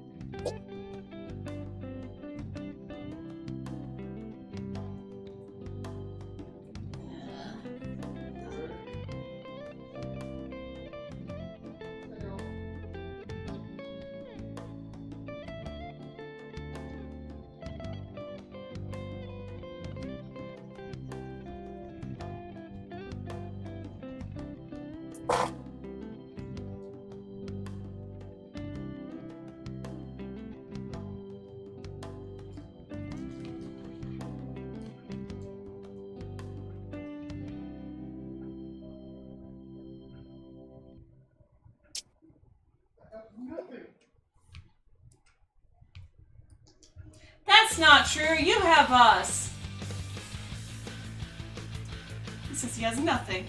That's not true. You have us. He says he has nothing.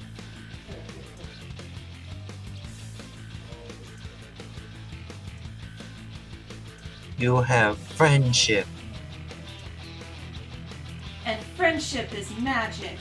You have friendship. And friendship is magic.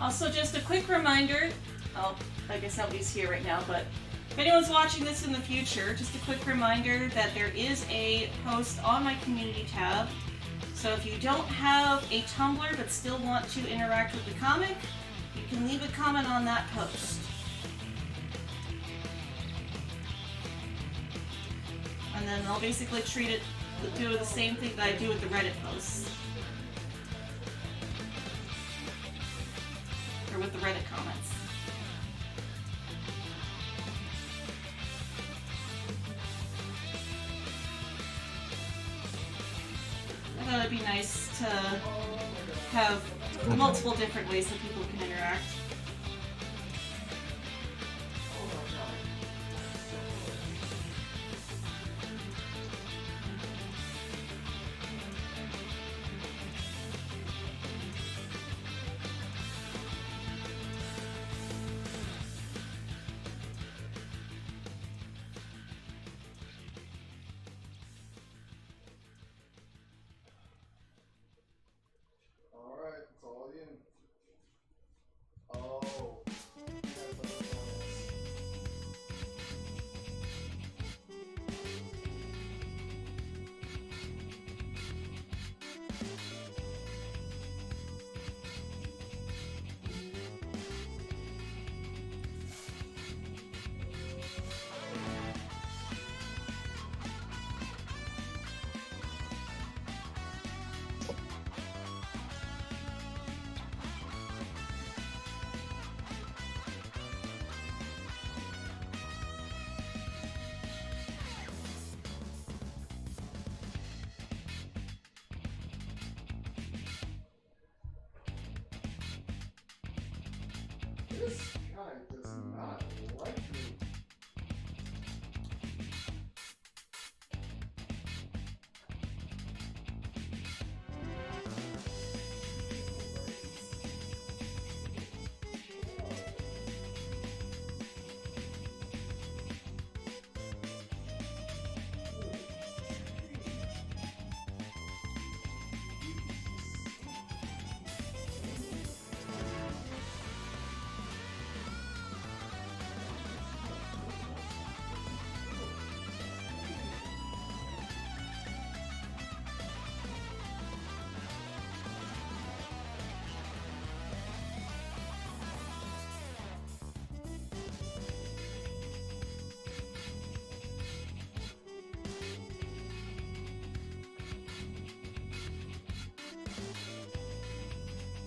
Also, just a quick reminder, oh, I guess nobody's here right now, but if anyone's watching this in the future, just a quick reminder that there is a post on my community tab. So if you don't have a Tumblr but still want to interact with the comic, you can leave a comment on that post. And then I'll basically do the same thing that I do with the Reddit posts. Or with the Reddit comments. I thought it'd be nice to have multiple different ways that people can interact. This guy does not like me.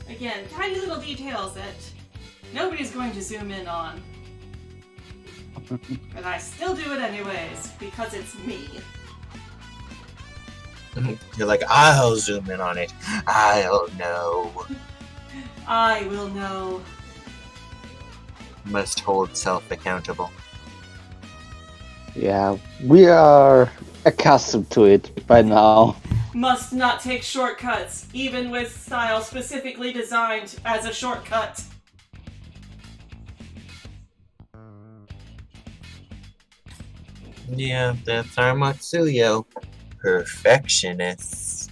Again, tiny little details that nobody's going to zoom in on. But I still do it anyways, because it's me. You're like, I'll zoom in on it. I'll know. I will know. Must hold self accountable. Yeah, we are accustomed to it by now. Must not take shortcuts, even with style specifically designed as a shortcut. Yeah, that's our Matsuyo. Perfectionist.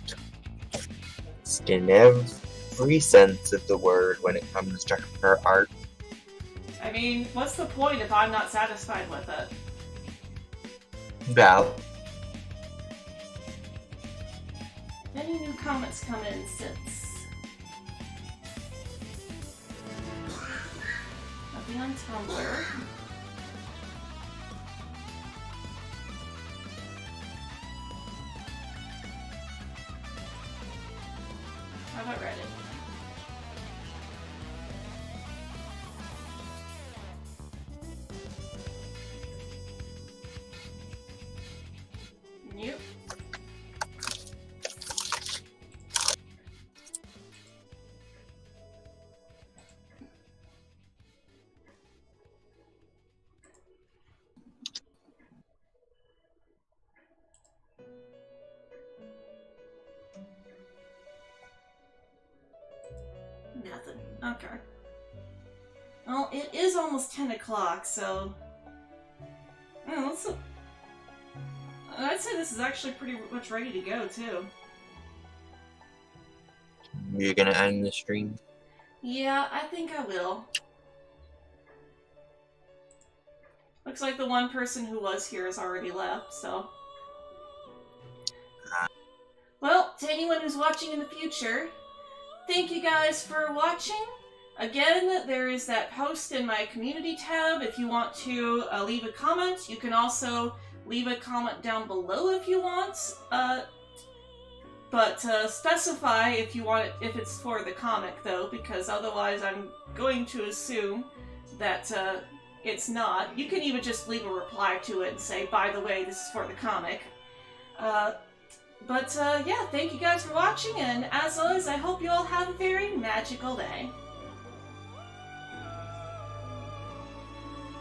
Just in every sense of the word when it comes to her art. I mean, what's the point if I'm not satisfied with it? Val. Any new comments come in since? Nothing on Tumblr. How about Reddit? Nope. Nothing. Okay. Well, it is almost 10 o'clock, so... I'd say this is actually pretty much ready to go, too. You're gonna end the stream? Yeah, I think I will. Looks like the one person who was here has already left, so... Well, to anyone who's watching in the future, thank you guys for watching. Again, there is that post in my community tab if you want to leave a comment. You can also leave a comment down below if you want, but specify if you want it, if it's for the comic though, because otherwise I'm going to assume that it's not. You can even just leave a reply to it and say, by the way, this is for the comic. Yeah, thank you guys for watching, and as always, I hope you all have a very magical day.